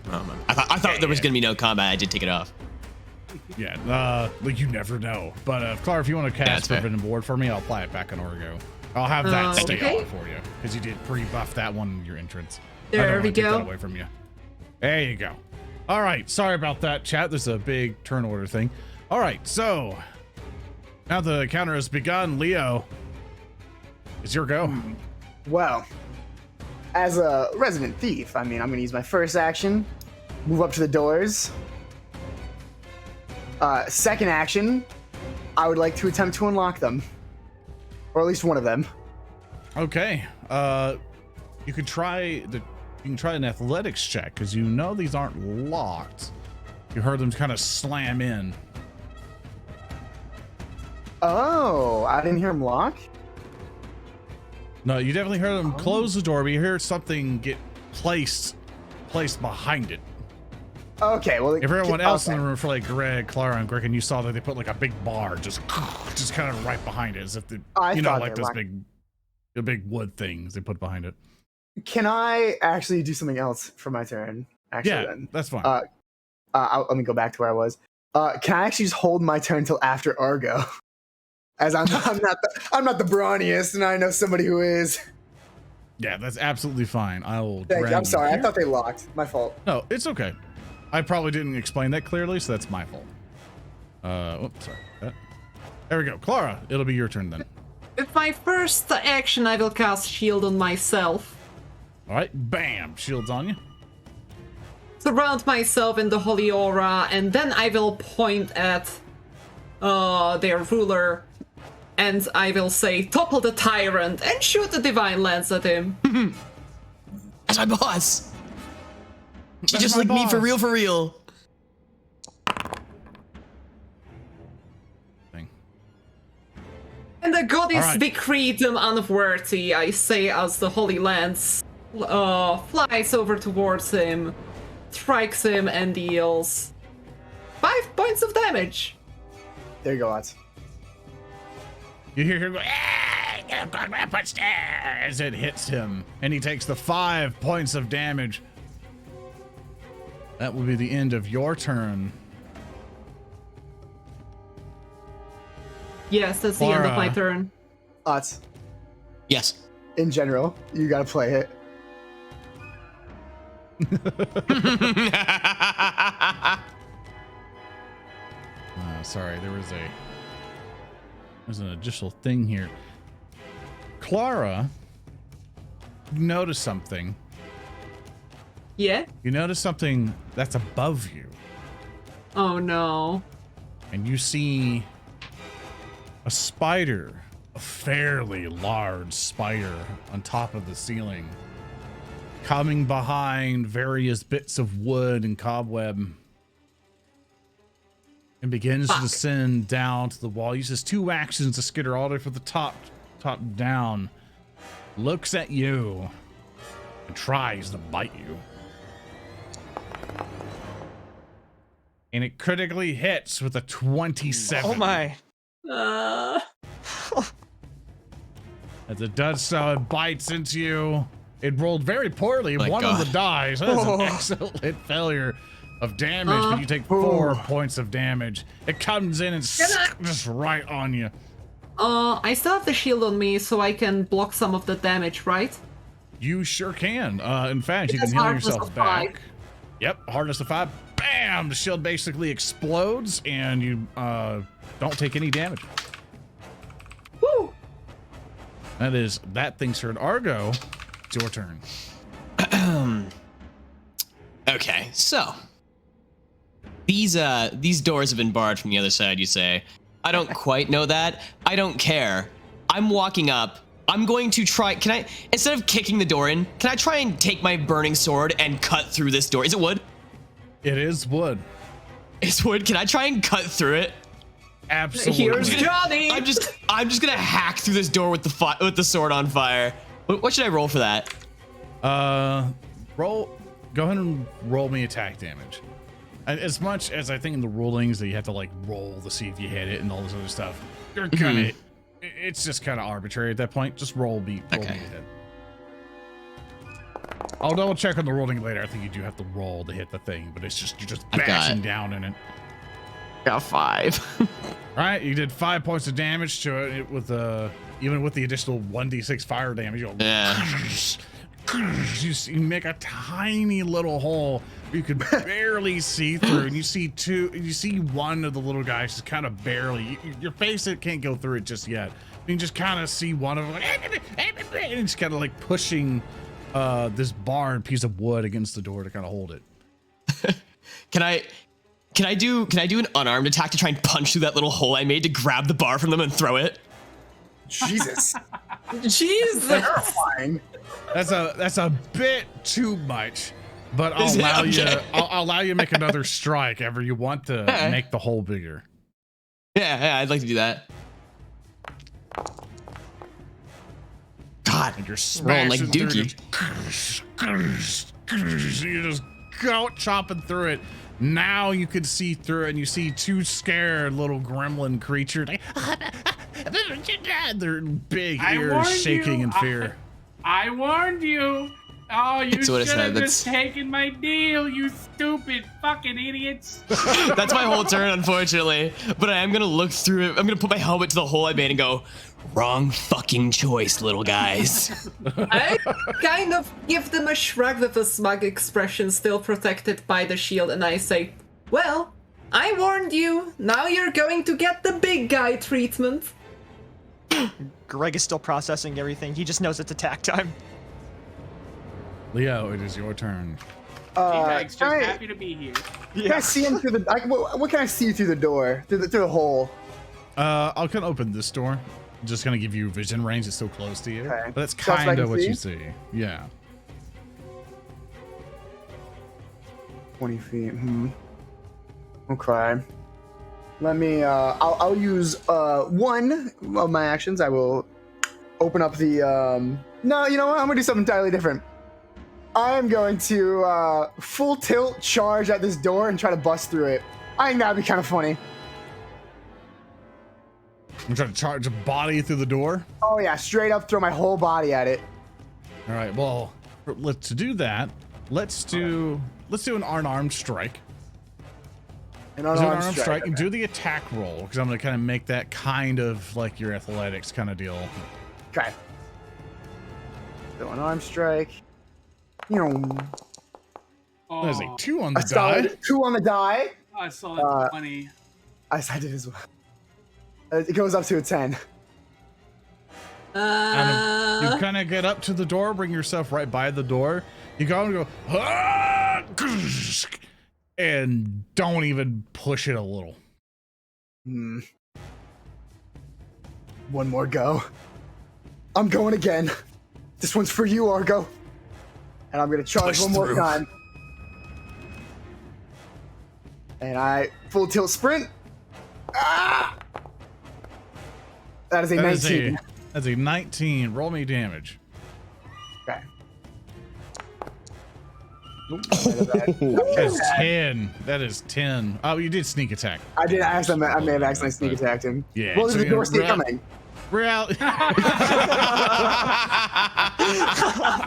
I thought there was gonna be no combat. I did take it off. Yeah, like you never know. But Klaara, if you want to cast that's fair. Forbidden Ward for me, I'll apply it back on Argo. I'll have that stay Okay. on for you because you did pre-buff that one in your entrance. I There don't we wanna take go. that away from you. There you go. All right, sorry about that, chat. There's a big turn order thing. All right, so now the counter has begun. Leo, it's your go. Well, as a resident thief, I mean, I'm going to use my first action, move up to the doors. Second action, I would like to attempt to unlock them, or at least one of them. Okay. You can try an athletics check because you know these aren't locked. You heard them kind of slam in. Oh, I didn't hear him lock? No, you definitely heard them close the door, but you hear something get placed behind it. Okay, well... Everyone else in okay. the room, for like Gereg, Klaara, and Grekin, you saw that they put like a big bar just kind of right behind it, as if I you know, thought like they those locked- the big wood things they put behind it. Can I actually do something else for my turn? Actually, Yeah, then? that's fine. Let me go back to where I was. Can I actually just hold my turn till after Argo? As I'm not the brawniest, and I know somebody who is. Yeah, that's absolutely fine. I will. Thank you. drag I'm sorry. I here. thought they locked. My fault. No, it's okay. I probably didn't explain that clearly, so that's my fault. Oops, sorry. There we go. Klaara, it'll be your turn then. With my first action, I will cast shield on myself. All right, bam, shields on you. Surround myself in the holy aura, and then I will point at their ruler, and I will say, "Topple the tyrant," and shoot the divine lance at him. That's my boss. She That's just my like me for boss. real, for real. Thing. And The goddess All right. decreed them unworthy, I say, as the Holy Lance flies over towards him, strikes him, and deals 5 points of damage. There you go, Otz. You hear him go, as it hits him, and he takes the 5 points of damage. That will be the end of your turn. Yes, that's the end of my Klaara. turn. Otz, Yes. in general, you gotta play it. Sorry, there's an additional thing here. Klaara, you notice something. Yeah? You notice something that's above you, Oh no. and you see a spider, a fairly large spider on top of the ceiling, coming behind various bits of wood and cobweb, and begins to Fuck. descend down to the wall. Uses 2 actions to skitter all the way from the top down, looks at you, and tries to bite you. And it critically hits with a 27. Oh my. As it does so, it bites into you. It rolled very poorly. My One of God. the dice. That is an excellent failure of damage, but you take 4 points of damage. It comes in and just right on you. I still have the shield on me, so I can block some of the damage, right? You sure can. In fact, you It has can heal hardness yourself of back. 5. Yep, hardness of 5. Bam! The shield basically explodes, and you don't take any damage. Woo! That thing's heard. Argo, it's your turn. Okay, so these doors have been barred from the other side, you say. I don't quite know that. I don't care. I'm walking up. I'm going to try. Can I, instead of kicking the door in, can I try and take my burning sword and cut through this door? Is it wood? It is wood. It's wood. Can I try and cut through it? Absolutely. Here's Johnny! I'm just gonna hack through this door with the sword on fire. What should I roll for that? Go ahead and roll me attack damage. As much as I think in the rulings that you have to like roll to see if you hit it and all this other stuff, you're kind of, it's just kind of arbitrary at that point. Just roll me Okay. hit. I'll double check on the rolling later. I think you do have to roll to hit the thing, but it's just, you're just I've got bashing it. down in it. Got 5. All right, you did 5 points of damage to it with even with the additional 1d6 fire damage. You go, Yeah. you make a tiny little hole you could barely see through, and you see one of the little guys just kind of barely. Your face, it can't go through it just yet. You can just kind of see one of them, and it's kind of like pushing this bar and piece of wood against the door to kind of hold it. Can I do an unarmed attack to try and punch through that little hole I made to grab the bar from them and throw it? Jesus. Jesus! Terrifying. That's a bit too much, but I'll Is it? allow you. Okay. I'll allow you to make another strike ever you want to Okay. make the hole bigger. Yeah, I'd like to do that. God, And you're rolling like smashing through Dookie. you just go chopping through it. Now you can see through it, and you see 2 scared little gremlin creatures. Their big I ears warned shaking you. in fear. I warned you. Oh, you That's what I should said, have that's- just taken my deal, you stupid fucking idiots. That's my whole turn, unfortunately. But I am gonna look through it. I'm gonna put my helmet to the hole I made and go, wrong fucking choice, little guys. I kind of give them a shrug with a smug expression, still protected by the shield, and I say, well, I warned you. Now you're going to get the big guy treatment. Greg is still processing everything. He just knows it's attack time. Leo, it is your turn. T-Rex, just can happy to be here. I see him through the? What can I see through the door? Through the hole? I'll kind of open this door. Just gonna give you vision range. It's so close to you, Okay. but that's That's what I kind of can what see? you see. Yeah. 20 feet. Okay. Let me. I'll use one of my actions. I will open up the. No, you know what? I'm gonna do something entirely different. I am going to full tilt charge at this door and try to bust through it. I think that'd be kind of funny. I'm trying to charge a body through the door. Oh yeah, straight up throw my whole body at it. All right. Well, let's do that. Let's do an unarmed strike. An unarmed strike. And okay. do the attack roll because I'm gonna kind of make that kind of like your athletics kind of deal. Okay. So an arm strike. You know. Oh, There's a 2 on the A die. solid 2 on the die. I saw that 20. I did as well. It goes up to a 10. You kind of get up to the door, bring yourself right by the door. You go and go, "Ah!" and don't even push it a little. One more go. I'm going again. This one's for you, Argo. And I'm gonna charge Push one more through. time. And I full tilt sprint. Ah! That is a 19. That's a 19. Roll me damage. Okay. That's 10. That is 10. Oh, you did sneak attack. I may have accidentally sneak attacked him. Yeah, Well, so there's a door you're still right. coming. Reality.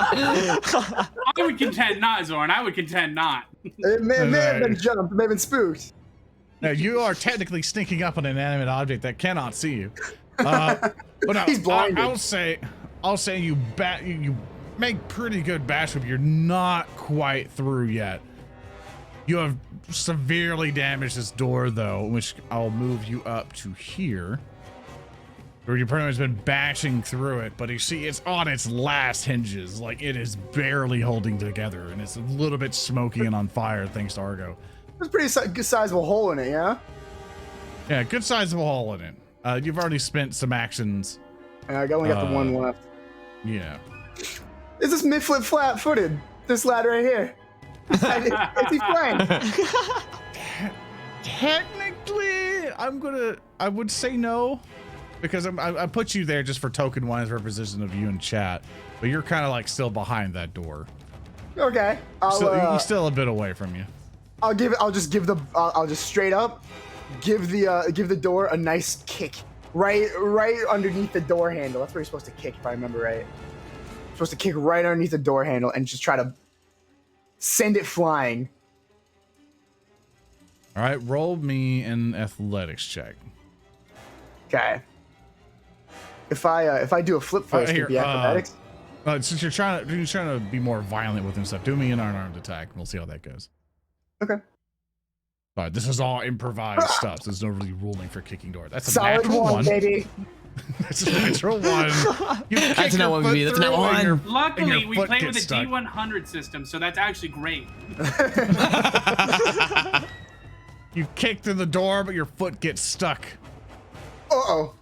I would contend not, Zoran. I would contend not. It may have been jumped. It may have been spooked. Now, you are technically sneaking up on an inanimate object that cannot see you. But no, He's blinded. I'll say you make pretty good bash up. You're not quite through yet. You have severely damaged this door, though, which I'll move you up to here. Where you pretty much been bashing through it, but you see it's on its last hinges. Like, it is barely holding together, and it's a little bit smoky and on fire thanks to Argo. There's a pretty good sizable hole in it, yeah? Yeah, good sizable hole in it. You've already spent some actions. I only got the one left. Yeah. Is this mid-flip flat-footed? This lad right here. Is he flying? Technically, I would say no, because I put you there just for token-wise representation of you in chat, but you're kind of like still behind that door. Okay. He's still a bit away from you. I'll just straight up give the door a nice kick. Right underneath the door handle. That's where you're supposed to kick, if I remember right. You're supposed to kick right underneath the door handle and just try to send it flying. All right, roll me an athletics check. Okay. If I do a flip first, here, it'd be acrobatics. Since you're trying to be more violent with him stuff, do me an unarmed attack, and we'll see how that goes. Okay. All right, this is all improvised stuff, so there's no really ruling for kicking door. That's a Solid natural one. baby. That's a natural one. You kick That's a your nat one, foot baby. That's a nat through and one. your- and Luckily, your we foot play with gets a stuck. D100 system, so that's actually great. You kick through the door, but your foot gets stuck. Uh-oh.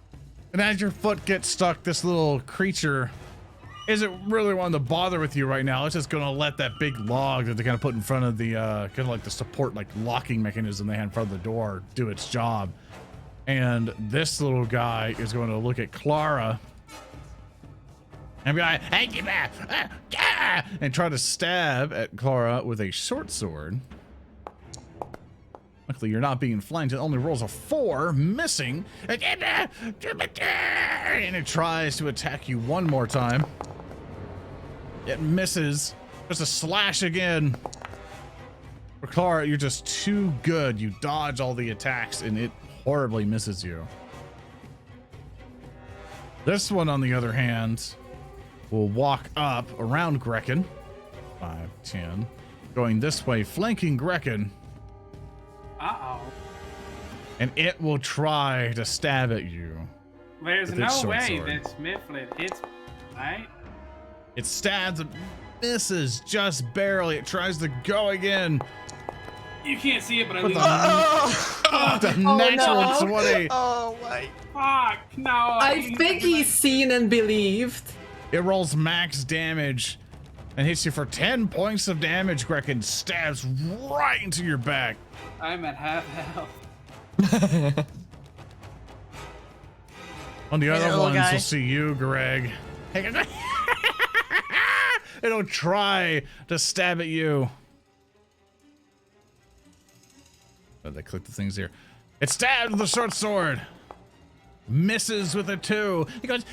And as your foot gets stuck, this little creature isn't really wanting to bother with you right now. It's just gonna let that big log that they kind of put in front of the kind of like the support, like locking mechanism they had in front of the door, do its job. And this little guy is going to look at Klaara and be like, "Hey, get back!" and try to stab at Klaara with a short sword. Luckily, you're not being flanked. It only rolls a 4, missing. And it tries to attack you one more time. It misses. Just a slash again. For Klaara, you're just too good. You dodge all the attacks, and it horribly misses you. This one, on the other hand, will walk up around Grekin. 5, 10. Going this way, flanking Grekin. Uh-oh. And it will try to stab at you. There's With no its short way sword. that Mifflin hits me, right? It stabs and misses just barely. It tries to go again. You can't see it, but I With lose. a natural 20. Oh my. Fuck, no. I think he's seen and believed. It rolls max damage and hits you for 10 points of damage. Grekin stabs right into your back. I'm at half health. On the other little ones, guy. we'll see you, Greg. It'll try to stab at you. Oh, they click the things here. It stabs with a short sword. Misses with a 2. He goes,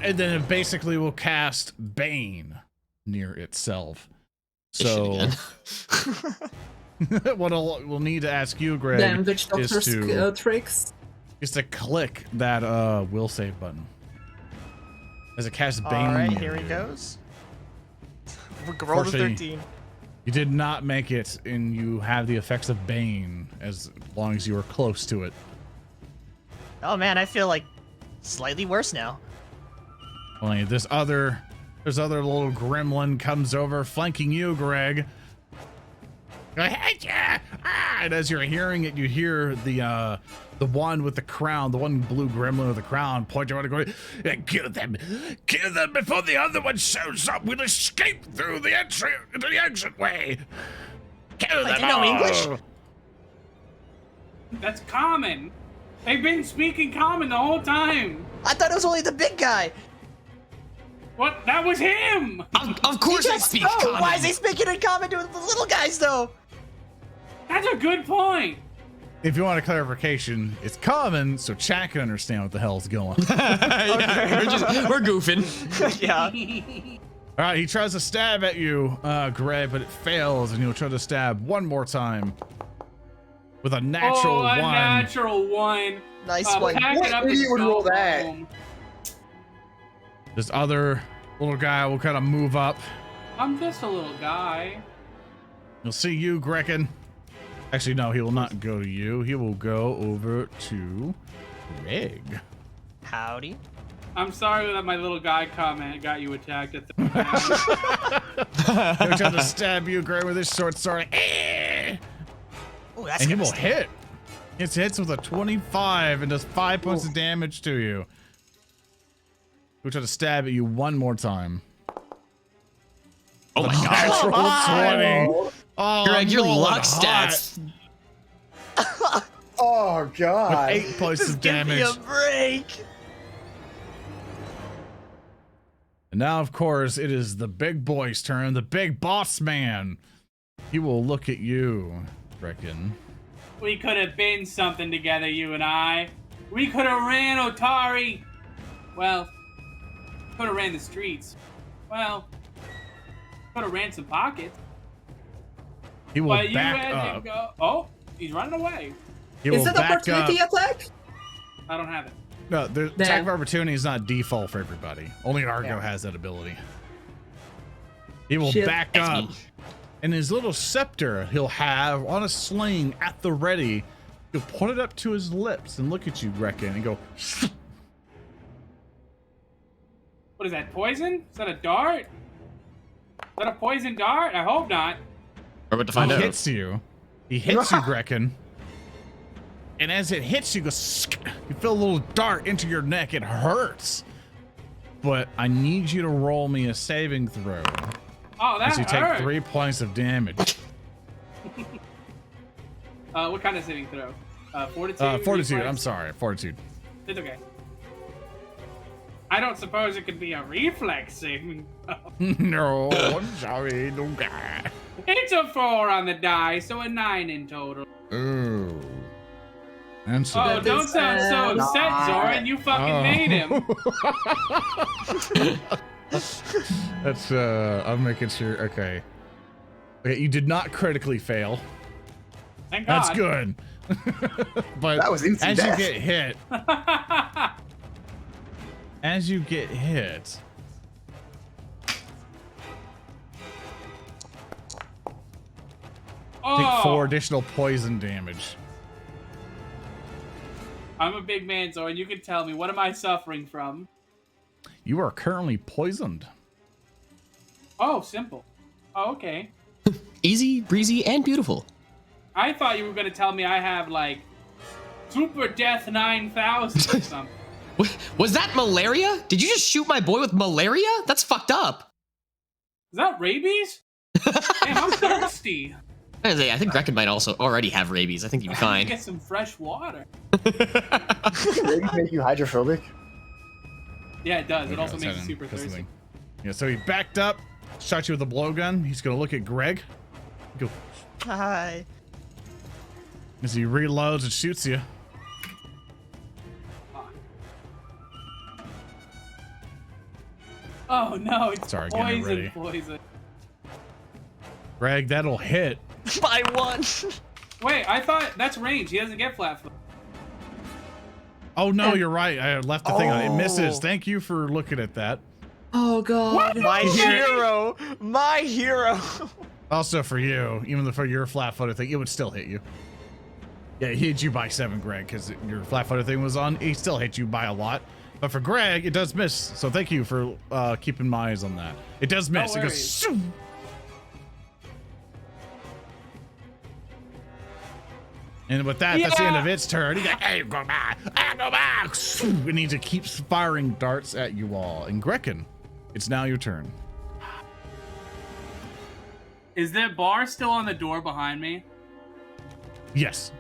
and then it basically will cast Bane near itself. So what we'll need to ask you, Greg, Damn witch is doctor's tricks. to click that will save button. As it casts Bane. All right, near here he you. goes. Roll the Fortunately, 13. You did not make it, and you have the effects of Bane as long as you are close to it. Oh man, I feel like slightly worse now. Only this other little gremlin comes over, flanking you, Greg. And as you're hearing it, you hear the one with the crown, the one blue gremlin with the crown, point you out and go, kill them before the other one shows up. We'll escape through the exit way. Kill them I didn't know English. all." That's common. They've been speaking common the whole time. I thought it was only the big guy. What? That was him. Of course I speak Oh, common. why is he speaking in common to the little guys though? That's a good point. If you want a clarification, it's common, so chat can understand what the hell's going. Yeah, we're goofing. Yeah. All right, he tries to stab at you, Greg, but it fails, and he'll try to stab one more time with a natural a one. natural one. Nice one. Pack What it up idiot and would go roll that? home. This other little guy will kind of move up. I'm just a little guy. You'll see you, Grekin. Actually, no, he will not go to you. He will go over to Greg. Howdy. I'm sorry that my little guy comment got you attacked at the He'll try to stab you, Greg, with his short sword. Oh, that's And he gonna will sting. hit. It hits with a 25 and does 5 points of damage to you. He'll try to stab at you one more time. Oh my god. Natural 20. Oh, Greg, your rolling luck hot. stats. Oh With god. 8 points of Give me damage. a break. And now, of course, it is the big boy's turn, the big boss man. He will look at you, Grekin. We could have been something together, you and I. We could have ran Otari. Well, could have ran the streets. Well, could have ran some pockets. He will But you back had to up. go. Oh, he's running away. He Is will it back up. opportunity attack? I don't have it. No, the Damn. attack of opportunity is not default for everybody. Only Argo Yeah. has that ability. He will Shit. back up. And his little scepter he'll have on a sling at the ready. He'll put it up to his lips and look at you, Grekin, and go, What is that, poison? Is that a dart? Is that a poison dart? I hope not. We're about to he find out. hits you. He hits you, Grekin. And as it hits you, goes, you feel a little dart into your neck. It hurts. But I need you to roll me a saving throw. Oh, that As you take hurt. 3 points of damage. What kind of saving throw? Fortitude? Fortitude. reflex? I'm sorry. Fortitude. It's okay. I don't suppose it could be a reflex saving throw. No, I'm sorry. No guy. It's a 4 on the die, so a 9 in total. Ooh. And so Oh, That don't is, sound so upset, Nah. Zoran. You fucking made him. that's I'm making sure. Okay. Okay, you did not critically fail. Thank God. That's good. But That was instant as death. you get hit, Oh, take 4 additional poison damage. I'm a big man, Zoran. You can tell me. What am I suffering from? You are currently poisoned. Oh, simple. Oh, okay. Easy, breezy, and beautiful. I thought you were going to tell me I have, like, Super Death 9000 or something. Was that malaria? Did you just shoot my boy with malaria? That's fucked up. Is that rabies? Damn, I'm thirsty. I think Grekin might also already have rabies. I think you'd be fine. Get some fresh water. Rabies make you hydrophobic? Yeah, it does. It also Okay, makes you so super then- thirsty. Yeah, so he backed up, shot you with a blowgun. He's gonna look at Greg. Go. Hi. As he reloads and shoots you. Oh no, it's Sorry, getting it ready. poison. Greg, that'll hit. By one. Wait, I thought that's range. He doesn't get flat foot. Oh no, you're right. I left the thing on. It misses. Oh. Thank you for looking at that. Oh god. My hero. My hero. Also for you, even though for your flat-footed thing, it would still hit you. Yeah, he hit you by 7, Greg, because your flat-footed thing was on. He still hit you by a lot. But for Greg, it does miss. So thank you for keeping my eyes on that. It does miss. No It goes. worries. Shoo! And with that, that's the end of its turn. He's like, hey, go back. Go back. And he just keeps firing darts at you all. And Grekin, it's now your turn. Is that bar still on the door behind me? Yes.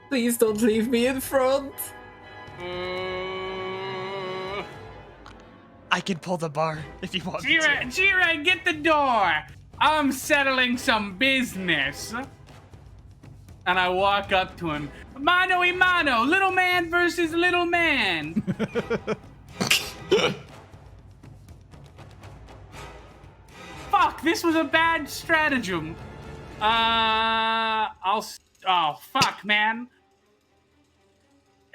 Please don't leave me in front. I can pull the bar if you want me to. Gereg, get the door. I'm settling some business. And I walk up to him. Mano y mano, little man versus little man. Fuck, this was a bad stratagem. Oh, fuck, man.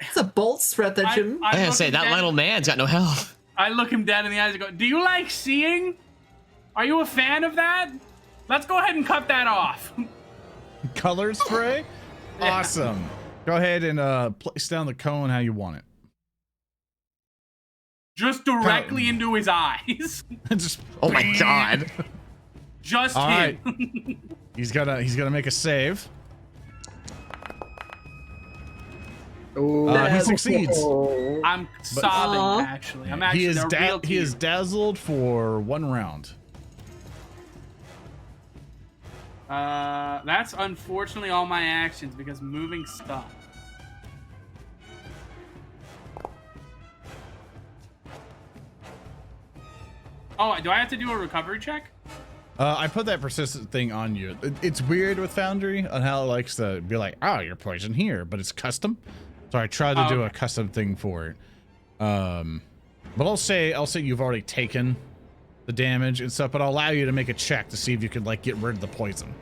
It's a bold stratagem. I gotta look say, him that dead- little man's got no health. I look him dead in the eyes and go, do you like seeing? Are you a fan of that? Let's go ahead and cut that off. Color spray? Yeah. Awesome. Go ahead and place down the cone how you want it. Just directly into his eyes. Just Oh my god. Just All him. right. He's gonna make a save. Ooh. He succeeds. I'm sobbing, Aw. actually. I'm actually He is a real he is tear. dazzled for 1 round. That's unfortunately all my actions because moving stuff. Oh, do I have to do a recovery check? I put that persistent thing on you. It's weird with Foundry on how it likes to be like, oh, you're poisoned here, but it's custom. So I tried to do a custom thing for it. But I'll say you've already taken the damage and stuff, but I'll allow you to make a check to see if you could like get rid of the poison.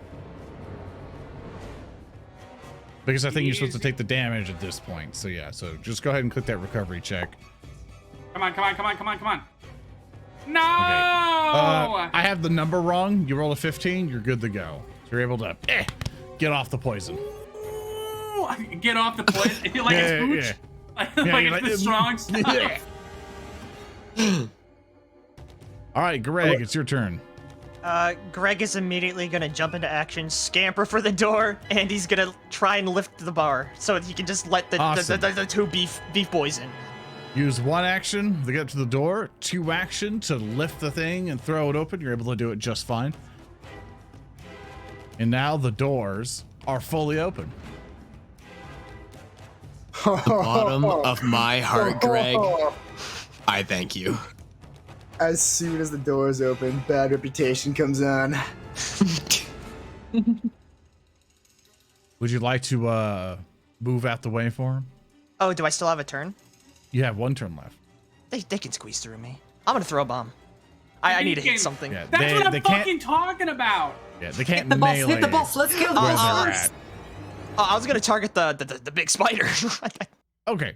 Because I think you're supposed to take the damage at this point. So yeah, so just go ahead and click that recovery check. Come on, come on, come on, come on, come on. No! I have the number wrong. You roll a 15, you're good to go. So you're able to get off the poison. Ooh, get off the poison. Like Yeah, it's pooch. yeah. Like you're it's the strong stuff. Yeah. All right, Greg, it's your turn. Greg is immediately gonna jump into action, scamper for the door, and he's gonna try and lift the bar so that he can just let the two beef boys in. Use 1 action to get to the door, 2 action to lift the thing and throw it open. You're able to do it just fine. And now the doors are fully open. Bottom of my heart, Greg. I thank you. As soon as the doors open, bad reputation comes on. Would you like to move out the way for him? Oh, do I still have a turn? You have 1 turn left. They can squeeze through me. I'm gonna throw a bomb. I need to hit something. Yeah, That's what I'm they can't. fucking talking about. Yeah, they can't Hit the boss, melee. hit the boss, let's kill the where boss. they're at. Oh, I was gonna target the big spider. Okay.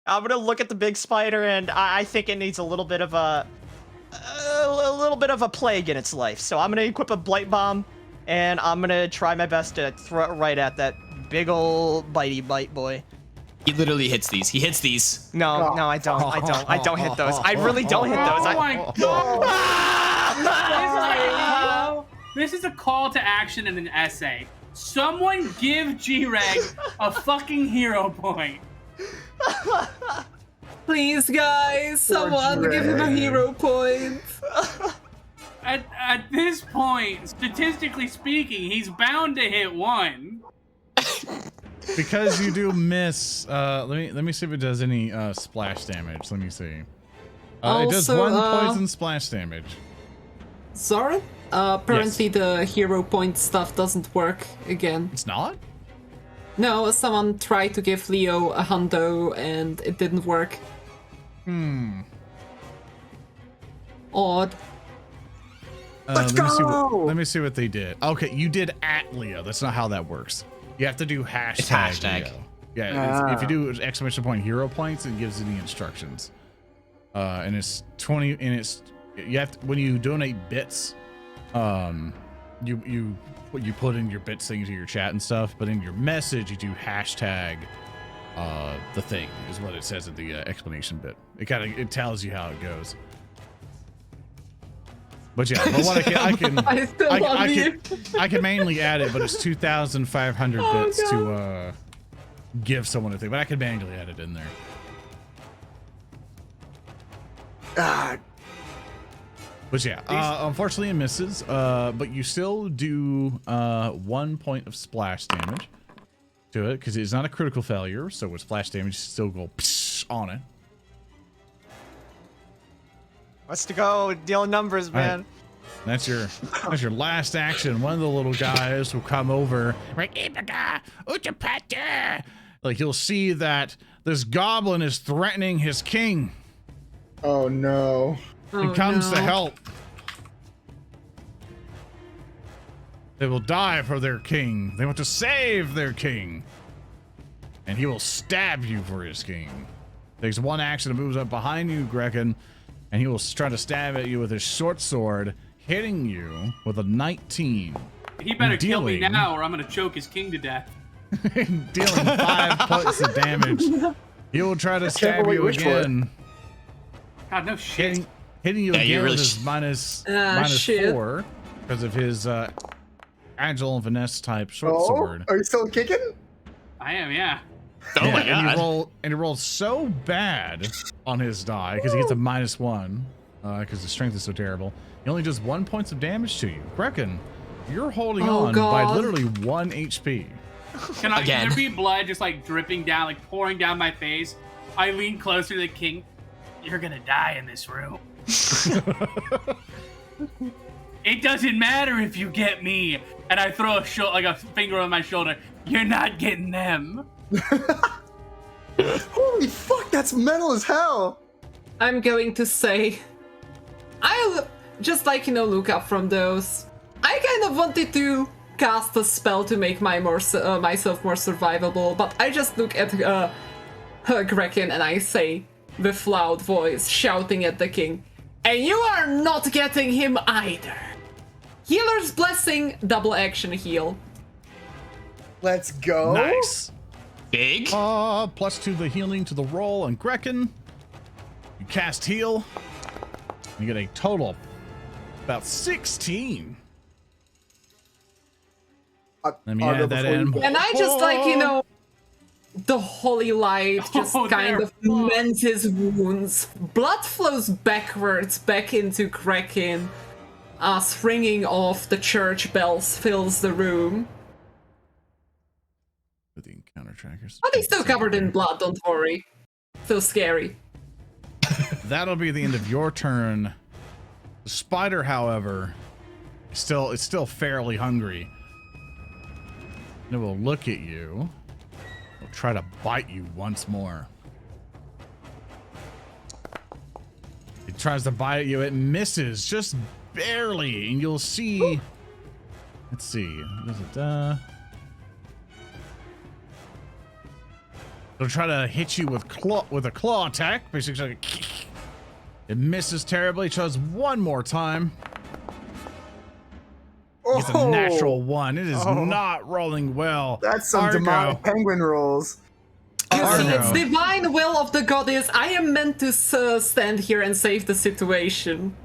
I'm gonna look at the big spider, and I think it needs a little bit of a little bit of a plague in its life. So I'm gonna equip a blight bomb, and I'm gonna try my best to throw it right at that big ol' bitey bite boy. He literally hits these. He hits these. No, I don't hit those. I really don't hit those. Oh my god! This is a call to action in an essay. Someone give Gereg a fucking hero point. Please, guys, someone give him a Gereg. hero point. this point, statistically speaking, he's bound to hit 1. Because you do miss. Let me see if it does any splash damage. Let me see. It does Also, 1 poison splash damage. Zoran? Apparently Yes. the hero point stuff doesn't work again. It's not? No, someone tried to give Leo a hundo and it didn't work. Odd. Let's let me see go! let me see what they did. Okay, you did at Leo. That's not how that works. You have to do hashtag. It's hashtag. Leo. Yeah, if you do exclamation point hero points, it gives you the instructions. And it's 20. And it's you have to, when you donate bits, you put in your bits things to your chat and stuff. But in your message, you do hashtag. The thing is what it says in the explanation bit. It tells you how it goes. But yeah, but what I can mainly add it, but it's 2,500 bits to give someone a thing. But I can manually add it in there. But yeah, unfortunately it misses. But you still do 1 point of splash damage to it because it's not a critical failure. So with splash damage, you still go on it. Let's go. Deal numbers, man. That's your last action. One of the little guys will come over. Like you'll see that this goblin is threatening his king. Oh no. He comes to help. They will die for their king. They want to save their king. And he will stab you for his king. Takes one action and moves up behind you, Grekin. And he will try to stab at you with his short sword, hitting you with a 19. He better kill me now, or I'm gonna choke his king to death. Dealing 5 points of damage. He will try to stab you again. God, no shit. Hitting you again with his minus 4 because of his agile and finesse type short sword. Are you still kicking? I am, yeah. Oh my god. And he rolled so bad on his die because he gets a -1 because the strength is so terrible. He only does 1 point of damage to you. Grekin, you're holding on by literally 1 HP. Can there be blood just like dripping down, like pouring down my face? I lean closer to the king. You're gonna die in this room. It doesn't matter if you get me. And I throw a finger on my shoulder. You're not getting them. Holy fuck, that's metal as hell. I'm going to say, I just like, look up from those. I kind of wanted to cast a spell to make myself more survivable, but I just look at Grekin and I say, with loud voice, shouting at the king, and you are not getting him either. Healer's Blessing, double action heal. Let's go. Nice. Big. +2 the healing to the roll on Grekin. You cast heal. You get a total of about 16. Let me add that in. And I just the holy light just kind of mends his wounds. Blood flows backwards back into Grekin. As ringing off the church bells fills the room. With the encounter trackers. But he's still covered in blood, don't worry. So scary. That'll be the end of your turn. The spider, however, is still fairly hungry. And it will look at you. It'll try to bite you once more. It tries to bite you. It misses just barely, and you'll see. Let's see. Does it? It'll try to hit you with a claw attack. Basically, it misses terribly. Tries one more time. It's a natural 1. It is not rolling well. That's some demonic penguin rolls. You see, it's divine will of the goddess. I am meant to stand here and save the situation.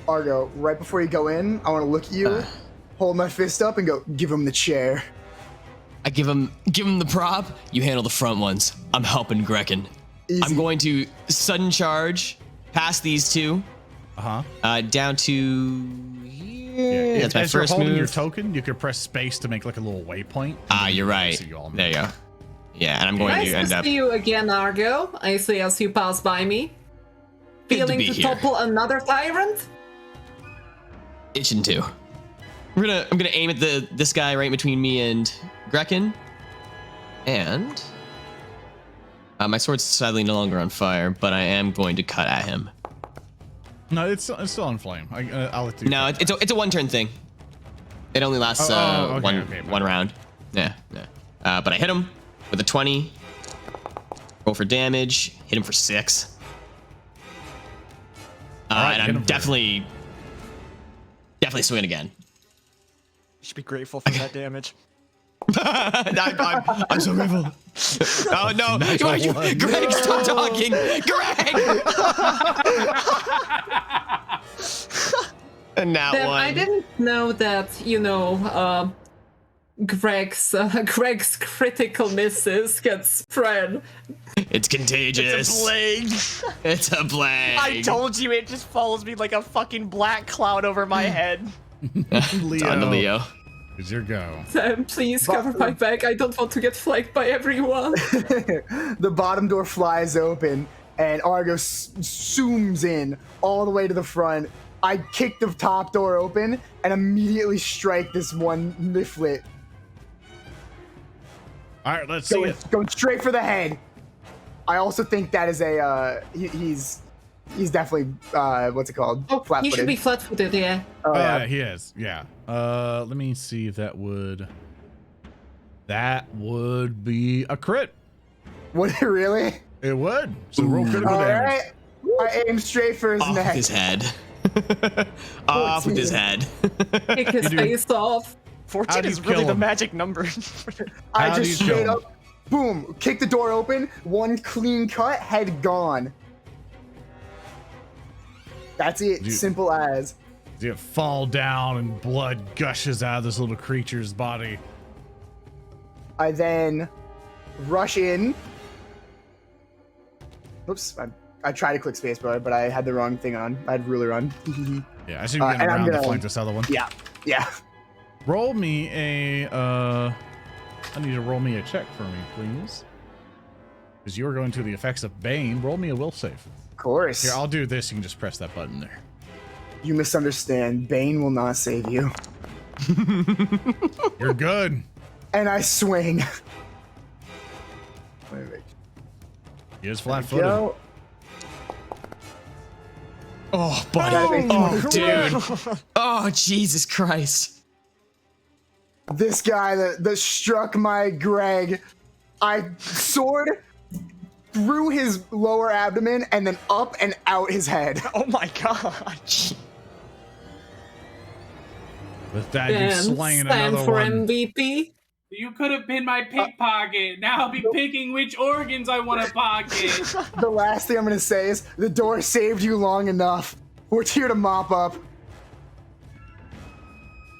Argo, right before you go in, I want to look at you, hold my fist up, and go, give him the chair. I give him the prop. You handle the front ones. I'm helping Grekin. Easy. I'm going to sudden charge past these two. Down to here. Yeah, That's my as you're first holding move. your token, you can press space to make like a little waypoint. Ah, you're right. So you all There you go. Yeah, and I'm going Nice to end to up. see you again, Argo. I see as you pass by me. Good to Feeling be to here. topple another tyrant? Itching to. I'm gonna aim at this guy right between me and Grekin. And my sword's sadly no longer on fire, but I am going to cut at him. No, it's still on flame. I'll let you. No, it's a one-turn thing. It only lasts okay, one round. Yeah. But I hit him with a 20. Roll for damage. Hit him for 6. Alright, and hit I'm him for- definitely swinging again. You should be grateful for that damage. I'm so grateful. Oh no, Greg, stop talking, Greg. And that Then one. I didn't know that, Greg's critical misses get spread. It's contagious. It's a plague. It's a plague. I told you it just follows me like a fucking black cloud over my head. It's on to Leo. Is your go. Sam, please cover my back. I don't want to get flanked by everyone. The bottom door flies open, and Argo zooms in all the way to the front. I kick the top door open and immediately strike this one mifflet. All right, let's see it. Going straight for the head. I also think that is a he's definitely what's it called? Oh, he Flat-footed. should be flat-footed, yeah. Oh, Yeah, he is. Yeah. Let me see if that would be a crit. Would it really? It would. So roll critical All damage. right. I aim straight for his Off neck. with his head. Off with his head. Kick his do. face off. 14 How do is you really kill the him? magic number. I How do just you kill straight him? up, boom, kick the door open, one clean cut, head gone. That's it. Dude. Simple as. You fall down and blood gushes out of this little creature's body. I then rush in. Oops, I tried to click spacebar, but I had the wrong thing on. I had ruler on. Yeah, I see you getting and I'm around to gonna- flank this other one. yeah. Roll me a I need to roll me a check for me, please. Because you're going to the effects of Bane. Roll me a will save. Of course. Here, I'll do this. You can just press that button there. You misunderstand. Bane will not save you. You're good. And I swing. Wait. He is flat-footed. Go. Oh, buddy. Oh, dude. Oh, Jesus Christ. This guy that struck my Greg, I sword through his lower abdomen and then up and out his head. Oh my god. With that, you And slaying stand another for one. MVP. You could have been my pickpocket. Now I'll be picking which organs I want to pocket. The last thing I'm gonna say is the door saved you long enough. We're here to mop up.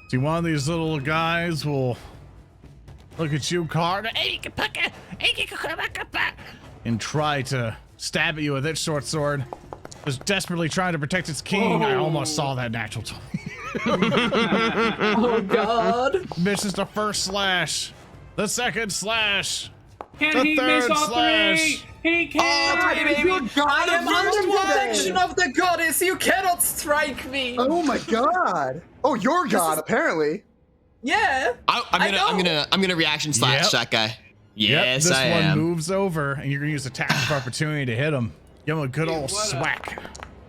See, one of these little guys will look at you, Card, and try to stab at you with its short sword. Just desperately trying to protect its king. I almost saw that natural 20. Oh god. Misses the first slash. The second slash. Can The he miss third all slash. three? He can. I am under protection of the goddess. You cannot strike me. Oh my god. Oh, your god, apparently. Yeah. I'm gonna reaction slash Yep. that guy. Yes, this I one am. moves over, and you're gonna use attack of opportunity to hit him. Give him a good old what a- swack.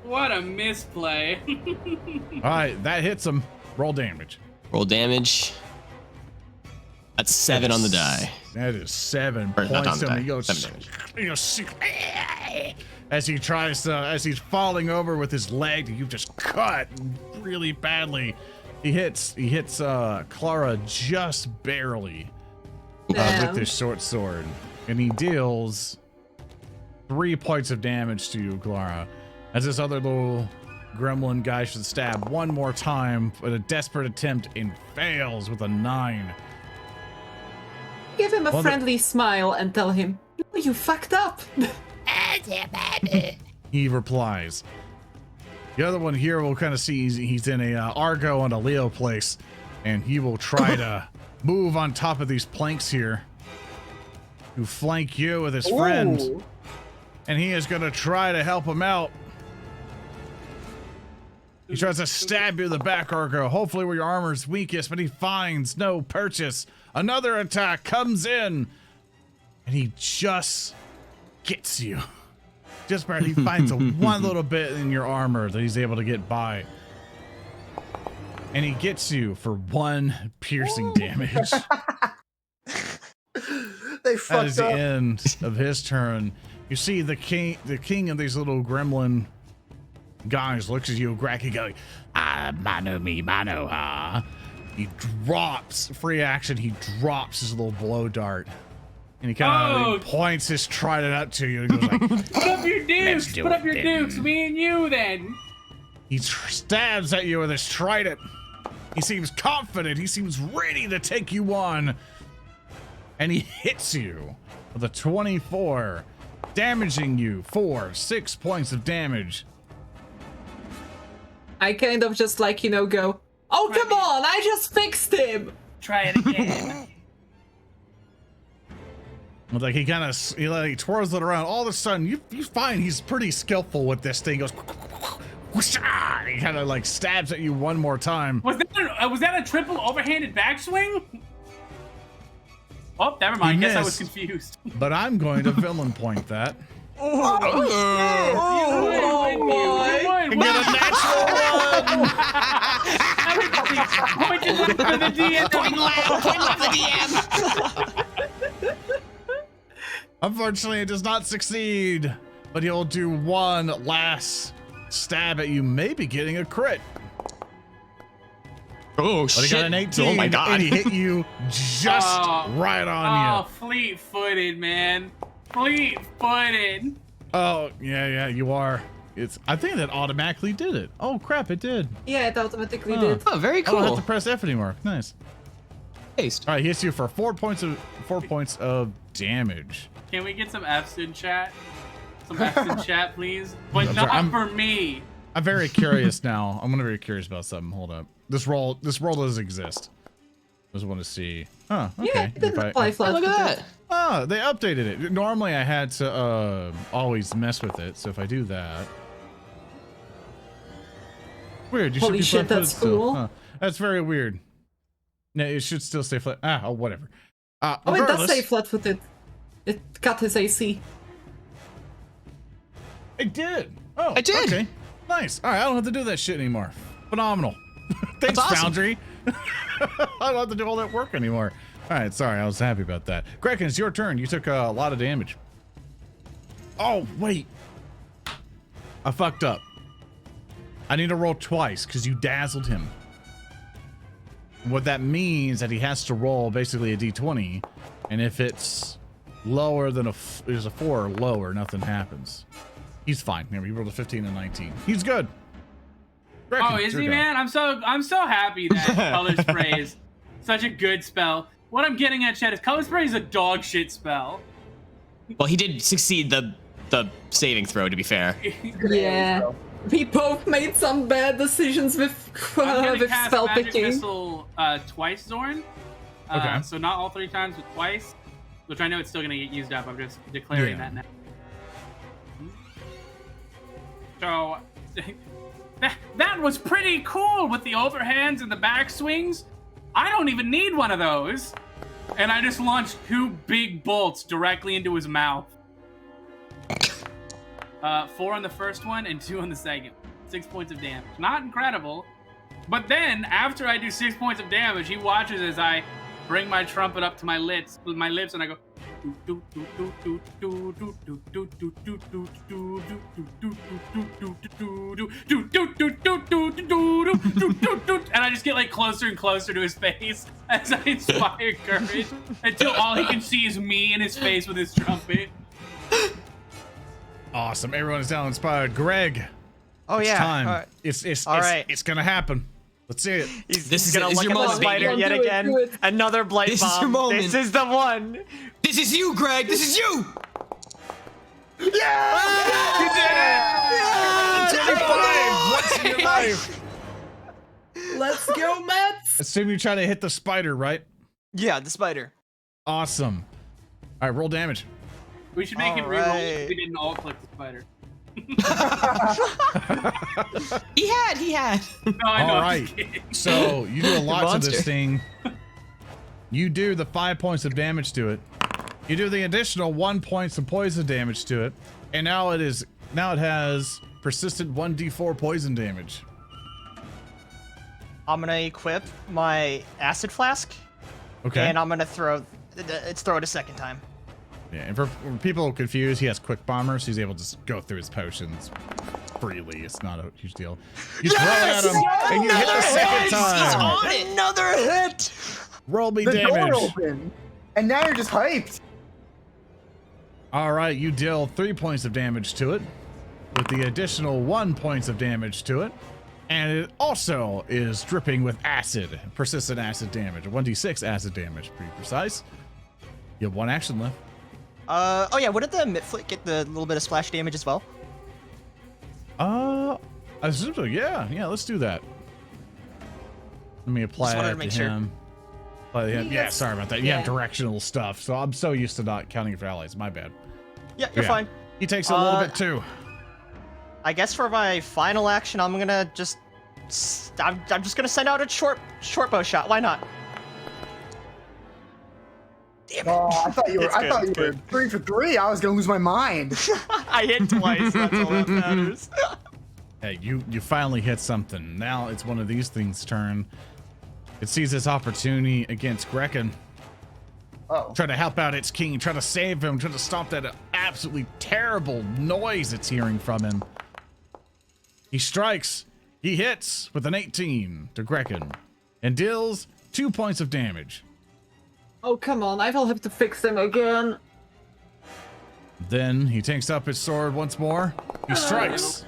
What a misplay. All right, that hits him. Roll damage. Roll damage. That's 7 on the die. That is 7 Or not on points the to him. die, He goes, 7 damage. he goes, as he tries to, as he's falling over with his leg that you've just cut really badly. He hits Klaara just barely with Damn. this short sword, and he deals 3 points of damage to you, Klaara, as this other little gremlin guy should stab one more time with a desperate attempt and fails with a 9. Give him a Well, friendly smile and tell him, "No, you fucked up." He replies, The other one here will kind of see he's in a Argo and a Leo place, and he will try to move on top of these planks here to flank you with his friend, and he is going to try to help him out. He tries to stab you in the back, Argo, hopefully where your armor is weakest, but he finds no purchase. Another attack comes in, and he just gets you. Just barely. He finds one little bit in your armor that he's able to get by. And he gets you for 1 piercing damage. They That fucked is the up. end of his turn. You see the king of these little gremlin guys looks at you, Grekin, going, mano me mano, ha. He drops, free action, he drops his little blow dart. And he kind of points his trident up to you and goes like, Put up your dukes! do Put up it your then. dukes! Me and you then! he stabs at you with his trident. He seems confident, he seems ready to take you on. And he hits you with a 24, damaging you for 6 points of damage. I kind of just like, go, oh, come on, I just fixed him. Try it again. Like he kind of he twirls it around. All of a sudden, you find he's pretty skillful with this thing. He goes, whoosh-ah! He kind of like stabs at you one more time. Was that a triple overhanded backswing? Oh, never mind. He Guess I was missed. confused. But I'm going to villain point that. You would. And get a natural one. Point it left for the DM. Point left the DM. Unfortunately, it does not succeed. But he'll do one last stab at you, maybe getting a crit. Oh, But he got an 18. Oh, my God. And he hit you just right on Oh, fleet-footed, man. Fleet-footed. you. Oh, yeah, you are. I think that automatically did it. Oh, crap, it did. Yeah, it automatically Huh. did. Oh, very I don't have cool. to press F anymore. Nice. Taste. All right, he hits you for 4 points of damage. Can we get some F's in chat? Some F's in chat, please. But not I'm- for me. I'm very curious now. I'm very curious about something. Hold up. This roll does exist. Just want to see. Huh. Okay. Yeah, it didn't apply Hey, flat. look at that. Oh, they updated it. Normally I had to always mess with it. So if I do that. Weird. You Holy should be shit, flat-footed that's still. cool. Huh. That's very weird. No, it should still stay flat. Oh, whatever. Oh, it does Regardless, say flat-footed. It cut his AC. It did. Oh, I did. Okay. Nice. All right, I don't have to do that shit anymore. Phenomenal. Thanks, That's awesome. Foundry. I don't have to do all that work anymore. All right, sorry, I was happy about that. Grekin, it's your turn. You took a lot of damage. Oh, wait. I fucked up. I need to roll twice because you dazzled him. What that means that he has to roll basically a d20, and if it's lower than there's a 4 or lower, nothing happens. He's fine. Remember, he rolled a 15 and 19. He's good. Grekin, Oh, it's is your he, go. man? I'm so happy that Color Spray is such a good spell. What I'm getting at, Chet, is Color Spray is a dog shit spell. Well, he did succeed the saving throw, to be fair. Yeah. We both made some bad decisions with I'm gonna with cast spell Magic picking. Missile twice, Zoran. Okay. So not all 3 times, but twice. Which I know it's still gonna get used up. I'm just declaring Yeah. that now. So that was pretty cool with the overhands and the back swings. I don't even need one of those. And I just launched 2 big bolts directly into his mouth. 4 on the first one and 2 on the second. 6 points of damage. Not incredible. But then, after I do 6 points of damage, he watches as I bring my trumpet up to my lips, and I go. And I just get like closer and closer to his face as I inspire courage until all he can see is me in his face with his trumpet. Awesome. Everyone is now inspired. Greg, Oh it's yeah. time. It's All right. It's gonna happen. Let's see it. He's gonna is look your at the moment, spider baby. yet Do it, again. do it. Another blight This is bomb. your moment. This is the one. This is you, Greg. This is you. You did it! 25! once in your life. Let's go, Mets! Assume you're trying to hit the spider, right? Yeah, the spider. Awesome. All right, roll damage. We should make it reroll if we didn't all click the spider. He had. No, I know. All right. So you do a lot to monster. this thing. You do the 5 points of damage to it. You do the additional 1 point of poison damage to it, and now it has persistent 1d4 poison damage. I'm gonna equip my acid flask, Okay. and I'm gonna throw it a second time. Yeah, and for people confused, he has quick bomber, so he's able to just go through his potions freely. It's not a huge deal. You throw it at him, and you hit the second time. Another hit. Roll me The door damage. opened, and now you're just hyped. All right, you deal 3 points of damage to it, with the additional 1 point of damage to it, and it also is dripping with acid, persistent acid damage, 1d6 acid damage, to be precise. You have 1 action left. Oh yeah, wouldn't the mid flick get the little bit of splash damage as well? I assume so. Yeah, let's do that. Let me apply Just wanted it to make to sure. him. Yeah, sorry about that. You Yeah. have directional stuff, so I'm so used to not counting for allies. My bad. Yeah, you're fine. He takes a little bit too. I guess for my final action, I'm gonna just I'm just gonna send out a short bow shot. Why not? Oh, I thought you were. It's I good, thought you it's were good. 3 for 3. I was gonna lose my mind. I hit twice. That's all that matters. Hey, you finally hit something. Now it's one of these things' turn. It sees this opportunity against Grekin. Oh. Try to help out its king, try to save him, try to stop that absolutely terrible noise it's hearing from him. He strikes. He hits with an 18 to Grekin and deals 2 points of damage. Oh, come on. I will have to fix him again. Then he takes up his sword once more. He strikes.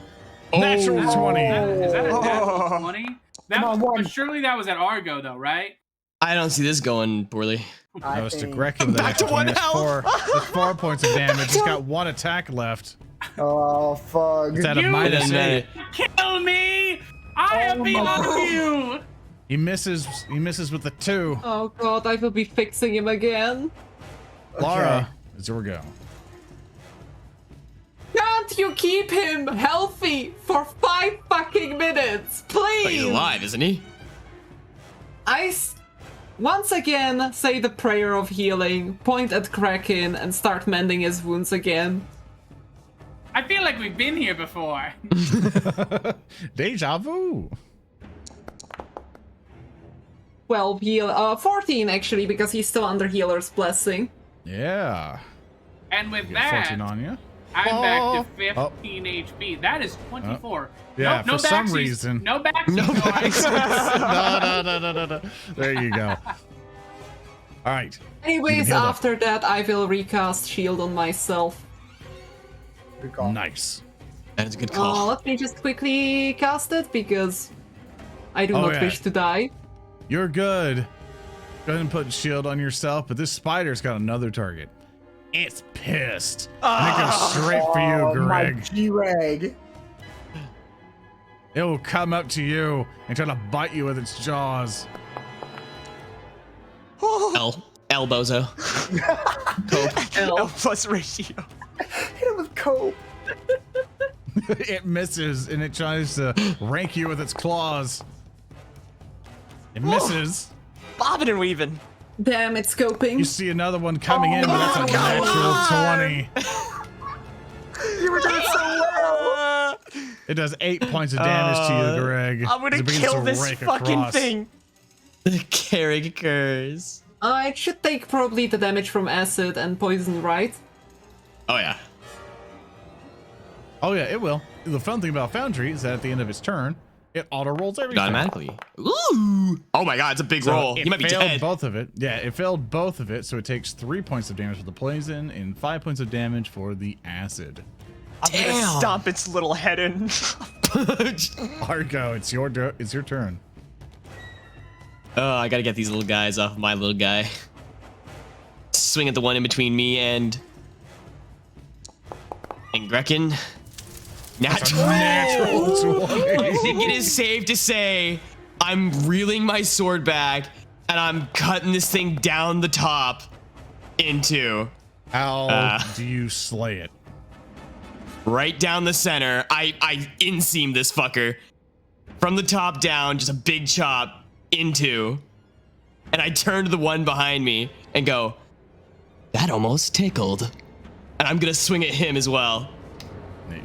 Natural 20. Is that a natural 20? Come on, one. But surely that was at Argo, though, right? I don't see this going poorly. I Goes to think- Grekin. Back to one That's health. That's 4 points of damage. He's got 1 attack left. Oh fuck. It's at a You- minus Then, 8. Kill me! I am beyond you! He misses with the 2. Oh god, I will be fixing him again. Klaara, it's your go. Can't you keep him healthy for 5 fucking minutes, But please? he's alive, isn't he? Once again say the prayer of healing, point at Grekin, and start mending his wounds again. I feel like we've been here before. Deja vu. 14 actually, because he's still under healer's blessing. Yeah. And with Get that, 14 on you. I'm back to Oh. 15 HP. That is 24. Yeah, no for some backsies. reason. No backsies. No. There you go. All right. Anyways, heal up. after that, I will recast shield on myself. Good call. Nice. That is a good call. Let me just quickly cast it because I do Oh, not yeah. wish to die. You're good. Go ahead and put shield on yourself, but this spider's got another target. It's pissed. And it goes straight for you, Oh, my Greg. Gereg. It will come up to you and try to bite you with its jaws. L bozo. L plus ratio. Hit him with cope. It misses and it tries to rank you with its claws. It misses. Bobbing and weaving. Damn, it's scoping. You see another one coming in, but that's a natural 20. You were doing so well. It does 8 points of damage to you, Greg. I'm as gonna it begins kill to this rake fucking across. thing. The Gereg curse. It should take probably the damage from acid and poison, right? Oh yeah. Oh yeah, it will. The fun thing about Foundry is that at the end of its turn, it auto rolls everything. Automatically. Ooh. Oh my god, it's a big So roll. it You might be failed dead. both of it. Yeah, it failed both of it, so it takes 3 points of damage for the poison and 5 points of damage for the acid. I'm gonna Damn. stomp its little head in. Argo, it's your turn. Oh, I gotta get these little guys off my little guy. Swing at the one in between me and Grekin. Natural 20. I think it is safe to say I'm reeling my sword back and I'm cutting this thing down the top into How do you slay it? right down the center. I inseam this fucker from the top down, just a big chop into, and I turn to the one behind me and go, that almost tickled. And I'm gonna swing at him as well.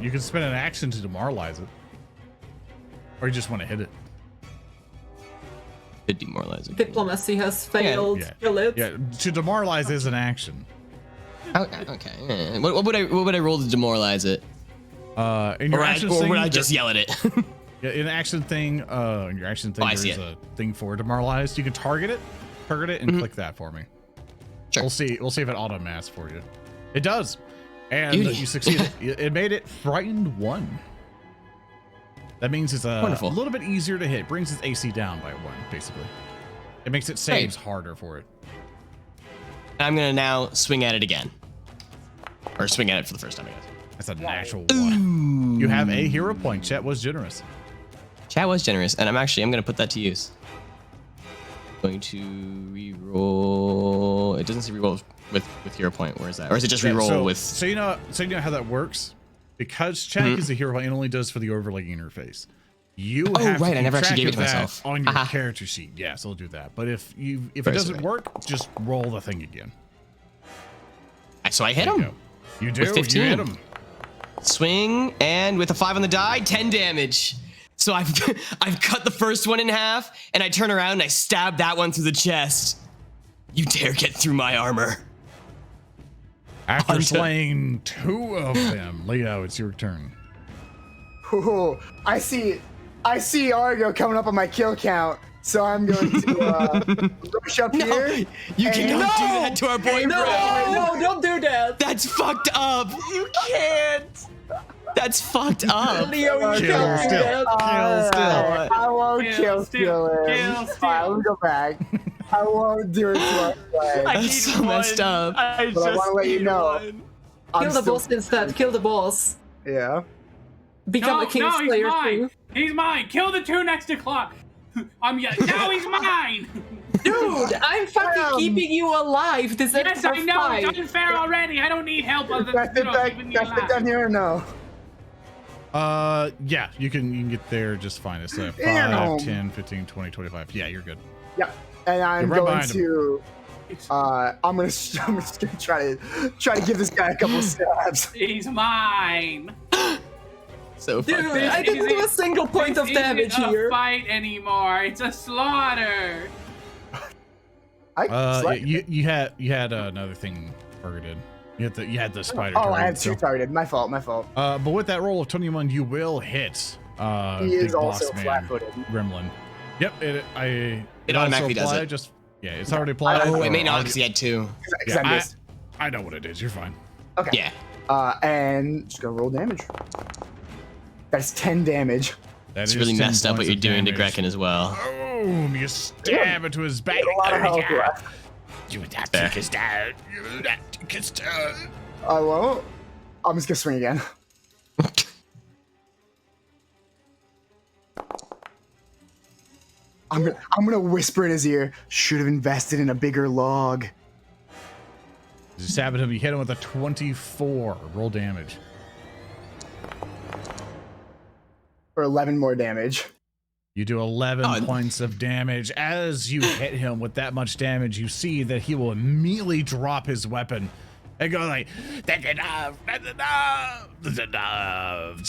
You can spend an action to demoralize it. Or you just want to hit it. Could demoralize it. Diplomacy has failed. Yeah. Kill it. Yeah, to demoralize is an action. Okay. What would I roll to demoralize it? In your action Or thing, would I just yell at it? Yeah, in action thing, in your action thing, I see there's a thing for demoralized. You can target it, and click that for me. Sure. We'll see if it auto mass for you. It does, and Beauty. you succeeded. It made it frightened 1. That means it's a Wonderful. little bit easier to hit. Brings its AC down by 1, basically. It makes it saves harder for it. I'm gonna now swing at it again, or swing at it for the first time, I guess. That's a natural 1. You have a hero point. Chat was generous. Chat was generous, and I'm gonna put that to use. Going to re-roll. It doesn't say re-roll with hero point. Where is that? Or is it just re-roll with? So you know how that works. Because check is a hero point, it only does for the overlay interface. You have right, to I never keep actually track gave it of to that myself. on your character sheet. Yes, I'll do that. But if it doesn't work, just roll the thing again. So I hit There you him. go. You do. With 15. You hit him. Swing, and with a 5 on the die, 10 damage. So I've cut the first one in half, and I turn around and I stab that one through the chest. You dare get through my armor. After Hunter. slaying 2 of them, Leo, it's your turn. Ooh, I see Argo coming up on my kill count, so I'm going to rush up here. You and- cannot do that to our boy, No, Greg. no, don't do that. That's fucked up. You can't. That's fucked up. Leo, you Kill can't do still. that. Kill still. I won't Kill kill him. Kill Fine, let me go back. I won't do it to our friend. That's so messed up. But I want to let you know. Kill the boss instead. Kill the boss. Yeah. Become a No, Kingslayer he's mine. too. He's mine. Kill the 2 next to Klaara. Now he's mine. Dude, I'm fucking keeping you alive. This Yes, I know. fight. It's unfair already. I don't need help other Can I than fit back? keeping me Can I fit down alive. here or no? Yeah, you can get there just fine. It's 5, Damn. 10, 15, 20, 25. Yeah, you're good. Yeah. And I'm You're right going behind him. to. I'm just gonna try to give this guy a couple stabs. He's mine. So Dude, fucked I up. didn't do a single point of This damage isn't here. a fight anymore. It's a slaughter. You had another thing targeted. You had the spider. Oh, I had targeted, 2 so- targeted. My fault. But with that roll of 21, you will hit. He Big is also boss man, flat-footed. Gremlin. Yep, it automatically also does apply, it. Just it's already applied. Oh, it may not because he had 2. Because I missed. I know what it is. You're fine. Okay. Yeah. And just gonna roll damage. That's 10 damage. That It's is really 10 messed up what points you're of doing to damage. Grekin as well. Boom! You stab into his back. A lot of health left. You would not take us down. You would not take us down. I won't. I'm just gonna swing again. I'm gonna whisper in his ear. Should have invested in a bigger log. You stab at him. You hit him with a 24. Roll damage. For 11 more damage. You do 11 points of damage. As you hit him with that much damage, you see that he will immediately drop his weapon and go like, That's enough. That's enough. That's enough.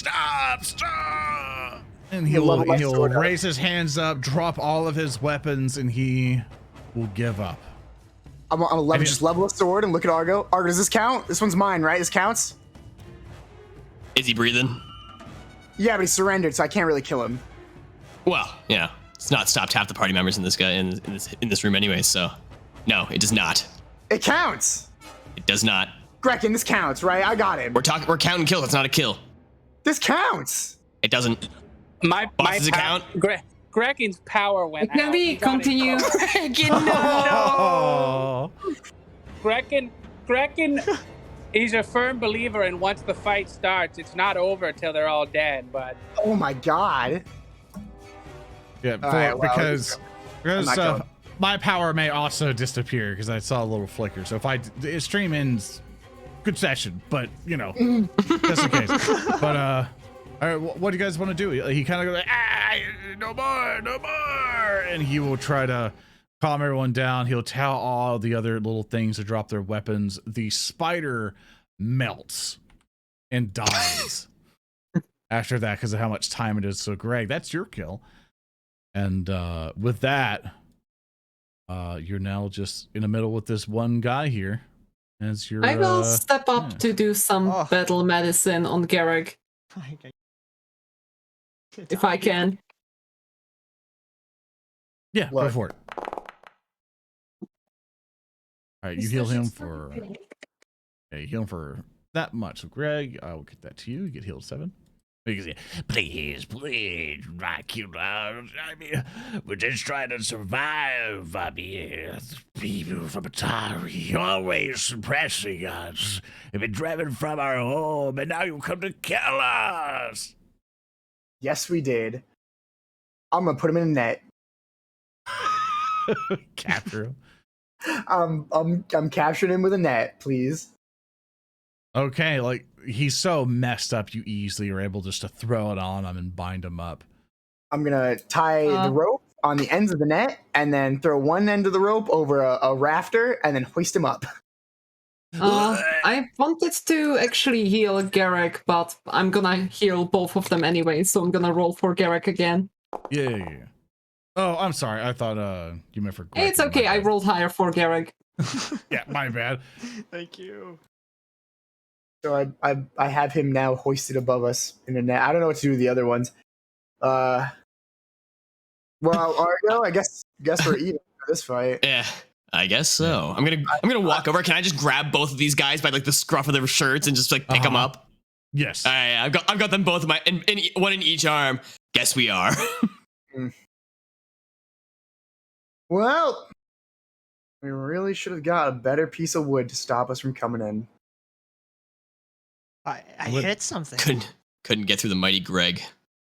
Stop. and He'll level my he'll sword up. raise his hands up, drop all of his weapons, and he will give up. I'm gonna level, And just level a sword and look at Argo. Argo, does this count? This one's mine, right? This counts? Is he breathing? Yeah, but he surrendered, so I can't really kill him. Well, yeah. It's not stopped half the party members in this room anyway, so no, it does not. It counts. It does not. Grekin, this counts, right? I got him. We're counting kills. It's not a kill. This counts. It doesn't. My Does it count? Grekin's power went Can out. we He got it. continue? Oh. Grekin He's a firm believer in once the fight starts, it's not over till they're all dead. But Oh my god. Yeah, All right, well, because I'm not going. my power may also disappear because I saw a little flicker. So if the stream ends, good session, but you know, just in case. But all right, what do you guys want to do? He kind of goes, no more, and he will try to calm everyone down. He'll tell all the other little things to drop their weapons. The spider melts and dies after that because of how much time it is. So Greg, that's your kill. And with that, you're now just in the middle with this one guy here. As you're, I will step up to do some Oh. battle medicine on Gereg, if I can. Yeah, go Look. for it. All right, you heal him for. Okay, heal him for that much. So Greg, I will get that to you. You get healed 7. Please, Dracula. I mean, we're just trying to survive. I mean, people from Atari always suppressing us. We've been driven from our home, and now you come to kill us. Yes, we did. I'm gonna put him in a net. Capture him. I'm capturing him with a net, please. Okay, like he's so messed up, you easily are able just to throw it on him and bind him up. I'm gonna tie the rope on the ends of the net and then throw one end of the rope over a rafter and then hoist him up. I wanted to actually heal Gereg, but I'm gonna heal both of them anyway, so I'm gonna roll for Gereg again. Yeah. Oh, I'm sorry. I thought you meant for Greg. It's okay, I rolled higher for Gereg. Yeah, my bad. Thank you. So I have him now hoisted above us in a net. I don't know what to do with the other ones. Well, Argo, I guess we're even for this fight. Yeah, I guess so. I'm gonna walk over. Can I just grab both of these guys by like the scruff of their shirts and just like pick them up? Yes. All right, I've got them both in my in one in each arm. Guess we are. Well, we really should have got a better piece of wood to stop us from coming in. I What- hit something. Couldn't get through the mighty Greg.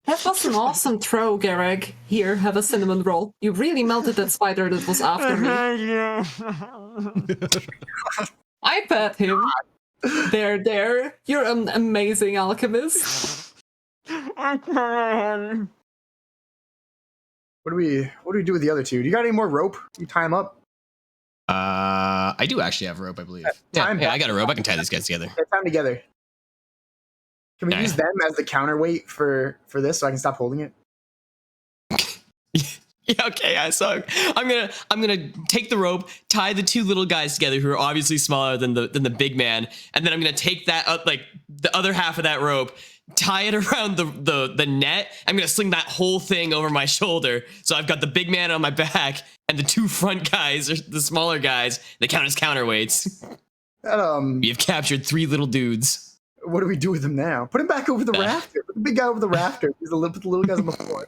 That was an awesome throw, Gereg. Here, have a cinnamon roll. You really melted that spider that was after me. I bet him. There. You're an amazing alchemist. What do we do with the other two? Do you got any more rope? You tie them up? I do actually have rope, I believe. Yeah, I got a rope. I can tie these guys together. Get them together. Can we use them as the counterweight for this so I can stop holding it? Yeah, okay. So I'm gonna take the rope, tie the two little guys together who are obviously smaller than the big man, and then I'm gonna take that like the other half of that rope, tie it around the net. I'm gonna sling that whole thing over my shoulder, so I've got the big man on my back and the two front guys, or the smaller guys, they count as counterweights. We have captured 3 little dudes. What do we do with him now? Put him back over the rafter. Put the big guy over the rafter. Put the little guys on the floor.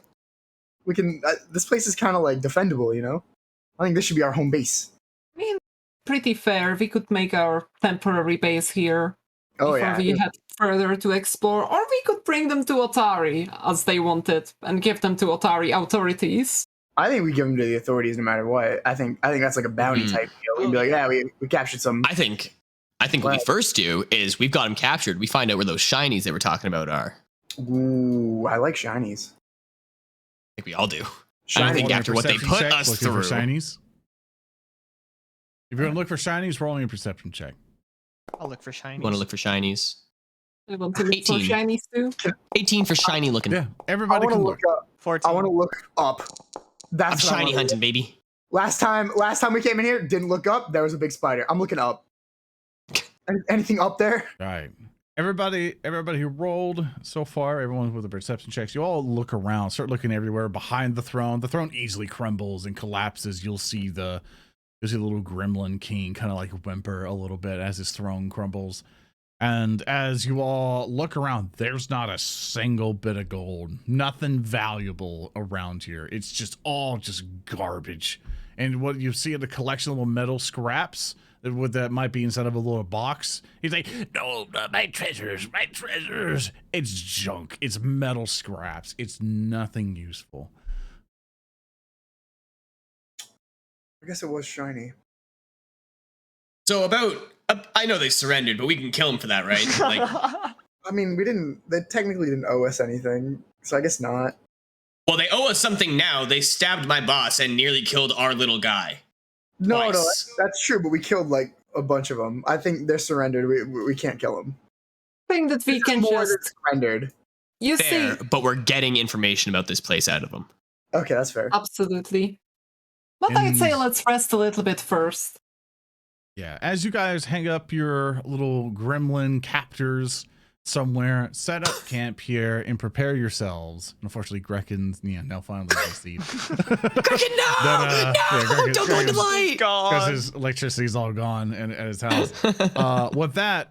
We can. This place is kind of like defendable, you know. I think this should be our home base. I mean, pretty fair. We could make our temporary base here before we head further to explore, or we could bring them to Atari as they wanted and give them to Atari authorities. I think we give them to the authorities no matter what. I think that's like a bounty type deal. We'd be like, yeah, we captured some. I think what we first do is we've got them captured. We find out where those shinies they were talking about are. Ooh, I like shinies. I think we all do. Shiny. I don't think after what they put us looking through. for shinies. If you're gonna look for shinies, rolling a perception check. I'll look for shiny. Want to look for shinies? I want to look for 18. shinies too. 18 for shiny looking. Yeah, I everybody want to can look look. up. 14. I want to look up. I'm That's what I shiny wanna hunting, do. baby. Last time we came in here, didn't look up. There was a big spider. I'm looking up. Anything up there? All right. Everybody who rolled so far, everyone with the perception checks, you all look around, start looking everywhere behind the throne. The throne easily crumbles and collapses. You'll see the little gremlin king kind of like whimper a little bit as his throne crumbles. And as you all look around, there's not a single bit of gold, nothing valuable around here. It's just all just garbage. And what you see in the collection of little metal scraps, what that might be inside of a little box. He's like, no, my treasures, my treasures. It's junk. It's metal scraps. It's nothing useful. I guess it was shiny. So I know they surrendered, but we can kill them for that, right? Like, I mean, they technically didn't owe us anything, so I guess not. well, they owe us something now. They stabbed my boss and nearly killed our little guy. No, Twice. that's true, but we killed like a bunch of them. I think they're surrendered. We can't kill them. I think that we can More just. than surrendered. You Fair, see, but we're getting information about this place out of them. Okay, that's fair. absolutely. But I'd say And- let's rest a little bit first. Yeah, as you guys hang up your little gremlin captors somewhere, set up camp here and prepare yourselves. Unfortunately, Grekin's now finally deceived. Grekin, no! Grekin- Don't go into Grekin's- light! Because his electricity's all gone at his house. With that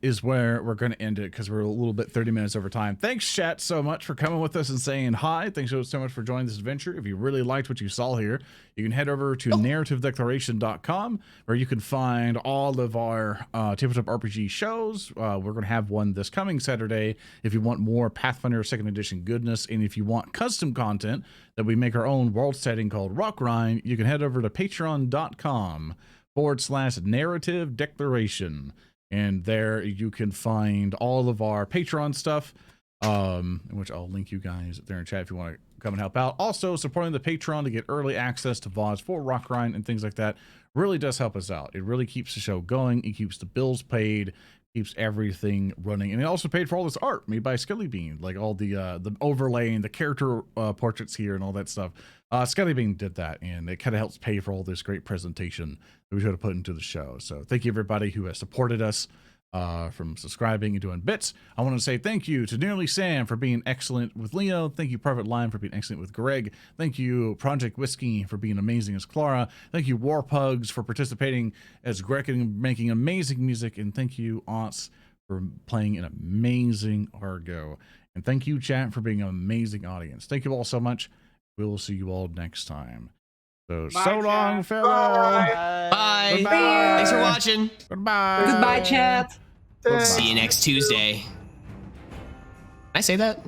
is where we're going to end it because we're a little bit 30 minutes over time. Thanks, chat, so much for coming with us and saying hi. Thanks so much for joining this adventure. If you really liked what you saw here, you can head over to narrativedeclaration.com where you can find all of our tabletop RPG shows. We're going to have one this coming Saturday if you want more Pathfinder 2nd Edition goodness. And if you want custom content that we make our own world setting called Rotgrind, you can head over to patreon.com/narrative declaration. And there you can find all of our Patreon stuff, which I'll link you guys there in chat if you want to come and help out. Also, supporting the Patreon to get early access to VODs for Rotgrind and things like that really does help us out. It really keeps the show going. It keeps the bills paid, keeps everything running. And it also paid for all this art made by Skelly Bean, like all the overlaying, the character portraits here and all that stuff. Skelly Bean did that, and it kind of helps pay for all this great presentation that we should have put into the show. So thank you everybody who has supported us from subscribing and doing bits. I want to say thank you to Nearlysam for being excellent with Leo. Thank you Private Line for being excellent with Gereg. Thank you Project Whiskey for being amazing as Klaara. Thank you Warpugss for participating as Grekin and making amazing music. And thank you Ots for playing an amazing Argo. And thank you chat for being an amazing audience. Thank you all so much. We will see you all next time. So, Bye, so long, chat. farewell. Bye. Goodbye. Thanks for watching. Goodbye. Goodbye, chat. Goodbye. See you next Tuesday. Can I say that?